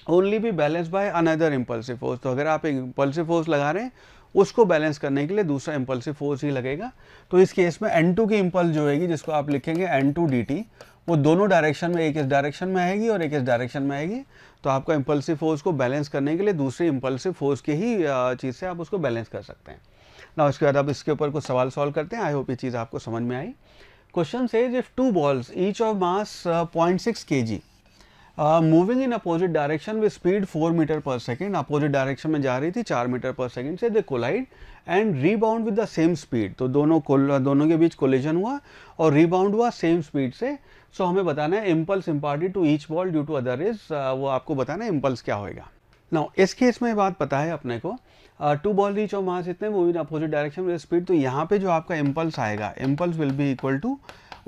only be balance by another impulsive force. तो अगर आप एक इम्पल्सिव फोर्स लगा रहे हैं, उसको बैलेंस करने के लिए दूसरा इम्पल्सिव फोर्स ही लगेगा। तो इस केस में n2 की इम्पल्स जो होगी, जिसको आप लिखेंगे n2 dt, वो दोनों डायरेक्शन में, एक इस डायरेक्शन में आएगी और एक इस डायरेक्शन में आएगी। तो आपका इम्पल्सिव फोर्स को बैलेंस करने के लिए दूसरी इम्पल्सिव फोर्स की ही चीज़ से आप उसको बैलेंस कर सकते हैं ना। उसके बाद आप इसके ऊपर कुछ सवाल सॉल्व करते हैं। आई होप ये चीज़ आपको समझ में आई। Question says if two balls each of mass 0.6 kg moving in opposite direction with speed 4 meter पर सेकेंड, अपोजिट डायरेक्शन में जा रही थी 4 मीटर पर सेकेंड से, they collide and rebound with the same speed. तो दोनों के बीच कोलिजन हुआ और रीबाउंड हुआ सेम स्पीड से। सो हमें बताना है impulse imparted to each ball due to other is, वो आपको बताना है इम्पल्स क्या होएगा। नाउ इस केस में बात पता है अपने को, two ball each of mass इतने moving in opposite direction with speed, तो यहाँ पे जो आपका इम्पल्स आएगा, impulse will be equal to,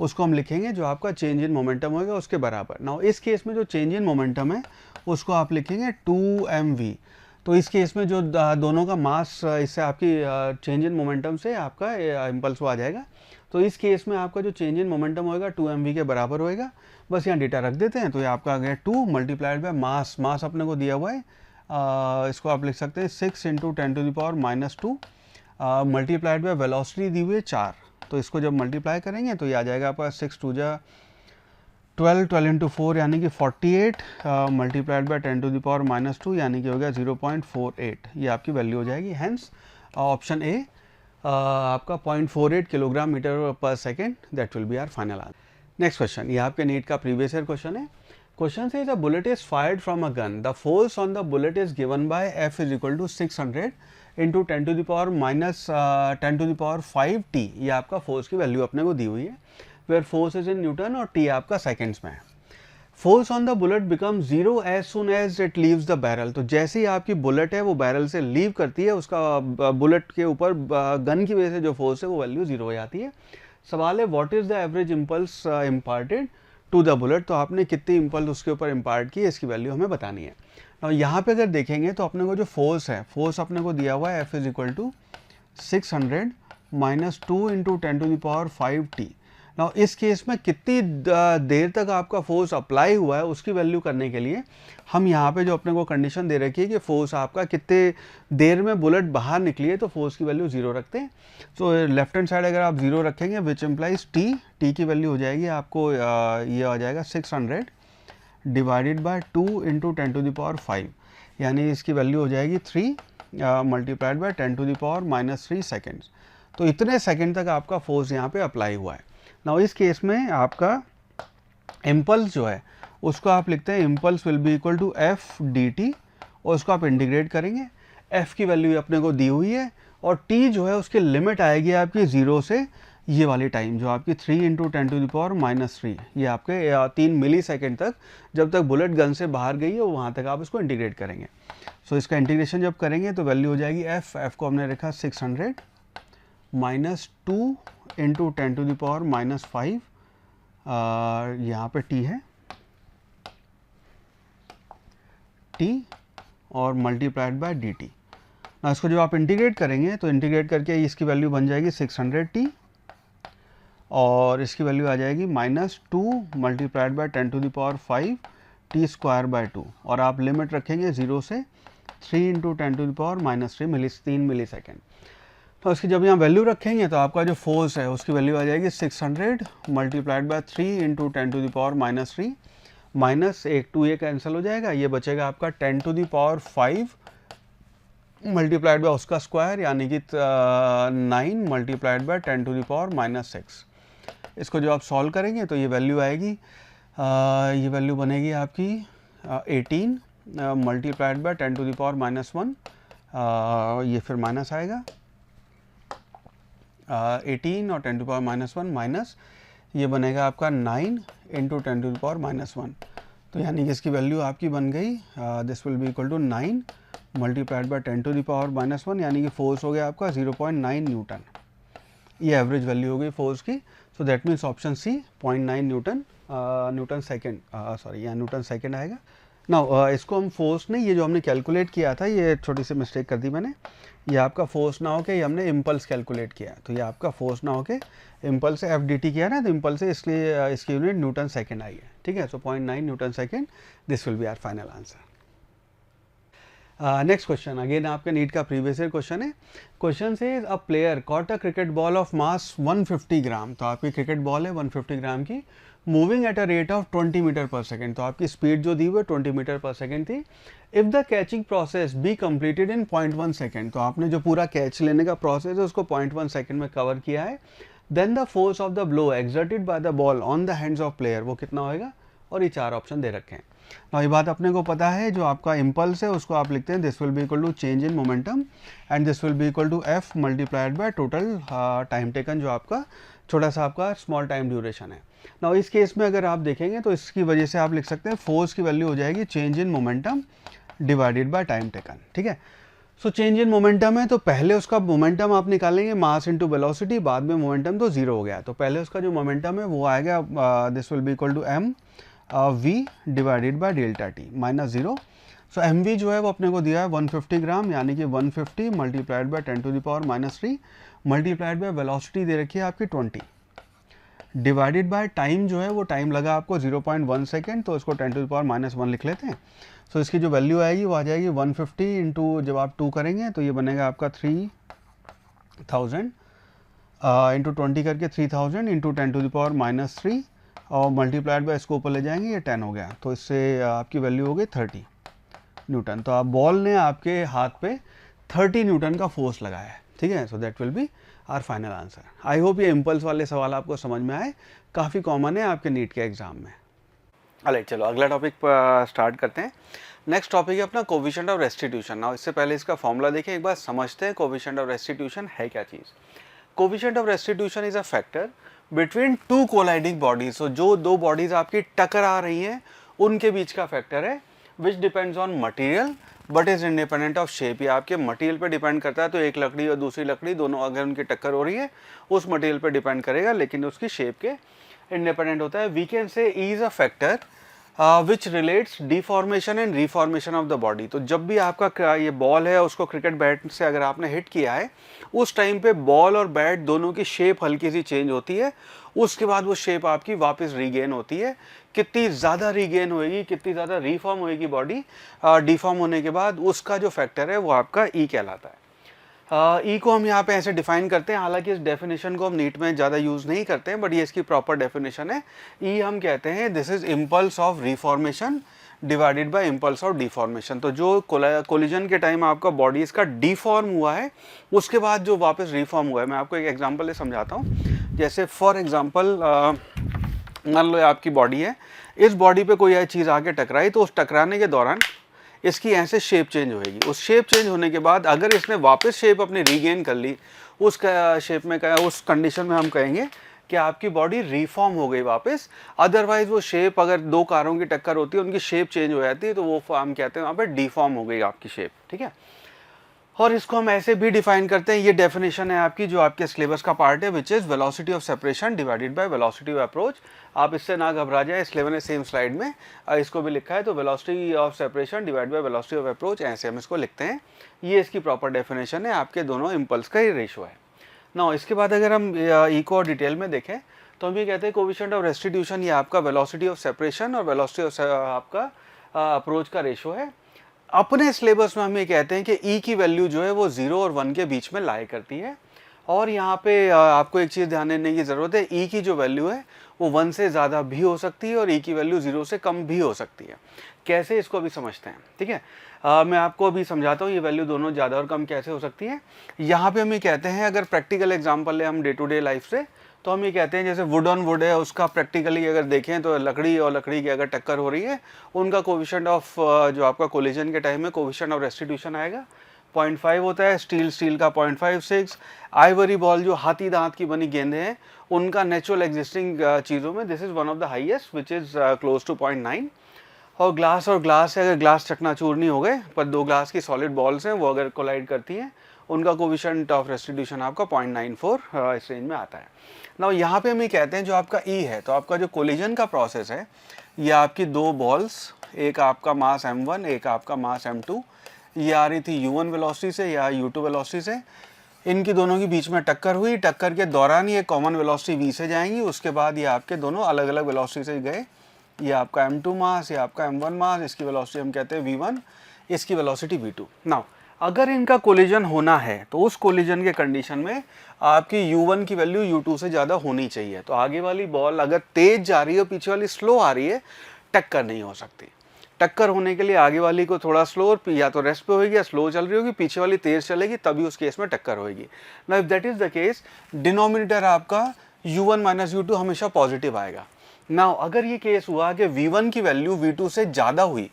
उसको हम लिखेंगे जो आपका चेंज इन मोमेंटम होगा उसके बराबर। नाउ इस केस में जो चेंज इन मोमेंटम है उसको आप लिखेंगे 2mv। तो इस केस में जो दोनों का मास, इससे आपकी चेंज इन मोमेंटम से आपका इम्पल्स आ जाएगा। तो इस केस में आपका जो चेंज इन मोमेंटम होगा 2mv के बराबर होएगा। बस यहाँ डेटा रख देते हैं, तो ये आपका आ गया 2 मल्टीप्लाइड बाय मास, मास अपने को दिया हुआ है, इसको आप लिख सकते हैं 6 × 10⁻⁻2 मल्टीप्लाइड बाय वेलोसिटी दी हुई है 4। तो इसको जब मल्टीप्लाई करेंगे तो ये आ जाएगा आपका 6 2 जा 12, 12 × 4 यानी कि 48 मल्टीप्लाइड बाय 10⁻⁻2 यानी कि हो गया 0.48। ये आपकी वैल्यू हो जाएगी। हैंस ऑप्शन ए आपका 0.48 किलोग्राम मीटर पर second, that will be our final answer. Next question, ये आपके नीट का प्रीवियस ईयर क्वेश्चन है। Question says the bullet is fired from a gun, the force on the bullet is given by F is equal to 600 into 10⁻⁻5t। ये आपका force की value अपने को दी हुई है, where force is in newton और t आपका सेकेंड्स में है। Force on the bullet become 0 as soon as it leaves the barrel. तो जैसे ही आपकी बुलेट है वो बैरल से लीव करती है, उसका बुलेट के ऊपर गन की वजह से जो फोर्स है वो वैल्यू 0 हो जाती है। सवाल है what is the average impulse imparted to the bullet. तो आपने कितनी इम्पल्स उसके ऊपर इम्पार्ट की है, इसकी वैल्यू हमें बतानी है। और यहाँ पे अगर देखेंगे तो अपने को जो फोर्स है, फोर्स अपने को दिया हुआ है F is equal to 600 - 2 × 10⁵t। Now इस केस में कितनी देर तक आपका फोर्स अप्लाई हुआ है उसकी वैल्यू करने के लिए हम यहाँ पे जो अपने को कंडीशन दे रखी है कि फोर्स आपका कितने देर में बुलेट बाहर निकली है, तो फोर्स की वैल्यू 0 रखते हैं। सो लेफ्ट हैंड साइड अगर आप 0 रखेंगे विच इम्प्लाइज टी की वैल्यू हो जाएगी आपको ये आ जाएगा 600 डिवाइडेड बाय 2 इंटू 10⁻⁵, यानी इसकी वैल्यू हो जाएगी 3 मल्टीप्लाइड बाय 10⁻³ सेकेंड्स। तो इतने सेकेंड तक आपका फोर्स यहाँ पे अप्लाई हुआ है। नाउ इस केस में आपका इम्पल्स जो है उसको आप लिखते हैं impulse will be equal to F D T, और उसको आप इंटीग्रेट करेंगे। एफ की वैल्यू अपने को दी हुई है और टी जो है उसकी लिमिट आएगी आपकी 0 से ये वाली टाइम जो आपकी 3 इंटू 10⁻⁻3, ये आपके 3 मिली सेकेंड तक, जब तक बुलेट गन से बाहर गई है वहाँ तक आप इसको इंटीग्रेट करेंगे। सो इसका इंटीग्रेशन जब करेंगे तो वैल्यू हो जाएगी एफ को हमने रखा 600 माइनस 2 इंटू 10⁻⁵, यहाँ पे टी है टी और मल्टीप्लाइड बाय डी टी। ना इसको जब आप इंटीग्रेट करेंगे तो इंटीग्रेट करके इसकी वैल्यू बन जाएगी 600 टी और इसकी वैल्यू आ जाएगी -2 multiplied by 10⁵ T square by 2, और आप लिमिट रखेंगे 0 से 3 इंटू 10⁻³ 3 मिली सेकेंड। तो इसकी जब यहाँ वैल्यू रखेंगे तो आपका जो फोर्स है उसकी वैल्यू आ जाएगी 600 मल्टीप्लाइड बाय 3 इंटू 10⁻³ माइनस 1 2 ये कैंसिल हो जाएगा, ये बचेगा आपका 10⁵ मल्टीप्लाइड बाय उसका स्क्वायर यानी कि 9 मल्टीप्लाइड बाय 10⁻⁻6। इसको जो आप सॉल्व करेंगे तो ये वैल्यू आएगी, ये वैल्यू बनेगी आपकी 18 मल्टीप्लाइड बाय 10⁻⁻1, ये फिर माइनस आएगा 18 और 10⁻⁻1 माइनस ये बनेगा आपका 9 इंटू 10⁻⁻1। तो यानी कि इसकी वैल्यू आपकी बन गई this will be equal to 9 multiplied by 10⁻⁻1, यानी कि फोर्स हो गया आपका 0.9 न्यूटन। ये एवरेज वैल्यू हो गई फोर्स की। So that means option C 0.9 newton second, sorry यहाँ न्यूटन सेकेंड आएगा। ना इसको हम फोर्स नहीं, ये जो हमने कैलकुलेट किया था ये छोटी सी मिस्टेक कर दी मैंने, ये आपका फोर्स ना हो के ये हमने इम्पल्स कैलकुलेट किया, तो ये आपका फोर्स ना हो के इम्पल्स से एफ डी टी किया ना, तो इम्पल्स से इसलिए इसकी यूनिट न्यूटन सेकेंड आई है, ठीक है। So 0.9 newton second, this will be our final answer. Next question again आपके नीट का प्रीवियस ईयर क्वेश्चन है। Question says a player caught a cricket ball of mass 150 gram, तो आपकी cricket ball है 150 gram की, moving at a rate of 20 metre पर second, तो आपकी स्पीड जो दी हुई है 20 मीटर पर सेकेंड थी। If the catching process be completed in 0.1 second, तो आपने जो पूरा कैच लेने का प्रोसेस है उसको 0.1 सेकेंड में कवर किया है। Then the force of the blow exerted by the ball on the hands of player, वो कितना होएगा, और ये 4 ऑप्शन दे रखे हैं। ना ये बात अपने को पता है, जो आपका इम्पल्स है उसको आप लिखते हैं this will be equal to change in momentum and this will be equal to F multiplied by total time taken, जो आपका छोटा सा आपका स्मॉल टाइम ड्यूरेशन है। ना इस केस में अगर आप देखेंगे तो इसकी वजह से आप लिख सकते हैं फोर्स की वैल्यू हो जाएगी change in momentum divided by time taken, ठीक है। सो चेंज इन मोमेंटम है तो पहले उसका मोमेंटम आप निकालेंगे मास इनटू वेलोसिटी, बाद में मोमेंटम तो 0 हो गया, तो पहले उसका जो मोमेंटम है वो आएगा this will be equal to M V divided by delta T minus 0। So M V जो है वो अपने को दिया है 150 ग्राम, यानी कि 150 multiplied by 10⁻³ multiplied by velocity दे रखी है आपकी 20, डिवाइडेड बाय टाइम जो है वो टाइम लगा आपको 0.1 सेकेंड, तो इसको 10⁻⁻1 लिख लेते हैं। सो इसकी जो वैल्यू आएगी वो आ जाएगी 150 इंटू जब आप 2 करेंगे तो ये बनेगा आपका 3000 इंटू 20 करके 3000 इंटू 10⁻³ और मल्टीप्लाइड बाय इसको ऊपर ले जाएंगे, ये 10 हो गया, तो इससे आपकी वैल्यू हो गई 30 न्यूटन। तो आप बॉल ने आपके हाथ पे 30 न्यूटन का फोर्स लगाया है, ठीक है। So that will be our final answer. I hope ये इम्पल्स वाले सवाल आपको समझ में आए, काफ़ी कॉमन है आपके नीट के एग्जाम में। ऑलराइट, चलो अगला टॉपिक स्टार्ट करते हैं। नेक्स्ट टॉपिक है अपना कोफिशिएंट ऑफ रेस्टिट्यूशन। ना इससे पहले इसका फॉर्मूला देखिए, एक बार समझते हैं कोफिशिएंट ऑफ रेस्टिट्यूशन है क्या चीज़। Coefficient of restitution is a factor between two colliding bodies, तो जो दो बॉडीज आपकी टकरा रही हैं उनके बीच का फैक्टर है, which depends on material but is independent of shape. ये आपके मटेरियल पे डिपेंड करता है, तो एक लकड़ी और दूसरी लकड़ी दोनों अगर उनकी टक्कर हो रही है उस मटेरियल पे डिपेंड करेगा, लेकिन उसकी शेप के इंडिपेंडेंट होता है। We can say E is a factor which relates deformation and reformation of the body. तो जब भी आपका ये बॉल है उसको क्रिकेट बैट से अगर आपने हिट किया है, उस टाइम पे बॉल और बैट दोनों की शेप हल्की सी चेंज होती है, उसके बाद वो शेप आपकी वापस रीगेन होती है। कितनी ज़्यादा रीगेन होएगी, कितनी ज़्यादा रिफॉर्म होएगी बॉडी डिफॉर्म होने के बाद, उसका जो फैक्टर है वो आपका ई कहलाता है। ई को हम यहाँ पे ऐसे डिफाइन करते हैं, हालांकि इस डेफिनेशन को हम नीट में ज़्यादा यूज़ नहीं करते हैं, बट ये इसकी प्रॉपर डेफिनेशन है। ई हम कहते हैं this is impulse of reformation divided by impulse of deformation. तो जो कोलिजन के टाइम आपका बॉडी इसका डिफॉर्म हुआ है, उसके बाद जो वापस रिफॉर्म हुआ है, मैं आपको एक एग्जांपल से समझाता हूँ। जैसे फॉर एग्जांपल मान लो आपकी बॉडी है, इस बॉडी पे कोई चीज़ आके टकराई, तो उस टकराने के दौरान इसकी ऐसे शेप चेंज होएगी। उस शेप चेंज होने के बाद अगर इसने वापस शेप अपनी रीगेन कर ली, उस शेप में उस कंडीशन में हम कहेंगे कि आपकी बॉडी रिफॉर्म हो गई वापस। अदरवाइज वो शेप, अगर दो कारों की टक्कर होती है, उनकी शेप चेंज हो जाती है, तो वो हम कहते हैं वहाँ पे डिफॉर्म हो गई आपकी शेप, ठीक है। और इसको हम ऐसे भी डिफाइन करते हैं, ये डेफिनेशन है आपकी जो आपके सिलेबस का पार्ट है, which is velocity of separation divided by velocity of approach. आप इससे ना घबरा जाए, इस लेवल ने सेम स्लाइड में इसको भी लिखा है, तो velocity of separation divide by velocity of approach, ऐसे हम इसको लिखते हैं। ये इसकी प्रॉपर डेफिनेशन है, आपके दोनों इम्पल्स का ही रेशो है ना। इसके बाद अगर हम ई को और डिटेल में देखें, तो हम ये कहते हैं कोएफिशिएंट ऑफ रेस्टिट्यूशन, ये आपका वेलोसिटी ऑफ सेपरेशन और वेलोसिटी ऑफ आपका अप्रोच का रेशो है। अपने सिलेबस में हम ये कहते हैं कि ई की वैल्यू जो है वो 0 और 1 के बीच में लाई करती है। और यहाँ पे आपको एक चीज़ ध्यान देने की ज़रूरत है, ई की जो वैल्यू है वो 1 से ज़्यादा भी हो सकती है और ई की वैल्यू 0 से कम भी हो सकती है। कैसे, इसको अभी समझते हैं, ठीक है। मैं आपको अभी समझाता हूँ ये वैल्यू दोनों ज़्यादा और कम कैसे हो सकती है। यहाँ पे हम ये कहते हैं, अगर प्रैक्टिकल एग्जाम्पल है हम डे टू डे लाइफ से, तो हम ये कहते हैं जैसे वुड ऑन वुड है, उसका प्रैक्टिकली अगर देखें तो लकड़ी और लकड़ी की अगर टक्कर हो रही है, उनका कोएफिशिएंट ऑफ जो आपका कोलिजन के टाइम में कोएफिशिएंट ऑफ रेस्टिट्यूशन आएगा 0.5 होता है। स्टील का 0.56। आइवरी बॉल जो हाथी दांत की बनी गेंदें हैं, उनका नेचुरल एग्जिस्टिंग चीज़ों में this is one of the highest which is close to 0.9। और ग्लास है, अगर ग्लास चकनाचूर नहीं हो गए पर दो ग्लास की सॉलिड बॉल्स हैं वो अगर कोलाइड करती हैं, उनका कोएफिशिएंट ऑफ रेस्टिट्यूशन आपका 0.94 इस रेंज में आता है ना। यहाँ पे हम ये कहते हैं जो आपका ई है, तो आपका जो कोलिजन का प्रोसेस है, ये आपकी दो बॉल्स, एक आपका मास m1, एक आपका मास m2, ये आ रही थी u1 वेलोसिटी से या u2 वेलोसिटी से, इनकी दोनों के बीच में टक्कर हुई, टक्कर के दौरान ये कॉमन वेलोसिटी v से जाएंगी, उसके बाद ये आपके दोनों अलग अलग वेलोसिटी से गए। ये आपका m2 मास, ये आपका m1 मास, इसकी वेलोसिटी हम कहते हैं v1, इसकी वेलोसिटी v2। नाउ अगर इनका कोलिजन होना है तो उस कोलिजन के कंडीशन में आपकी u1 की वैल्यू u2 से ज़्यादा होनी चाहिए। तो आगे वाली बॉल अगर तेज जा रही है और पीछे वाली स्लो आ रही है, टक्कर नहीं हो सकती। टक्कर होने के लिए आगे वाली को थोड़ा स्लो, या तो रेस्ट पे होगी या स्लो चल रही होगी, पीछे वाली तेज चलेगी, तभी उस केस में टक्कर होगी। Now if that is the case, denominator आपका u1 माइनस u2 हमेशा पॉजिटिव आएगा। नाउ अगर ये केस हुआ कि v1 की वैल्यू v2 से ज़्यादा हुई,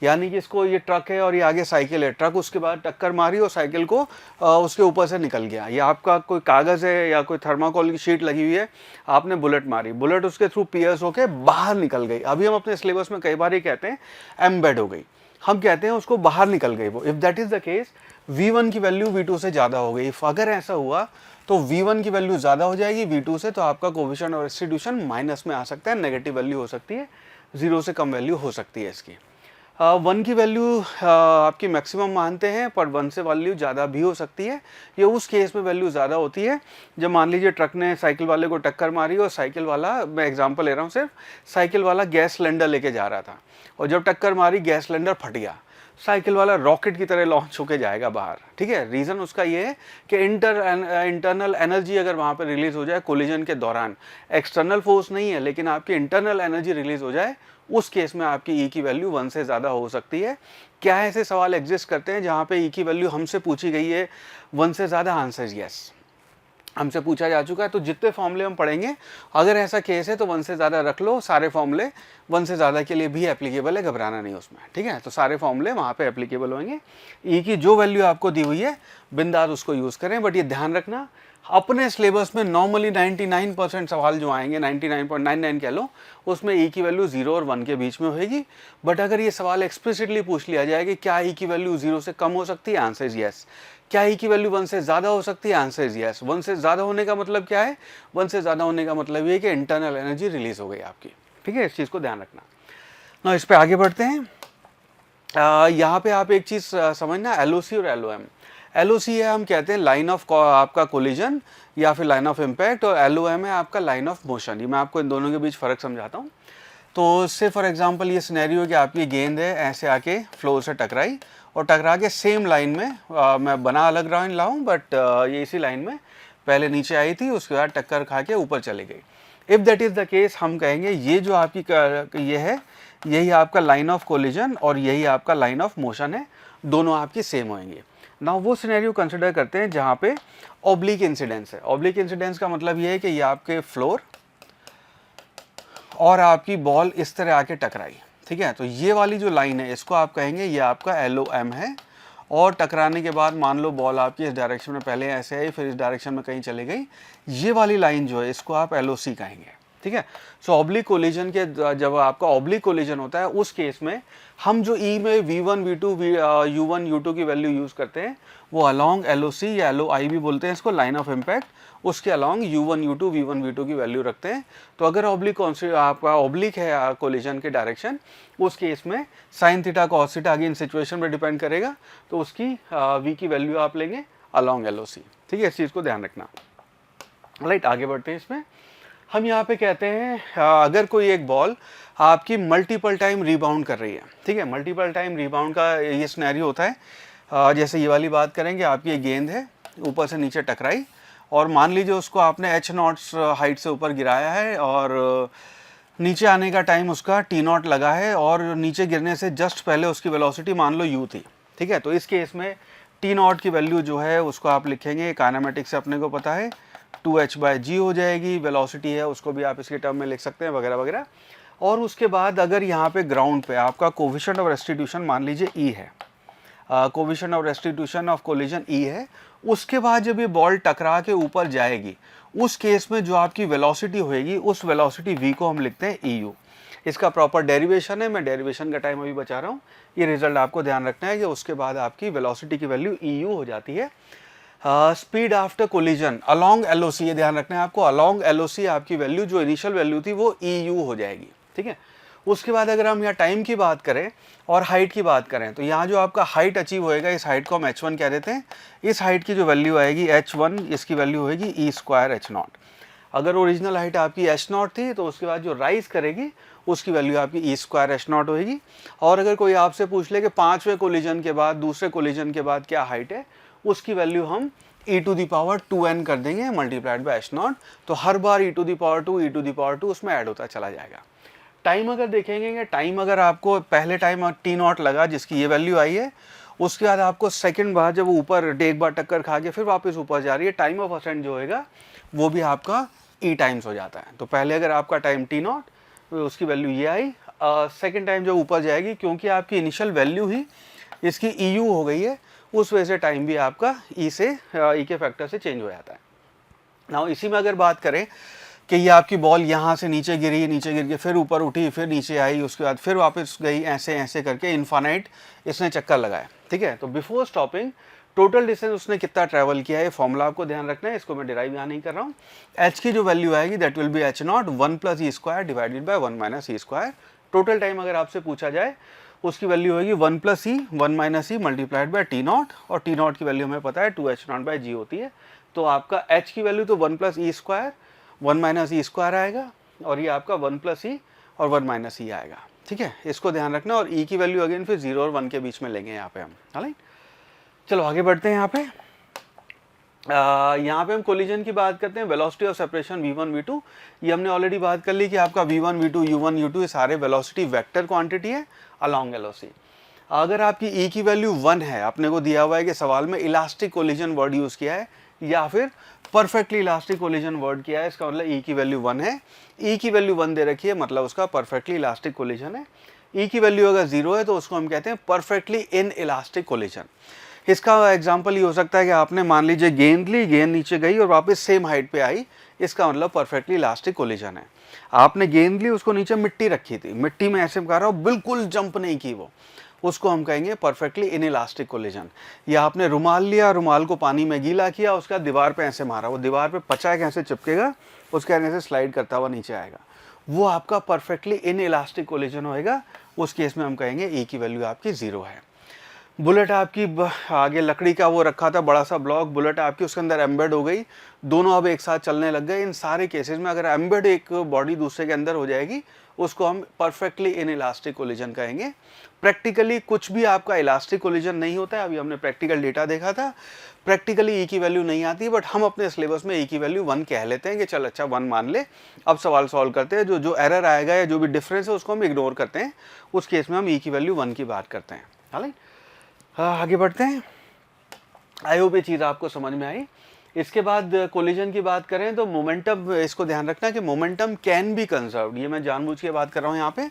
यानी कि इसको ये ट्रक है और ये आगे साइकिल है, ट्रक उसके बाद टक्कर मारी और साइकिल को उसके ऊपर से निकल गया, या आपका कोई कागज़ है या कोई थर्माकोल की शीट लगी हुई है, आपने बुलेट मारी, बुलेट उसके थ्रू पियर्स होके बाहर निकल गई। अभी हम अपने सिलेबस में कई बार ये कहते हैं एम्बेड हो गई, हम कहते हैं उसको बाहर निकल गई वो। If that is the case, v1 की वैल्यू v2 से ज़्यादा हो गई। अगर ऐसा हुआ तो v1 की वैल्यू ज़्यादा हो जाएगी v2 से, तो आपका कोएफिशिएंट ऑफ रेस्टिट्यूशन माइनस में आ सकता है, नेगेटिव वैल्यू हो सकती है, 0 से कम वैल्यू हो सकती है इसकी। 1 की वैल्यू आपकी मैक्सिमम मानते हैं, पर 1 से वैल्यू ज़्यादा भी हो सकती है। ये उस केस में वैल्यू ज़्यादा होती है जब मान लीजिए ट्रक ने साइकिल वाले को टक्कर मारी और साइकिल वाला, मैं एग्जांपल ले रहा हूँ सिर्फ, साइकिल वाला गैस सिलेंडर लेके जा रहा था और जब टक्कर मारी गैस सिलेंडर फट गया, साइकिल वाला रॉकेट की तरह लॉन्च होके जाएगा बाहर, ठीक है। रीज़न उसका ये है कि इंटरनल एनर्जी अगर वहाँ पर रिलीज़ हो जाए कोलिजन के दौरान, एक्सटर्नल फोर्स नहीं है लेकिन आपकी इंटरनल एनर्जी रिलीज़ हो जाए, उस केस में आपकी ई की वैल्यू 1 से ज़्यादा हो सकती है। क्या ऐसे सवाल एग्जिस्ट करते हैं जहाँ पे ई की वैल्यू हमसे पूछी गई है 1 से ज़्यादा? आंसर यस, हमसे पूछा जा चुका है। तो जितने फॉर्मूले हम पढ़ेंगे, अगर ऐसा केस है तो 1 से ज़्यादा रख लो, सारे फॉर्मूले 1 से ज़्यादा के लिए भी एप्लीकेबल है, घबराना नहीं उसमें, ठीक है। तो सारे फॉर्मूले वहाँ पे एप्लीकेबल होंगे। ई की जो वैल्यू आपको दी हुई है बिंदास उसको यूज़ करें, बट ये ध्यान रखना अपने सिलेबस में नॉर्मली 99% सवाल जो आएंगे, 99.99 कह लो, उसमें ई की वैल्यू 0 और 1 के बीच में होगी। बट अगर ये सवाल एक्सप्लिसिटली पूछ लिया जाए कि क्या ई की वैल्यू 0 से कम हो सकती है, आंसर इज यस। क्या ई की वैल्यू 1 से ज़्यादा हो सकती है, आंसर इज यस। 1 से ज़्यादा होने का मतलब क्या है? 1 से ज़्यादा होने का मतलब ये है कि इंटरनल एनर्जी रिलीज हो गई आपकी, ठीक है। इस चीज़ को ध्यान रखना। ना इस पे आगे बढ़ते हैं। यहाँ पे आप एक चीज़ समझना, LOC और LOM। LOC है हम कहते हैं लाइन ऑफ आपका कोलिजन या फिर लाइन ऑफ इम्पैक्ट, और LOM है आपका लाइन ऑफ मोशन। ये मैं आपको इन दोनों के बीच फ़र्क समझाता हूँ। तो से फॉर एग्जांपल ये सिनेरियो है कि आपकी गेंद है ऐसे आके फ्लोर से टकराई और टकरा के सेम लाइन में मैं बना अलग लाऊं बट ये इसी लाइन में पहले नीचे आई थी, उसके बाद टक्कर खा के ऊपर चली गई। If that is the case हम कहेंगे ये जो आपकी ये है यही आपका लाइन ऑफ कोलिजन और यही आपका लाइन ऑफ मोशन है, दोनों आपकी सेम होंगे। ना वो सिनेरियो कंसिडर करते हैं जहाँ पे ऑब्लिक इंसिडेंस है। ऑब्लिक इंसिडेंस का मतलब ये है कि ये आपके फ्लोर और आपकी बॉल इस तरह आके टकराई, ठीक है। तो ये वाली जो लाइन है इसको आप कहेंगे ये आपका LOM है, और टकराने के बाद मान लो बॉल आपकी इस डायरेक्शन में पहले ऐसे आई फिर इस डायरेक्शन में कहीं चली गई, ये वाली लाइन जो है इसको आप LOC कहेंगे, ठीक है। सो ऑब्लिक कोलिजन के जब आपका ऑब्लिक कोलिजन होता है उस केस में हम जो E में V1 V2 U1 U2 की वैल्यू यूज़ करते हैं वो अलोंग LOC या LOI भी बोलते हैं इसको, लाइन ऑफ इम्पैक्ट, उसके along U1 U2 V1 V2 की वैल्यू रखते हैं। तो अगर ऑब्लिक आपका ऑब्लिक है कोलिजन के डायरेक्शन, उस केस में sine theta cos theta again situation पर डिपेंड करेगा, तो उसकी V की वैल्यू आप लेंगे अलोंग LOC, ठीक है। इस चीज़ को ध्यान रखना। राइट, आगे बढ़ते हैं। इसमें हम यहाँ पे कहते हैं अगर कोई एक बॉल आपकी मल्टीपल टाइम रिबाउंड कर रही है, ठीक है। मल्टीपल टाइम रिबाउंड का ये सिनेरियो होता है, जैसे ये वाली बात करेंगे, आपकी ये गेंद है ऊपर से नीचे टकराई और मान लीजिए उसको आपने H0 हाइट से ऊपर गिराया है और नीचे आने का टाइम उसका T0 लगा है और नीचे गिरने से जस्ट पहले उसकी वेलोसिटी मान लो U थी, ठीक है। तो इस केस में T0 की वैल्यू जो है उसको आप लिखेंगे, काइनेमेटिक्स से अपने को पता है 2h/g हो जाएगी, वेलोसिटी है उसको भी आप इसके टर्म में लिख सकते हैं वगैरह वगैरह। और उसके बाद अगर यहाँ पे ग्राउंड पे आपका कोफिशिएंट ऑफ रेस्टिट्यूशन मान लीजिए E है, coefficient of restitution of collision E है, उसके बाद जब ये बॉल टकरा के ऊपर जाएगी उस केस में जो आपकी वेलोसिटी होएगी उस वेलोसिटी V को हम लिखते हैं EU। इसका प्रॉपर डेरिवेशन है, मैं डेरिवेशन का टाइम अभी बचा रहा हूँ, ये रिजल्ट आपको ध्यान रखना है कि उसके बाद आपकी वेलोसिटी की वैल्यू EU हो जाती है। Speed after collision along LOC, ये ध्यान रखना है आपको, अलोंग LOC आपकी वैल्यू जो इनिशियल वैल्यू थी वो EU हो जाएगी, ठीक है। उसके बाद अगर हम यहाँ टाइम की बात करें और हाइट की बात करें तो यहाँ जो आपका हाइट अचीव होएगा, इस हाइट को हम H1 कह देते हैं। इस हाइट की जो वैल्यू आएगी H1, इसकी वैल्यू होएगी E² H0। अगर ओरिजिनल हाइट आपकी H0 थी तो उसके बाद जो राइज करेगी उसकी वैल्यू आपकी E² H0 होएगी। और अगर कोई आपसे पूछ ले कि 5वें कोलिजन के बाद, दूसरे कोलिजन के बाद क्या हाइट है, उसकी वैल्यू हम e⁻²n कर देंगे मल्टीप्लाइड बाय H0। तो हर बार e⁻², उसमें ऐड होता चला जाएगा। टाइम अगर देखेंगे, टाइम अगर आपको पहले टाइम T0 लगा जिसकी ये वैल्यू आई है, उसके बाद आपको सेकंड बार जब वो ऊपर एक बार टक्कर खा के फिर वापस ऊपर जा रही है, टाइम ऑफ असेंट जो होएगा वो भी आपका E टाइम्स हो जाता है। तो पहले अगर आपका टाइम T0 तो उसकी वैल्यू ये आई, सेकंड टाइम जो ऊपर जाएगी क्योंकि आपकी इनिशियल वैल्यू ही इसकी EU हो गई है, उस वजह से टाइम भी आपका E के फैक्टर से चेंज हो जाता है। नाउ इसी में अगर बात करें कि ये आपकी बॉल यहाँ से नीचे गिरी, नीचे गिर के फिर ऊपर उठी, फिर नीचे आई, उसके बाद फिर वापस गई, ऐसे ऐसे करके इनफाइनाइट इसने चक्कर लगाया, ठीक है। तो बिफोर स्टॉपिंग टोटल डिस्टेंस उसने कितना ट्रैवल किया है, फॉर्मूला आपको ध्यान रखना है, इसको मैं डिराइव यहाँ नहीं कर रहा हूँ। H की जो वैल्यू आएगी that will B H0 1 + E² divided by 1 - E²। Total time अगर आपसे पूछा जाए उसकी वैल्यू होगी 1 + E 1 - E multiplied by T0, और T0 की वैल्यू हमें पता है 2H0/g होती है। तो आपका H की वैल्यू तो 1 + E² 1 - E² आएगा, और ये आपका 1 + E और 1 - E आएगा, ठीक है। इसको ध्यान रखना, और E की वैल्यू अगेन फिर 0 और 1 के बीच में लेंगे यहाँ पे हम, राइट। चलो आगे बढ़ते हैं। यहाँ पे हम कोलिजन की बात करते हैं, velocity of separation V1 V2, ये हमने ऑलरेडी बात कर ली कि आपका V1 V2 U1 U2 ये सारे वेलोसिटी वेक्टर क्वांटिटी है अलोंग LOC। अगर आपकी E की वैल्यू 1 है, अपने को दिया हुआ है कि सवाल में इलास्टिक कोलिजन वर्ड यूज़ किया है या फिर परफेक्टली इलास्टिक कोलिजन वर्ड किया है, इसका मतलब E की वैल्यू 1 है। E की वैल्यू 1 दे रखी है, मतलब उसका परफेक्टली इलास्टिक कोलिजन है। E की वैल्यू अगर 0 है तो उसको हम कहते हैं परफेक्टली इन इलास्टिक कोलिजन। इसका एग्जाम्पल ये हो सकता है कि आपने मान लीजिए गेंद ली, गेंद नीचे गई और वापस सेम हाइट पे आई, इसका मतलब परफेक्टली इलास्टिक कोलिजन है। आपने गेंद ली, उसको नीचे मिट्टी रखी थी, मिट्टी में ऐसे कर रहा हो, बिल्कुल जंप नहीं की वो, उसको हम कहेंगे परफेक्टली इन इलास्टिक कोलिजन। या आपने रुमाल लिया, रुमाल को पानी में गीला किया, उसका दीवार पे ऐसे मारा, वो दीवार पे पचा कैसे चिपकेगा, उसके आने से स्लाइड करता हुआ नीचे आएगा, वो आपका परफेक्टली इन इलास्टिक कोलिजन होएगा, उस केस में हम कहेंगे E की वैल्यू आपकी 0 है। बुलेट आपकी आगे लकड़ी का वो रखा था बड़ा सा ब्लॉक, बुलेट आपकी उसके अंदर एम्बेड हो गई, दोनों अब एक साथ चलने लग गए। इन सारे केसेस में अगर एम्बेड एक बॉडी दूसरे के अंदर हो जाएगी, उसको हम परफेक्टली इन इलास्टिक कोलिजन कहेंगे। प्रैक्टिकली कुछ भी आपका इलास्टिक कोलिजन नहीं होता है, अभी हमने प्रैक्टिकल डेटा देखा था, प्रैक्टिकली E की वैल्यू नहीं आती, बट हम अपने सिलेबस में E की वैल्यू 1 कह लेते हैं कि चल अच्छा 1 मान ले। अब सवाल सॉल्व करते हैं, जो एरर आएगा या जो भी डिफरेंस है उसको हम इग्नोर करते हैं, उस केस में हम E की वैल्यू 1 की बात करते हैं। हालांकि आगे बढ़ते हैं। आई होप ये चीज़ आपको समझ में आई। इसके बाद कोलिजन की बात करें तो मोमेंटम, इसको ध्यान रखना कि मोमेंटम कैन बी कंजर्व्ड, ये मैं जानबूझ के बात कर रहा हूँ यहाँ पे,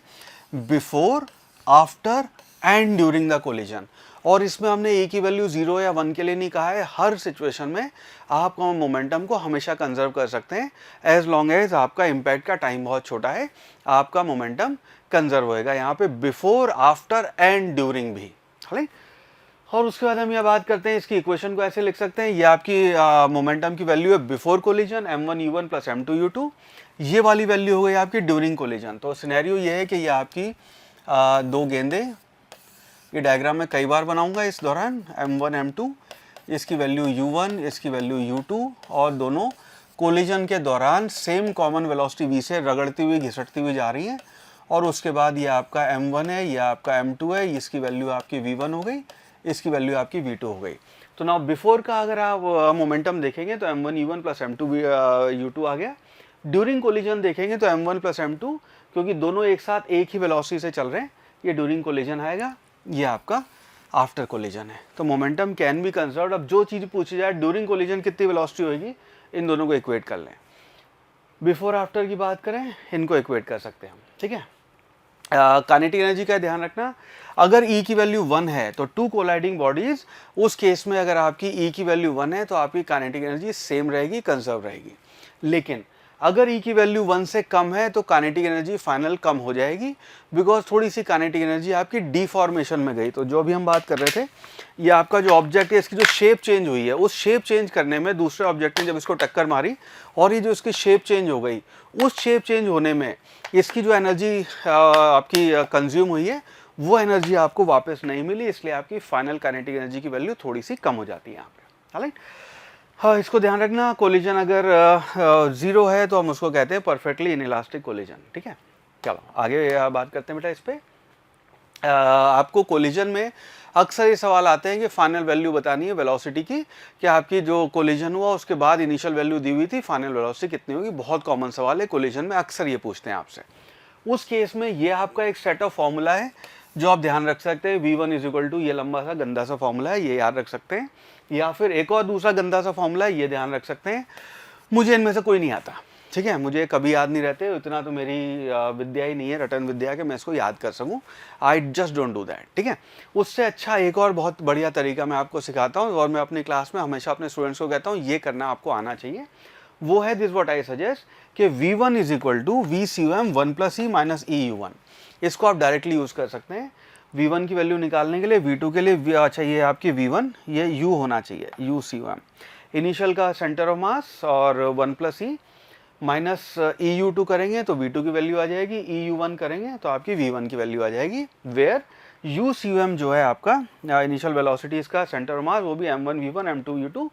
before, after and during the collision. और इसमें हमने E की वैल्यू 0 या 1 के लिए नहीं कहा है, हर सिचुएशन में आप मोमेंटम को हमेशा कंजर्व कर सकते हैं, एज लॉन्ग एज आपका इम्पैक्ट का टाइम बहुत छोटा है, आपका मोमेंटम कंजर्व होएगा यहाँ पे बिफोर, आफ्टर एंड ड्यूरिंग भी। है। और उसके बाद हम यह बात करते हैं, इसकी इक्वेशन को ऐसे लिख सकते हैं, ये आपकी मोमेंटम की वैल्यू है before collision m1u1 plus m2u2, ये वाली वैल्यू हो गई आपकी ड्यूरिंग कोलिजन। तो सिनेरियो ये है कि ये आपकी दो गेंदे, ये डायग्राम में कई बार बनाऊंगा इस दौरान, m1 m2, इसकी वैल्यू u1, इसकी वैल्यू u2, और दोनों कोलिजन के दौरान सेम कॉमन वेलोसिटी v से रगड़ती हुई घिसटती हुई जा रही हैं। और उसके बाद ये आपका m1 है, ये आपका m2 है, इसकी वैल्यू आपकी v1 हो गई, इसकी वैल्यू आपकी v2 हो गई। तो नाउ बिफोर का अगर आप मोमेंटम देखेंगे तो m1u1 प्लस m2u2 आ गया। ड्यूरिंग कोलिजन देखेंगे तो m1 प्लस m2, क्योंकि दोनों एक साथ एक ही वेलोसिटी से चल रहे हैं, ये ड्यूरिंग कोलिजन आएगा। ये आपका आफ्टर कोलिजन है। तो मोमेंटम कैन बी कंजर्व्ड। अब जो चीज़ पूछी जाए ड्यूरिंग कोलिजन कितनी वेलोसिटी होगी, इन दोनों को इक्वेट कर लें। बिफोर आफ्टर की बात करें, इनको इक्वेट कर सकते हैं हम, ठीक है। काइनेटिक एनर्जी का ध्यान रखना, अगर E की वैल्यू 1 है तो टू कोलाइडिंग बॉडीज, उस केस में अगर आपकी E की वैल्यू 1 है तो आपकी काइनेटिक एनर्जी सेम रहेगी, कंजर्व रहेगी। लेकिन अगर E की वैल्यू 1 से कम है तो काइनेटिक एनर्जी फाइनल कम हो जाएगी, बिकॉज थोड़ी सी काइनेटिक एनर्जी आपकी डिफॉर्मेशन में गई। तो जो भी हम बात कर रहे थे, ये आपका जो ऑब्जेक्ट है, इसकी जो शेप चेंज हुई है, उस शेप चेंज करने में दूसरे ऑब्जेक्ट ने जब इसको टक्कर मारी और ये जो इसकी शेप चेंज हो गई, उस शेप चेंज होने में इसकी जो एनर्जी आपकी कंज्यूम हुई है, वो एनर्जी आपको वापस नहीं मिली, इसलिए आपकी फाइनल काइनेटिक एनर्जी की वैल्यू थोड़ी सी कम हो जाती है यहाँ पे। राइट, हाँ, इसको ध्यान रखना। कोलिजन अगर 0 है तो हम उसको कहते हैं परफेक्टली इनइलास्टिक कोलिजन, ठीक है। चलो आगे बात करते हैं बेटा इस पे। आपको कोलिजन में अक्सर ये सवाल आते हैं कि फाइनल वैल्यू बतानी है वेलोसिटी की, कि आपकी जो कोलिजन हुआ उसके बाद इनिशियल वैल्यू दी हुई थी, फाइनल वेलोसिटी कितनी होगी। बहुत कॉमन सवाल है, कोलिजन में अक्सर ये पूछते हैं आपसे। उस केस में ये आपका एक सेट ऑफ फॉर्मूला है जो आप ध्यान रख सकते हैं। v1 इज इक्वल टू, ये लंबा सा गंदा सा फॉर्मूला है, ये याद रख सकते हैं। या फिर एक और दूसरा गंदा सा फॉर्मूला है, ये ध्यान रख सकते हैं। मुझे इनमें से कोई नहीं आता, ठीक है, मुझे कभी याद नहीं रहते, इतना तो मेरी विद्या ही नहीं है, रटन विद्या, के मैं इसको याद कर सकूं। I just don't do that, ठीक है। उससे अच्छा एक और बहुत बढ़िया तरीका मैं आपको सिखाता हूँ, और मैं अपनी क्लास में हमेशा अपने स्टूडेंट्स को कहता हूँ ये करना आपको आना चाहिए। वो है दिस व्हाट आई सजेस्ट, कि v1 is equal to vcum 1 plus E minus eu1। इसको आप डायरेक्टली यूज़ कर सकते हैं v1 की वैल्यू निकालने के लिए। v2 के लिए अच्छा, ये आपकी v1, ये u होना चाहिए, ucum इनिशियल का सेंटर ऑफ मास, और 1 प्लस ई माइनस eu2 करेंगे तो v2 की वैल्यू आ जाएगी, eu1 करेंगे तो आपकी v1 की वैल्यू आ जाएगी। वेयर ucum जो है आपका इनिशियल वेलोसिटी, इसका सेंटर ऑफ मास, वो भी m1 v1 m2 u2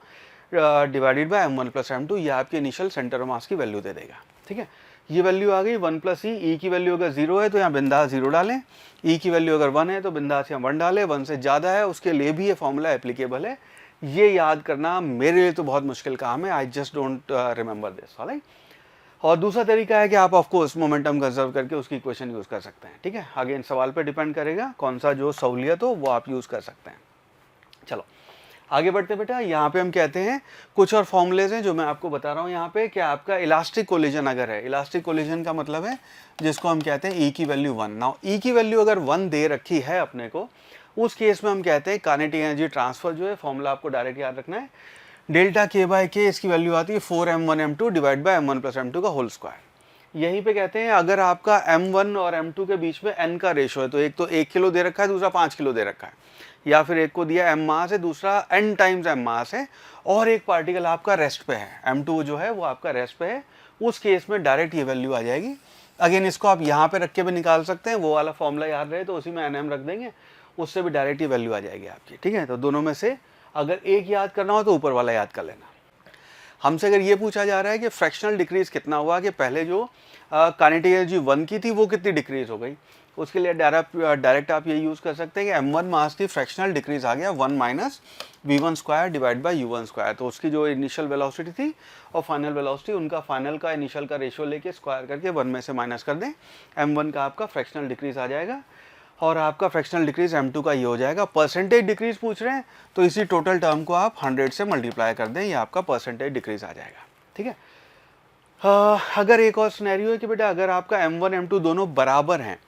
divided by m1 plus m2, ये आपके इनिशियल सेंटर ऑफ मास की वैल्यू दे देगा, ठीक है। ये वैल्यू आ गई 1 प्लस ई की वैल्यू अगर 0 है तो यहाँ बिंदास 0 डालें, ई की वैल्यू अगर 1 है तो बिंदास यहाँ 1 डालें, 1 से ज़्यादा है उसके लिए भी ये फॉर्मूला एप्लीकेबल है। ये याद करना मेरे लिए तो बहुत मुश्किल काम है, I just don't remember this, right. और दूसरा तरीका है कि आप ऑफकोर्स मोमेंटम कंजर्व करके उसकी इक्वेशन यूज़ कर सकते हैं, ठीक है। आगे इन सवाल पर डिपेंड करेगा कौन सा जो सहूलियत हो वो आप यूज़ कर सकते हैं। चलो आगे बढ़ते बेटा। यहाँ पे हम कहते हैं कुछ और फॉर्मूलेज हैं जो मैं आपको बता रहा हूँ यहाँ पे, कि आपका इलास्टिक कोलिजन अगर है, इलास्टिक कोलिजन का मतलब है जिसको हम कहते हैं E की वैल्यू 1। नाउ E की वैल्यू अगर 1 दे रखी है अपने को, उस केस में हम कहते हैं काइनेटिक एनर्जी ट्रांसफर जो है, फॉर्मूला आपको डायरेक्ट याद रखना है, डेल्टा k बाय k, इसकी वैल्यू आती है 4m1 m2 divide by m1 plus m2 का होल स्क्वायर। यहीं पे कहते हैं अगर आपका m1 और m2 के बीच में n का रेशो है, तो एक तो 1 किलो दे रखा है, दूसरा 5 किलो दे रखा है, या फिर एक को दिया m मास है, दूसरा n टाइम्स m मास है, और एक पार्टिकल आपका रेस्ट पे है, m2 जो है वो आपका रेस्ट पे है, उस केस में डायरेक्ट ये वैल्यू आ जाएगी। अगेन इसको आप यहाँ पे रख के भी निकाल सकते हैं, वो वाला फॉर्मूला याद रहे तो उसी में nm रख देंगे, उससे भी डायरेक्ट ही वैल्यू आ जाएगी आपकी, ठीक है। तो दोनों में से अगर एक याद करना हो तो ऊपर वाला याद कर लेना। हमसे अगर ये पूछा जा रहा है कि फ्रैक्शनल डिक्रीज कितना हुआ, कि पहले जो काइनेटिक एनर्जी 1 की थी वो कितनी डिक्रीज हो गई, उसके लिए डायरेक्ट आप ये यूज़ कर सकते हैं कि m1 मास की फ्रैक्शनल डिक्रीज आ गया 1 minus v1 square divide by u1 square. तो उसकी जो इनिशियल वेलोसिटी थी और फाइनल वेलोसिटी, उनका फाइनल का इनिशियल का रेशियो लेके स्क्वायर करके 1 में से माइनस कर दें, m1 का आपका फ्रैक्शनल डिक्रीज आ जाएगा और आपका फ्रैक्शनल डिक्रीज m2 का ये हो जाएगा। परसेंटेज डिक्रीज पूछ रहे हैं तो इसी टोटल टर्म को आप 100 से मल्टीप्लाई कर दें, ये आपका परसेंटेज डिक्रीज आ जाएगा, ठीक है। अगर एक और सिनेरियो है कि बेटा अगर आपका m1 m2 दोनों बराबर हैं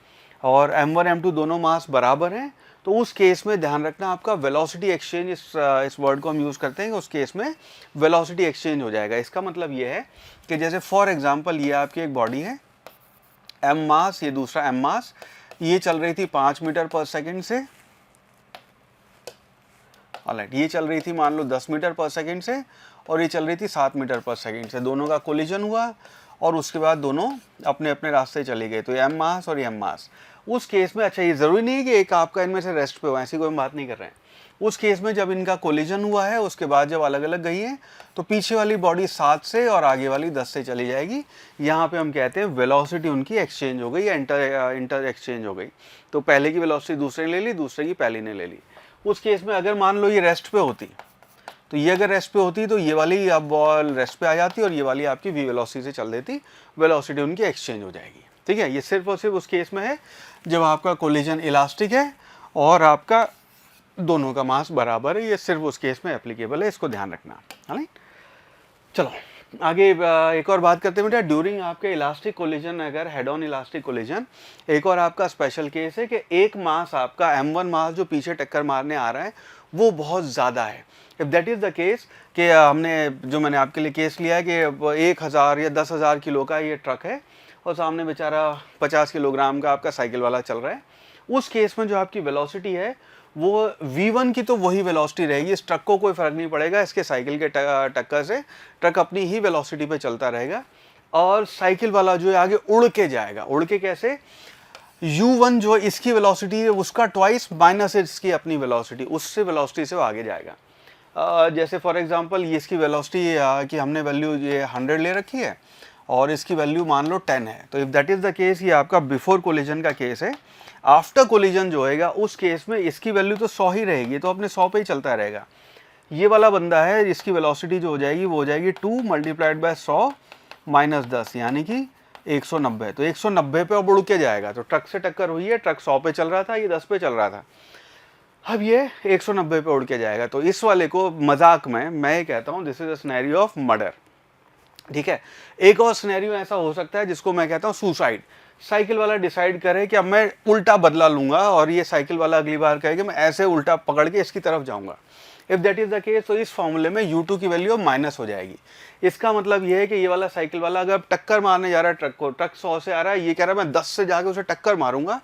और m1 m2 दोनों मास बराबर हैं, तो उस केस में ध्यान रखना आपका वेलोसिटी एक्सचेंज, इस वर्ड को हम यूज़ करते हैं कि उस केस में वेलोसिटी एक्सचेंज हो जाएगा। इसका मतलब ये है कि जैसे फॉर एग्जांपल ये आपकी एक बॉडी है, m मास, ये दूसरा m मास, ये चल रही थी 5 मीटर पर सेकेंड से, ऑलराइट, ये चल रही थी मान लो 10 मीटर पर सेकेंड से और ये चल रही थी 7 मीटर पर सेकेंड से। दोनों का कोलिजन हुआ और उसके बाद दोनों अपने अपने रास्ते चले गए, तो ये m मास और ये m मास। उस केस में, अच्छा ये ज़रूरी नहीं है कि एक आपका इनमें से रेस्ट पे हो, ऐसी कोई बात नहीं कर रहे हैं। उस केस में जब इनका कोलिजन हुआ है उसके बाद जब अलग अलग गई है तो पीछे वाली बॉडी 7 से और आगे वाली 10 से चली जाएगी। यहाँ पे हम कहते हैं वेलोसिटी उनकी एक्सचेंज हो गई या इंटर एक्सचेंज हो गई। तो पहले की वेलोसिटी दूसरे ने ले ली, दूसरे की पहली ने ले ली। उस केस में अगर मान लो ये रेस्ट पे होती, तो ये अगर रेस्ट पे होती तो ये वाली अब बॉल रेस्ट पे आ जाती और ये वाली आपकी वी वेलोसिटी से चल देती, वेलोसिटी उनकी एक्सचेंज हो जाएगी, ठीक है। ये सिर्फ और सिर्फ उस केस में है जब आपका कोलिजन इलास्टिक है और आपका दोनों का मास बराबर है, ये सिर्फ उस केस में एप्लीकेबल है, इसको ध्यान रखना, है ना। चलो आगे एक और बात करते हैं बेटा, ड्यूरिंग आपके इलास्टिक कोलिजन, अगर हेड ऑन इलास्टिक कोलिजन, एक और आपका स्पेशल केस है कि एक मास आपका m1 मास जो पीछे टक्कर मारने आ रहा है वो बहुत ज़्यादा है। If that is the case कि हमने जो मैंने आपके लिए केस लिया है कि 1000 या 10,000 किलो का ये ट्रक है और सामने बेचारा 50 किलोग्राम का आपका साइकिल वाला चल रहा है, उस केस में जो आपकी वेलोसिटी है वो v1 की तो वही वेलोसिटी रहेगी, इस ट्रक को कोई फ़र्क नहीं पड़ेगा, इसके साइकिल के टक्कर से ट्रक अपनी ही वेलोसिटी पे चलता रहेगा और साइकिल वाला जो है आगे उड़ के जाएगा। उड़ के कैसे, u1 जो इसकी वेलोसिटी है उसका ट्वाइस माइनस इसकी अपनी वेलोसिटी, उससे वेलोसिटी से वो आगे जाएगा। जैसे फॉर एग्जांपल ये इसकी वेलोसिटी की हमने वैल्यू ये 100 ले रखी है और इसकी वैल्यू मान लो 10 है, तो if that is the case, ये आपका बिफोर कोलिजन का केस है। आफ्टर कोलिजन जो होएगा उस केस में इसकी वैल्यू तो 100 ही रहेगी, तो अपने 100 पे ही चलता रहेगा। ये वाला बंदा है, इसकी वेलोसिटी जो हो जाएगी वो हो जाएगी 2 मल्टीप्लाइड बाय 100 माइनस 10 यानी कि 190। तो 190 पे अब उड़ के जाएगा। तो ट्रक से टक्कर हुई है, ट्रक 100 पे चल रहा था, ये 10 पे चल रहा था, अब ये 190 पे उड़ के जाएगा। तो इस वाले को मजाक में मैं ये कहता हूँ this is a scenario of murder, ठीक है। एक और सिनेरियो ऐसा हो सकता है जिसको मैं कहता हूँ सुसाइड। साइकिल वाला डिसाइड करे कि अब मैं उल्टा बदला लूंगा और ये साइकिल वाला अगली बार कहे कि मैं ऐसे उल्टा पकड़ के इसकी तरफ जाऊंगा। If that is the case, तो इस फॉर्मूले में u2 की वैल्यू माइनस हो जाएगी। इसका मतलब ये है कि ये वाला साइकिल वाला अगर टक्कर मारने जा रहा है ट्रक को, ट्रक 100 से आ रहा है, ये कह रहा है मैं 10 से जाके उसे टक्कर मारूंगा।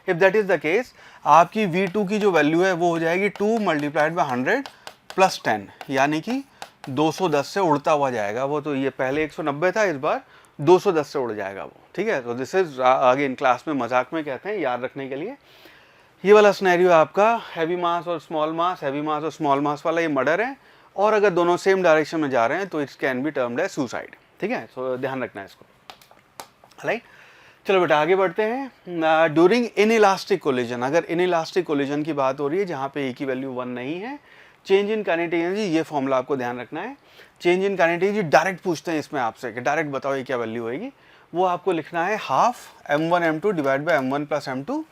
If that is the case, आपकी v2 की जो वैल्यू है वो हो जाएगी 2 मल्टीप्लाइड बाय 100 प्लस 10 यानी कि 210 से उड़ता हुआ जाएगा वो। तो ये पहले 190 था, इस बार 210 से उड़ जाएगा वो, ठीक है। तो दिस इज आगे इन क्लास में मजाक में कहते हैं, याद रखने के लिए। ये वाला सिनेरियो आपका हैवी मास और स्मॉल मास, हैवी मास और स्मॉल मास वाला ये मर्डर है, और अगर दोनों सेम डायरेक्शन में जा रहे हैं तो it's can be termed as suicide, ठीक है। सो ध्यान रखना है इसको, राइट। चलो बेटा आगे बढ़ते हैं। ड्यूरिंग इनइलास्टिक कोलिजन, अगर इनइलास्टिक कोलिजन की बात हो रही है जहाँ पे ए की वैल्यू 1 नहीं है, चेंज इन काइनेटिक एनर्जी, ये फॉर्मूला आपको ध्यान रखना है। Change in kinetic energy direct पूछते हैं इसमें आपसे कि डायरेक्ट बताओ ये क्या वैल्यू होगी। वो आपको लिखना है half m1 m2 divide by m1 plus m2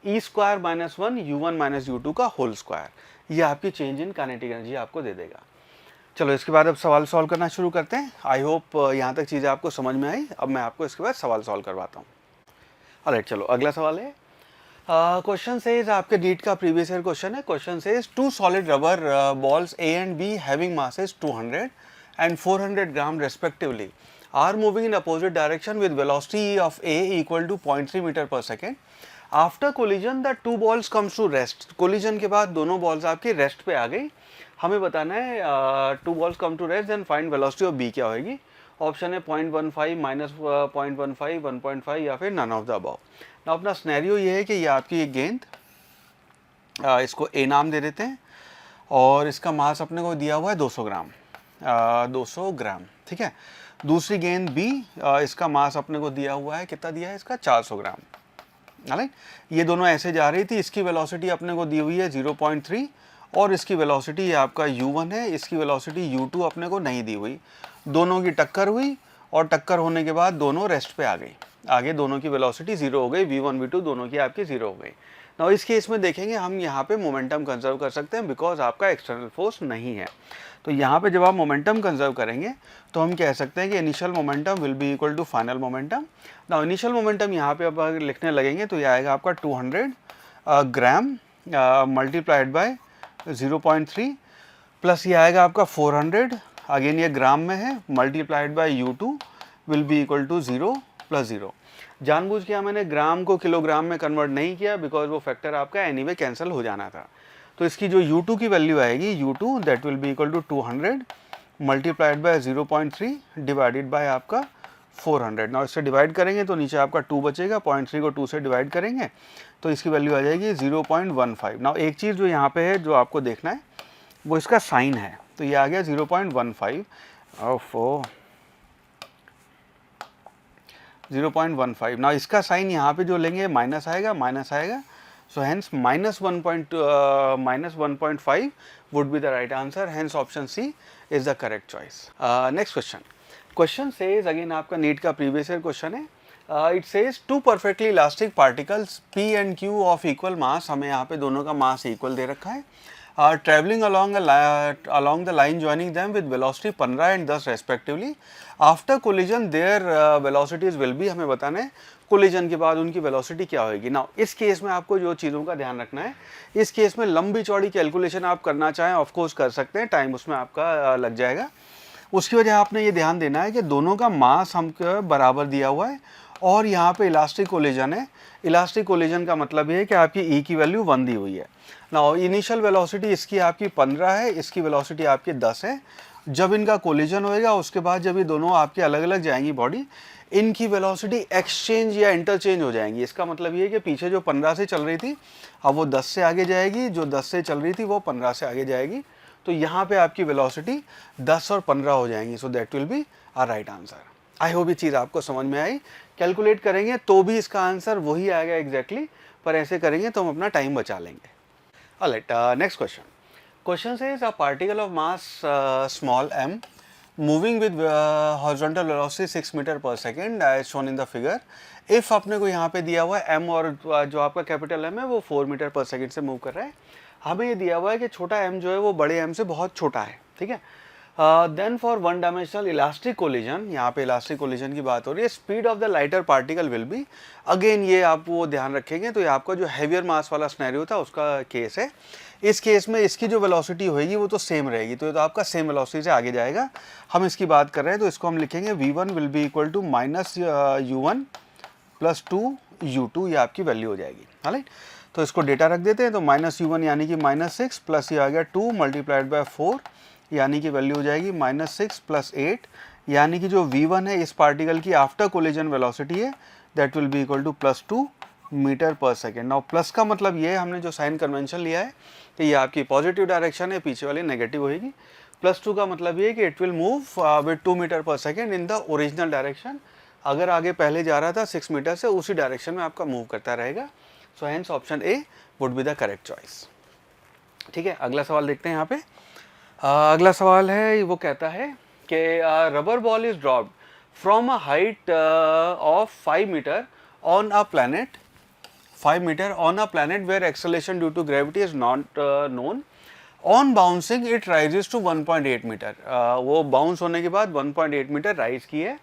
E square minus 1 u1 minus u2 का होल स्क्वायर। ये आपकी चेंज इन काइनेटिक एनर्जी आपको दे देगा। चलो इसके बाद अब सवाल सॉल्व करना शुरू करते हैं। आई होप यहाँ तक चीज़ें आपको समझ में आई। अब मैं आपको इसके बाद सवाल सॉल्व करवाता हूँ। ऑलराइट, चलो अगला सवाल है। क्वेश्चन सेज, आपके नीट का प्रीवियस ईयर क्वेश्चन है। Question says 2 solid rubber balls A and B having masses 200 and 400 gram respectively are moving in opposite direction with velocity of A equal to 0.3 meter per second. After collision the two balls comes to rest. collision के बाद दोनों balls आपकी rest पे आ गई। हमें बताना है two balls come to rest, then find velocity of B क्या होगी। ऑप्शन है 0.15, माइनस 0.15, 1.5 या फिर नन ऑफ द अबव। ना अपना स्नैरियो ये है कि ये आपकी एक गेंद, इसको ए नाम दे देते हैं और इसका मास अपने को दिया हुआ है 200 ग्राम, 200 ग्राम, ठीक है। दूसरी गेंद बी, इसका मास अपने को दिया हुआ है, कितना दिया है इसका, 400 ग्राम, राइट। ये दोनों ऐसे जा रही थी, इसकी वेलोसिटी अपने को दी हुई है 0.3 और इसकी वेलोसिटी ये आपका u1 है, इसकी वेलोसिटी u2 अपने को नहीं दी हुई। दोनों की टक्कर हुई और टक्कर होने के बाद दोनों रेस्ट पे आ गई, आगे दोनों की वेलोसिटी 0 हो गई, v1 v2 दोनों की आपकी 0 हो गई। ना इस केस में देखेंगे हम यहाँ पे मोमेंटम कंजर्व कर सकते हैं बिकॉज आपका एक्सटर्नल फोर्स नहीं है। तो यहाँ पे जब आप मोमेंटम कंजर्व करेंगे तो हम कह सकते हैं कि initial momentum will be equal to final momentum. ना इनिशियल मोमेंटम यहाँ पे अब अगर लिखने लगेंगे तो ये आएगा आपका 200 ग्राम मल्टीप्लाइड बाय 0.3 प्लस ये आएगा आपका 400, अगेन ये ग्राम में है, multiplied by u2 will be equal to 0 plus 0। जानबूझ के मैंने ग्राम को किलोग्राम में कन्वर्ट नहीं किया बिकॉज वो फैक्टर आपका एनीवे कैंसिल हो जाना था। तो इसकी जो u2 की वैल्यू आएगी, u2 that will be equal to 200 multiplied by 0.3 divided by आपका 400। ना इससे डिवाइड करेंगे तो नीचे आपका 2 बचेगा, 0.3 को 2 से डिवाइड करेंगे तो इसकी वैल्यू आ जाएगी 0.15। ना एक चीज़ जो यहाँ पे है जो आपको देखना है वो इसका साइन है, तो ये आ गया 0.15 ऑफ 0.15। ना इसका साइन यहाँ पे जो लेंगे माइनस आएगा, माइनस आएगा, so hence minus 1.5 would be the right answer, hence option C is the correct choice. Next question says, again आपका नीट का previous year question है, it says two perfectly elastic particles P and Q of equal mass, हमें यहाँ पे दोनों का mass equal दे रखा है, traveling along the line joining them with velocity 15 and 10 respectively. After collision their velocities will be, हमें बताना है कोलिजन के बाद उनकी वेलोसिटी क्या होगी। ना इस केस में आपको जो चीज़ों का ध्यान रखना है, इस केस में लंबी चौड़ी कैलकुलेशन आप करना चाहें ऑफ कोर्स कर सकते हैं, टाइम उसमें आपका लग जाएगा। उसकी वजह आपने ये ध्यान देना है कि दोनों का मास हमको बराबर दिया हुआ है और यहाँ पे इलास्टिक कोलिजन है। इलास्टिक कोलिजन का मतलब ये है कि आपकी ई की वैल्यू 1 दी हुई है। ना इनिशियल वेलोसिटी इसकी आपकी 15 है, इसकी वेलोसिटी आपकी 10 है। जब इनका कोलिजन होएगा उसके बाद जब ये दोनों आपके अलग अलग जाएंगी बॉडी, इनकी वेलोसिटी एक्सचेंज या इंटरचेंज हो जाएंगी। इसका मतलब ये है कि पीछे जो 15 से चल रही थी अब वो 10 से आगे जाएगी, जो 10 से चल रही थी वो 15 से आगे जाएगी। तो यहाँ पे आपकी वेलोसिटी 10 और 15 हो जाएंगी, सो that will be a right answer. I hope ये चीज़ आपको समझ में आई। कैलकुलेट करेंगे तो भी इसका आंसर वही आएगा एग्जैक्टली, पर ऐसे करेंगे तो हम अपना टाइम बचा लेंगे। Alright, next question. Question says a particle of mass small m moving with horizontal velocity 6 metre पर second as shown in the figure. if अपने को यहाँ पे दिया हुआ है m और जो आपका कैपिटल m है वो 4 मीटर पर सेकेंड से मूव कर रहा है, हमें ये दिया हुआ है कि छोटा m जो है वो बड़े m से बहुत छोटा है, ठीक है। Then for one dimensional elastic collision, यहाँ पे इलास्टिक कोलिजन की बात हो रही है, speed of the lighter particle will be, again ये आप वो ध्यान रखेंगे तो ये आपका जो हैवियर मास वाला स्नैरियो था उसका केस है। इस केस में इसकी जो वेलोसिटी होगी वो तो सेम रहेगी, तो ये तो आपका सेम वेलोसिटी से आगे जाएगा। हम इसकी बात कर रहे हैं तो इसको हम लिखेंगे v1 will be equal to minus u1 plus 2u2, ये आपकी वैल्यू हो जाएगी। राइट, तो इसको डेटा रख देते हैं। तो माइनस u1 यानी कि -6 प्लस ये आ गया 2 मल्टीप्लाइड बाय 4 यानी कि वैल्यू हो जाएगी -6 प्लस 8, यानी कि जो v1 है इस पार्टिकल की आफ्टर कोलिजन वेलोसिटी है that will be equal to +2 metre पर सेकेंड। नाउ प्लस का मतलब ये है, हमने जो साइन कन्वेंशन लिया है कि ये आपकी पॉजिटिव डायरेक्शन है, पीछे वाली नेगेटिव होगी। +2 का मतलब ये है कि it will move with 2 metre पर second in the original direction. अगर आगे पहले जा रहा था 6 मीटर से, उसी डायरेक्शन में आपका मूव करता रहेगा। So hence option A would be the correct choice. ठीक है, अगला सवाल देखते हैं यहाँ पे। अगला सवाल है, वो कहता है कि rubber ball is dropped from a height of 5 meter on a planet, 5 meter on a planet where acceleration due to gravity is not known, on bouncing it rises to 1.8 meter. वो बाउंस होने के बाद 1.8 meter rise की है।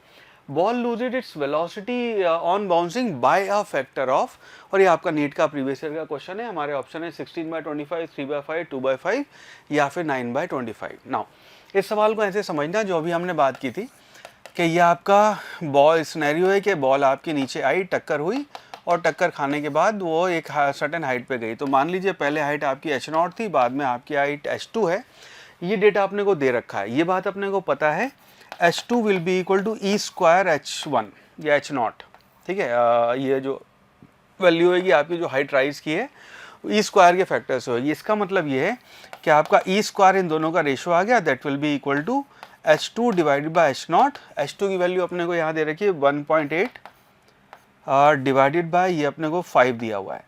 Ball loses its velocity on bouncing by a factor of, और ये आपका NEET का प्रीवियस ईयर का क्वेश्चन है। हमारे ऑप्शन है 16/25, 3/5, 2/5 या फिर 9/25। नाउ इस सवाल को ऐसे समझना, जो अभी हमने बात की थी कि ये आपका बॉल सिनेरियो है कि बॉल आपके नीचे आई, टक्कर हुई और टक्कर खाने के बाद वो एक सर्टेन हाइट पे गई। तो मान लीजिए पहले हाइट आपकी h0 थी, बाद में आपकी हाइट h2 है। ये डेटा अपने को दे रखा है, ये बात अपने को पता है H2 will be equal to e square H1 या H0, ठीक है। ये जो वैल्यू होगी आपकी जो हाइट राइज की है ई स्क्वायर के फैक्टर से होगी। इसका मतलब ये है कि आपका ई स्क्वायर इन दोनों का रेशो आ गया, that will be equal to H2 divided by H0। H2 की वैल्यू अपने को यहाँ दे रखी है 1.8 डिवाइडेड बाय ये अपने को 5 दिया हुआ है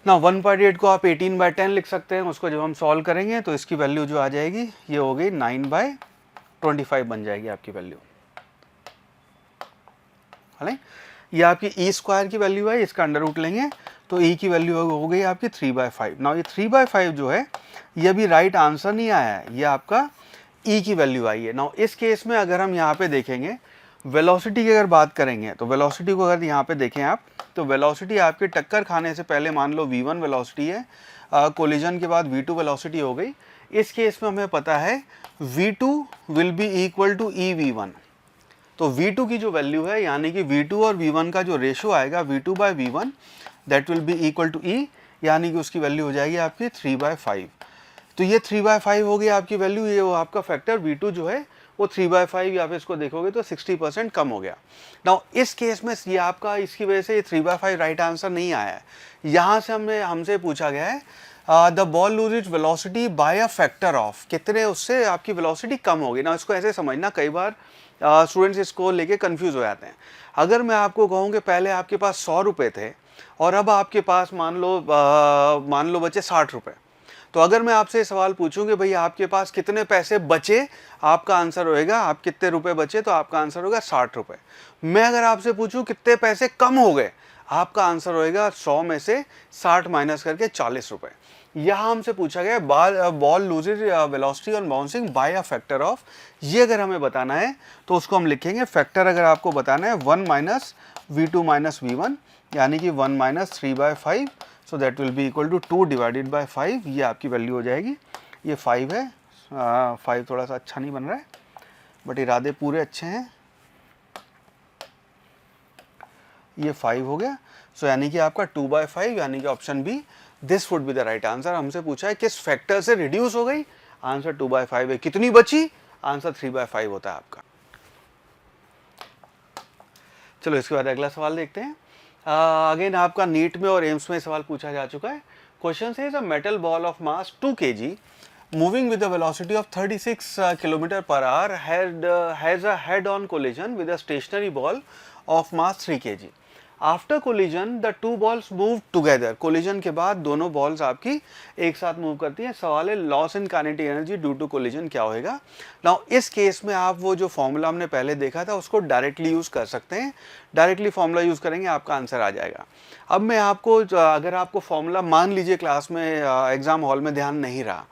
ना। 1.8 को आप 18/10 लिख सकते हैं। उसको जब हम सॉल्व करेंगे तो इसकी वैल्यू जो आ जाएगी ये हो गई 9/25 बन जाएगी आपकी वैल्यू, है ना। ये आपकी ई स्क्वायर की वैल्यू है, इसका अंडर रूट लेंगे तो ई की वैल्यू हो गई आपकी 3/5। ना ये 3/5 जो है ये अभी राइट आंसर नहीं आया है, ये आपका ई की वैल्यू आई है। ना इस केस में अगर हम यहाँ पे देखेंगे वेलोसिटी की अगर बात करेंगे तो वेलोसिटी को अगर यहाँ पे देखें आप तो वेलोसिटी आपके टक्कर खाने से पहले मान लो v1 वेलोसिटी है, कोलिजन के बाद v2 वेलोसिटी हो गई। इस केस में हमें पता है v2 will be equal to e v1। तो v2 की जो वैल्यू है यानी कि v2 और v1 का जो रेशो आएगा v2/v1 that will be equal to e, यानी कि उसकी वैल्यू हो जाएगी आपकी 3/5। तो ये 3/5 हो गई आपकी वैल्यू। ये वो आपका फैक्टर v2 जो है वो 3/5 या फिर इसको देखोगे तो 60% कम हो गया। नाउ इस केस में ये आपका इसकी वजह से ये 3/5 राइट आंसर नहीं आया है। यहाँ से हमसे पूछा गया है the ball lose its velocity bye a factor of, कितने उससे आपकी वेलोसिटी कम होगी ना। इसको ऐसे समझना, कई बार स्टूडेंट्स इसको लेके कंफ्यूज हो जाते हैं। अगर मैं आपको कहूँ कि पहले आपके पास 100 रुपये थे और अब आपके पास मान लो बचे 60 रुपये, तो अगर मैं आपसे सवाल पूछूं कि भैया आपके पास कितने पैसे बचे, आपका आंसर होएगा, आप कितने रुपए बचे तो आपका आंसर होगा 60 रुपये। मैं अगर आपसे पूछूं कितने पैसे कम हो गए, आपका आंसर होएगा 100 में से 60 माइनस करके 40 रुपये। यहाँ हमसे पूछा गया ball loses velocity on bouncing by a factor of. ये अगर हमें बताना है तो उसको हम लिखेंगे फैक्टर, अगर आपको बताना है 1 माइनस v2 माइनस v1 यानी कि 1 minus 3/5, so that will be equal to 2 divided by 5। ये आपकी वैल्यू हो जाएगी। ये 5 है, 5 थोड़ा सा अच्छा नहीं बन रहा है बट इरादे पूरे अच्छे हैं। ये 5 हो गया, सो यानी कि आपका 2/5 यानी कि option B this would be the right answer. हमसे पूछा है किस फैक्टर से रिड्यूस हो गई, आंसर 2/5 है। कितनी बची, आंसर 3/5 होता है आपका। चलो इसके बाद अगला सवाल देखते हैं। अगेन आपका नीट में और एम्स में सवाल पूछा जा चुका है। Question says, a metal ball of mass 2 kg moving with a velocity of 36 km/h has a head-on collision with a stationary ball of mass 3 kg. After collision, the two balls move together. Collision के बाद दोनों balls आपकी एक साथ move करती हैं। सवाल है loss in kinetic energy due to collision क्या होएगा। नाउ इस केस में आप वो जो फॉर्मूला हमने पहले देखा था उसको डायरेक्टली यूज़ कर सकते हैं। डायरेक्टली फॉर्मूला यूज़ करेंगे आपका आंसर आ जाएगा। अब मैं आपको अगर आपको फॉर्मूला मान लीजिए क्लास में एग्जाम हॉल में ध्यान नहीं रहा,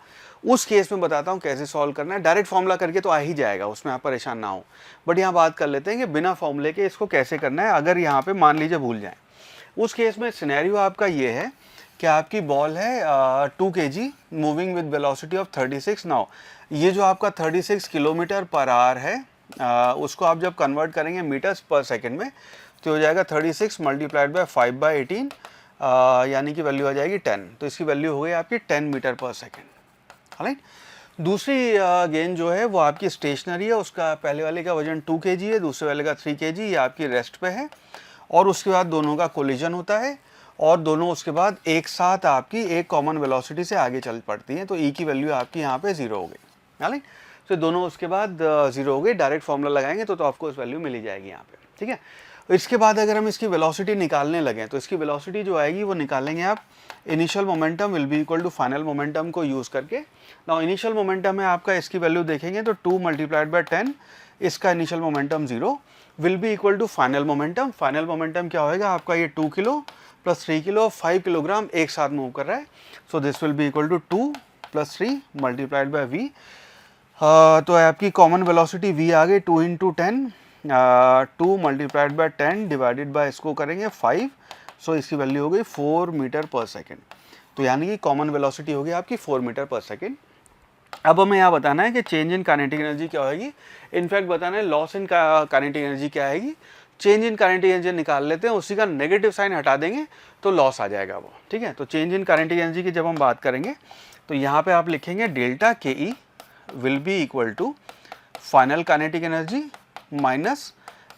उस केस में बताता हूँ कैसे सॉल्व करना है। डायरेक्ट फॉर्मूला करके तो आ ही जाएगा, उसमें आप परेशान ना हो। बट यहाँ बात कर लेते हैं कि बिना फॉर्मूले के इसको कैसे करना है। अगर यहाँ पे मान लीजिए भूल जाएं, उस केस में सिनेरियो आपका ये है कि आपकी बॉल है 2 kg moving with velocity of 36। Now ये जो आपका 36 km/h है, उसको आप जब कन्वर्ट करेंगे मीटर्स पर सेकेंड में तो हो जाएगा 36 मल्टीप्लाइड बाय 5/18, यानी कि वैल्यू आ जाएगी 10। तो इसकी वैल्यू हो गई आपकी 10 मीटर पर सेकेंड। राइट। दूसरी गेंद जो है वो आपकी स्टेशनरी है, उसका पहले वाले का वजन 2 kg है, दूसरे वाले का 3 kg, ये आपकी रेस्ट पे है। और उसके बाद दोनों का कोलिजन होता है और दोनों उसके बाद एक साथ आपकी एक कॉमन वेलोसिटी से आगे चल पड़ती हैं। तो ई की वैल्यू आपकी यहाँ पे 0 हो गई। राइट। तो दोनों उसके बाद 0 हो गई। डायरेक्ट फॉर्मूला लगाएंगे तो आपको उस वैल्यू मिल ही जाएगी यहाँ पे। ठीक है। इसके बाद अगर हम इसकी वेलोसिटी निकालने लगे तो इसकी वेलोसिटी जो आएगी वो निकालेंगे आप initial momentum will be equal to final momentum को यूज़ करके। नाउ इनिशियल मोमेंटम है आपका, इसकी वैल्यू देखेंगे तो 2 मल्टीप्लाइड बाय 10, इसका initial momentum 0 will be equal to final momentum. Final momentum क्या होएगा आपका, ये 2 किलो प्लस 3 किलो 5 किलोग्राम एक साथ मूव कर रहा है। So this will be equal to 2 + 3 multiplied by v। तो आपकी कॉमन वेलोसिटी v आ गई 2 × 10, 2 मल्टीप्लाइड बाय 10 डिवाइडेड बाय इसको करेंगे 5। सो इसकी वैल्यू हो गई 4 मीटर पर सेकेंड। तो यानी कि कॉमन वेलोसिटी होगी आपकी 4 मीटर पर सेकेंड। अब हमें यहाँ बताना है कि चेंज इन काइनेटिक एनर्जी क्या होगी। इनफैक्ट बताना है लॉस इन काइनेटिक एनर्जी क्या आएगी। चेंज इन काइनेटिक एनर्जी निकाल लेते हैं, उसी का नेगेटिव साइन हटा देंगे तो लॉस आ जाएगा वो। ठीक है। तो चेंज इन काइनेटिक एनर्जी की जब हम बात करेंगे तो यहाँ पे आप लिखेंगे delta K E will be equal to final kinetic energy minus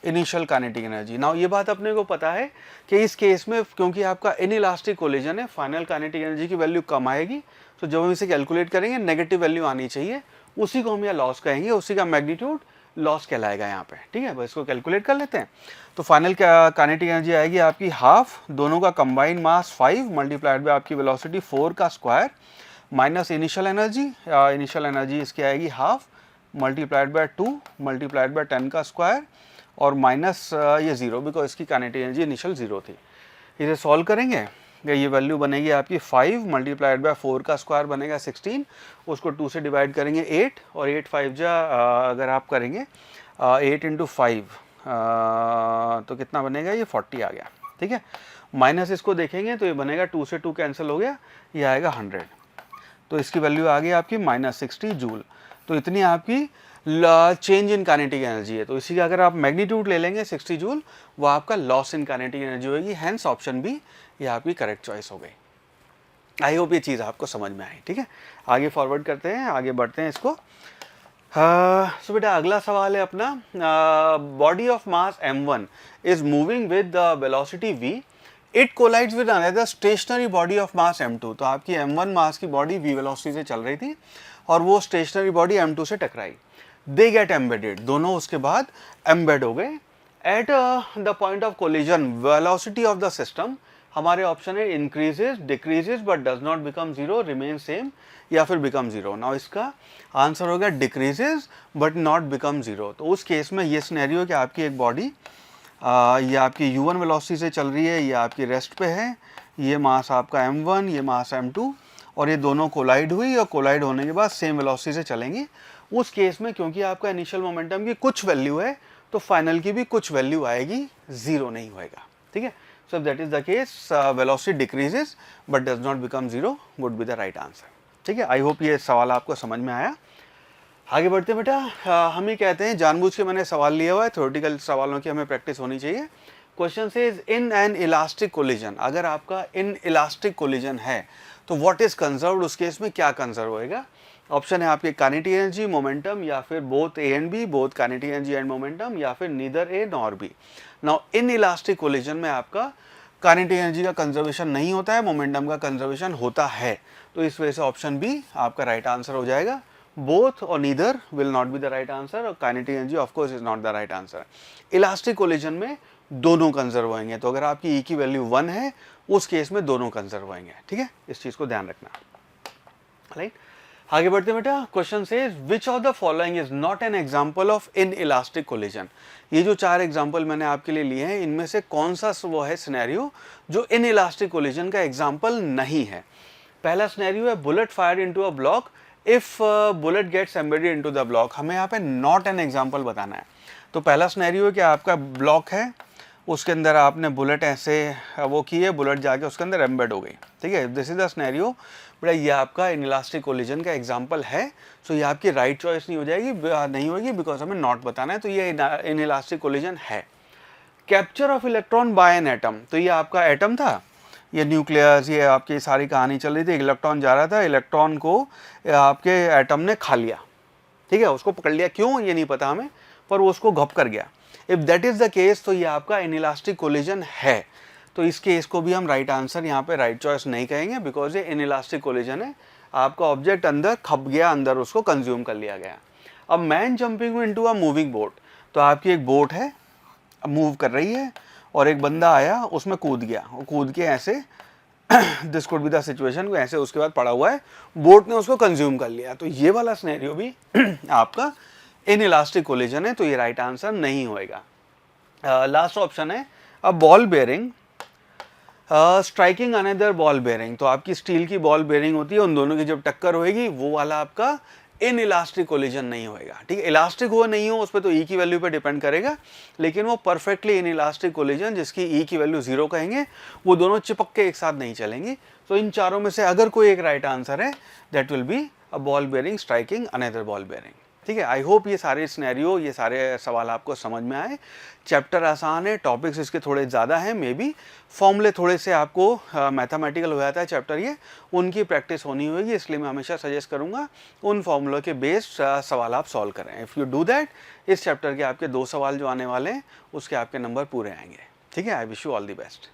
initial kinetic energy. Now ये बात अपने को पता है कि इस केस में क्योंकि आपका इनइलास्टिक कोलिजन है, फाइनल काइनेटिक एनर्जी की वैल्यू कम आएगी, तो जब हम इसे कैलकुलेट करेंगे नेगेटिव वैल्यू आनी चाहिए, उसी को हम यहाँ लॉस कहेंगे, उसी का मैग्नीट्यूड लॉस कहलाएगा यहाँ पे, ठीक है। बस इसको कैलकुलेट कर लेते हैं। तो फाइनल काइनेटिक एनर्जी आएगी आपकी हाफ, दोनों का कंबाइंड मास 5 मल्टीप्लाइड बाय आपकी वेलोसिटी 4 का स्क्वायर माइनस इनिशियल एनर्जी इसकी आएगी half multiplied by 2 multiplied by 10 का स्क्वायर और माइनस ये 0 बिकॉज इसकी काइनेटिक एनर्जी इनिशियल 0 थी। इसे सॉल्व करेंगे, ये वैल्यू बनेगी आपकी 5 मल्टीप्लाइड बाय 4 का स्क्वायर बनेगा 16, उसको 2 से डिवाइड करेंगे 8 और 8 5 जा अगर आप करेंगे 8 इंटू 5 तो कितना बनेगा, ये 40 आ गया, ठीक है। माइनस इसको देखेंगे तो ये बनेगा 2 से 2 कैंसिल हो गया, ये आएगा 100, तो इसकी वैल्यू आ गई आपकी माइनस 60 जूल। तो इतनी आपकी चेंज इन काइनेटिक एनर्जी है। तो इसी का अगर आप मैग्नीट्यूड ले लेंगे 60 जूल, वो आपका लॉस इन काइनेटिक एनर्जी होगी, हैंस ऑप्शन बी ये आपकी करेक्ट चॉइस हो गई। आई होप ये चीज़ आपको समझ में आई, ठीक है। आगे फॉरवर्ड करते हैं, आगे बढ़ते हैं इसको। सो बेटा अगला सवाल है अपना, body of mass m1 is moving with the velocity v, it collides with another stationary body of mass m2। तो आपकी m1 मास की बॉडी v वेलोसिटी से चल रही थी और वो स्टेशनरी बॉडी m2 से टकराई, दे गेट एम्बेडेड, दोनों उसके बाद एम्बेड हो गए। At the point of collision velocity of the system, हमारे ऑप्शन है increases, decreases but does not become zero, remain same, या फिर बिकम जीरो। नाउ इसका आंसर होगा decreases but not become zero. तो उस केस में ये सिनेरियो कि आपकी एक बॉडी ये आपकी u1 वेलोसिटी से चल रही है, ये आपकी रेस्ट पे है, ये मास आपका m1, ये मास m2, और ये दोनों कोलाइड हुई और कोलाइड होने के बाद सेम वेलोसिटी से चलेंगी। उस केस में क्योंकि आपका इनिशियल मोमेंटम की कुछ वैल्यू है तो फाइनल की भी कुछ वैल्यू आएगी, जीरो नहीं होएगा, ठीक है। So that is the case, velocity decreases but does not become zero would be the right answer, ठीक है। आई होप ये सवाल आपको समझ में आया। आगे बढ़ते बेटा, हम ही कहते हैं जानबूझ के मैंने सवाल लिया हुआ है, थ्योरेटिकल सवालों की हमें प्रैक्टिस होनी चाहिए। क्वेश्चन से इन एन इलास्टिक कोलिजन, अगर आपका इन इलास्टिक कोलिजन है तो व्हाट इज कंजर्व्ड, उस केस में क्या कंजर्व होएगा। ऑप्शन है आपके काइनेटिक एनर्जी, मोमेंटम, या फिर both A and B, both kinetic energy and momentum, या फिर neither A nor B. Now inelastic collision में आपका काइनेटिक एनर्जी का कंजर्वेशन नहीं होता है, मोमेंटम का कंजर्वेशन होता है, तो इस वजह से ऑप्शन बी आपका राइट आंसर हो जाएगा। बोथ और neither will not be the right answer, और kinetic energy of course is not the right answer. Elastic collision में दोनों कंजर्व होंगे, तो अगर आपकी ई की वैल्यू 1 है उस केस में दोनों कंजर्व होंगे, ठीक है, इस चीज को ध्यान रखना, राइट। आगे बढ़ते बेटा, क्वेश्चन से which of the following is not an example of in elastic collision. ये जो 4 एग्जांपल मैंने आपके लिए लिए हैं, इनमें से कौन सा वो है सिनेरियो जो इन इलास्टिक कोलिजन का एग्जांपल नहीं है। पहला सिनेरियो है bullet fired into a block, if bullet gets embedded into the block, हमें यहाँ पे नॉट एन एग्जांपल बताना है। तो पहला सिनेरियो है कि आपका ब्लॉक है, उसके अंदर आपने बुलेट ऐसे वो की है, बुलेट जाके उसके अंदर एम्बेड हो गई, ठीक है, दिस इज द सिनेरियो। बड़ा ये आपका इनइलास्टिक कोलिजन का एग्जांपल है, सो ये आपकी राइट चॉइस नहीं हो जाएगी, नहीं होगी, बिकॉज हमें नॉट बताना है, तो ये इनइलास्टिक कोलिजन है। Capture of electron by an atom, तो ये आपका एटम था, ये न्यूक्लियस, ये आपकी सारी कहानी चल रही थी, इलेक्ट्रॉन जा रहा था, इलेक्ट्रॉन को आपके एटम ने खा लिया, ठीक है, उसको पकड़ लिया, क्यों ये नहीं पता हमें, पर वो उसको घप कर गया। If that is the case, तो ये आपका इनइलास्टिक कोलिजन है, तो इस केस को भी हम राइट आंसर यहाँ पे राइट चॉइस नहीं कहेंगे, बिकॉज ये इनइलास्टिक कोलिजन है, आपका ऑब्जेक्ट अंदर खप गया, अंदर उसको कंज्यूम कर लिया गया। अब man jumping into a moving boat, तो आपकी एक बोट है, मूव कर रही है, और एक बंदा आया उसमें कूद गया, वो कूद के ऐसे this could be the situation को ऐसे उसके बाद पड़ा हुआ है, बोट ने उसको कंज्यूम कर लिया, तो ये वाला सिनेरियो भी आपका इनइलास्टिक कोलिजन है, तो ये राइट आंसर नहीं होएगा। लास्ट ऑप्शन है a ball bearing striking another ball bearing, तो आपकी स्टील की बॉल बेयरिंग होती है, उन दोनों की जब टक्कर होएगी वो वाला आपका इन इलास्टिक कोलिजन नहीं होएगा, ठीक है। इलास्टिक हो नहीं हो उस पर तो ई की वैल्यू पे डिपेंड करेगा, लेकिन वो परफेक्टली इन इलास्टिक कोलिजन जिसकी ई की वैल्यू 0 कहेंगे, वो दोनों चिपक के एक साथ नहीं चलेंगी। तो इन चारों में से अगर कोई एक राइट आंसर है, that will be a ball bearing striking another ball bearing, ठीक है। आई होप ये सारे सिनेरियो, ये सारे सवाल आपको समझ में आए। चैप्टर आसान है, टॉपिक्स इसके थोड़े ज़्यादा हैं, मे बी फॉर्मूले थोड़े से आपको मैथमेटिकल हो जाता है चैप्टर ये, उनकी प्रैक्टिस होनी होगी, इसलिए मैं हमेशा सजेस्ट करूँगा उन फॉर्मूलों के बेस्ड सवाल आप सॉल्व करें। इफ़ यू डू दैट, इस चैप्टर के आपके 2 सवाल जो आने वाले हैं उसके आपके नंबर पूरे आएंगे। ठीक है। I wish you all the best.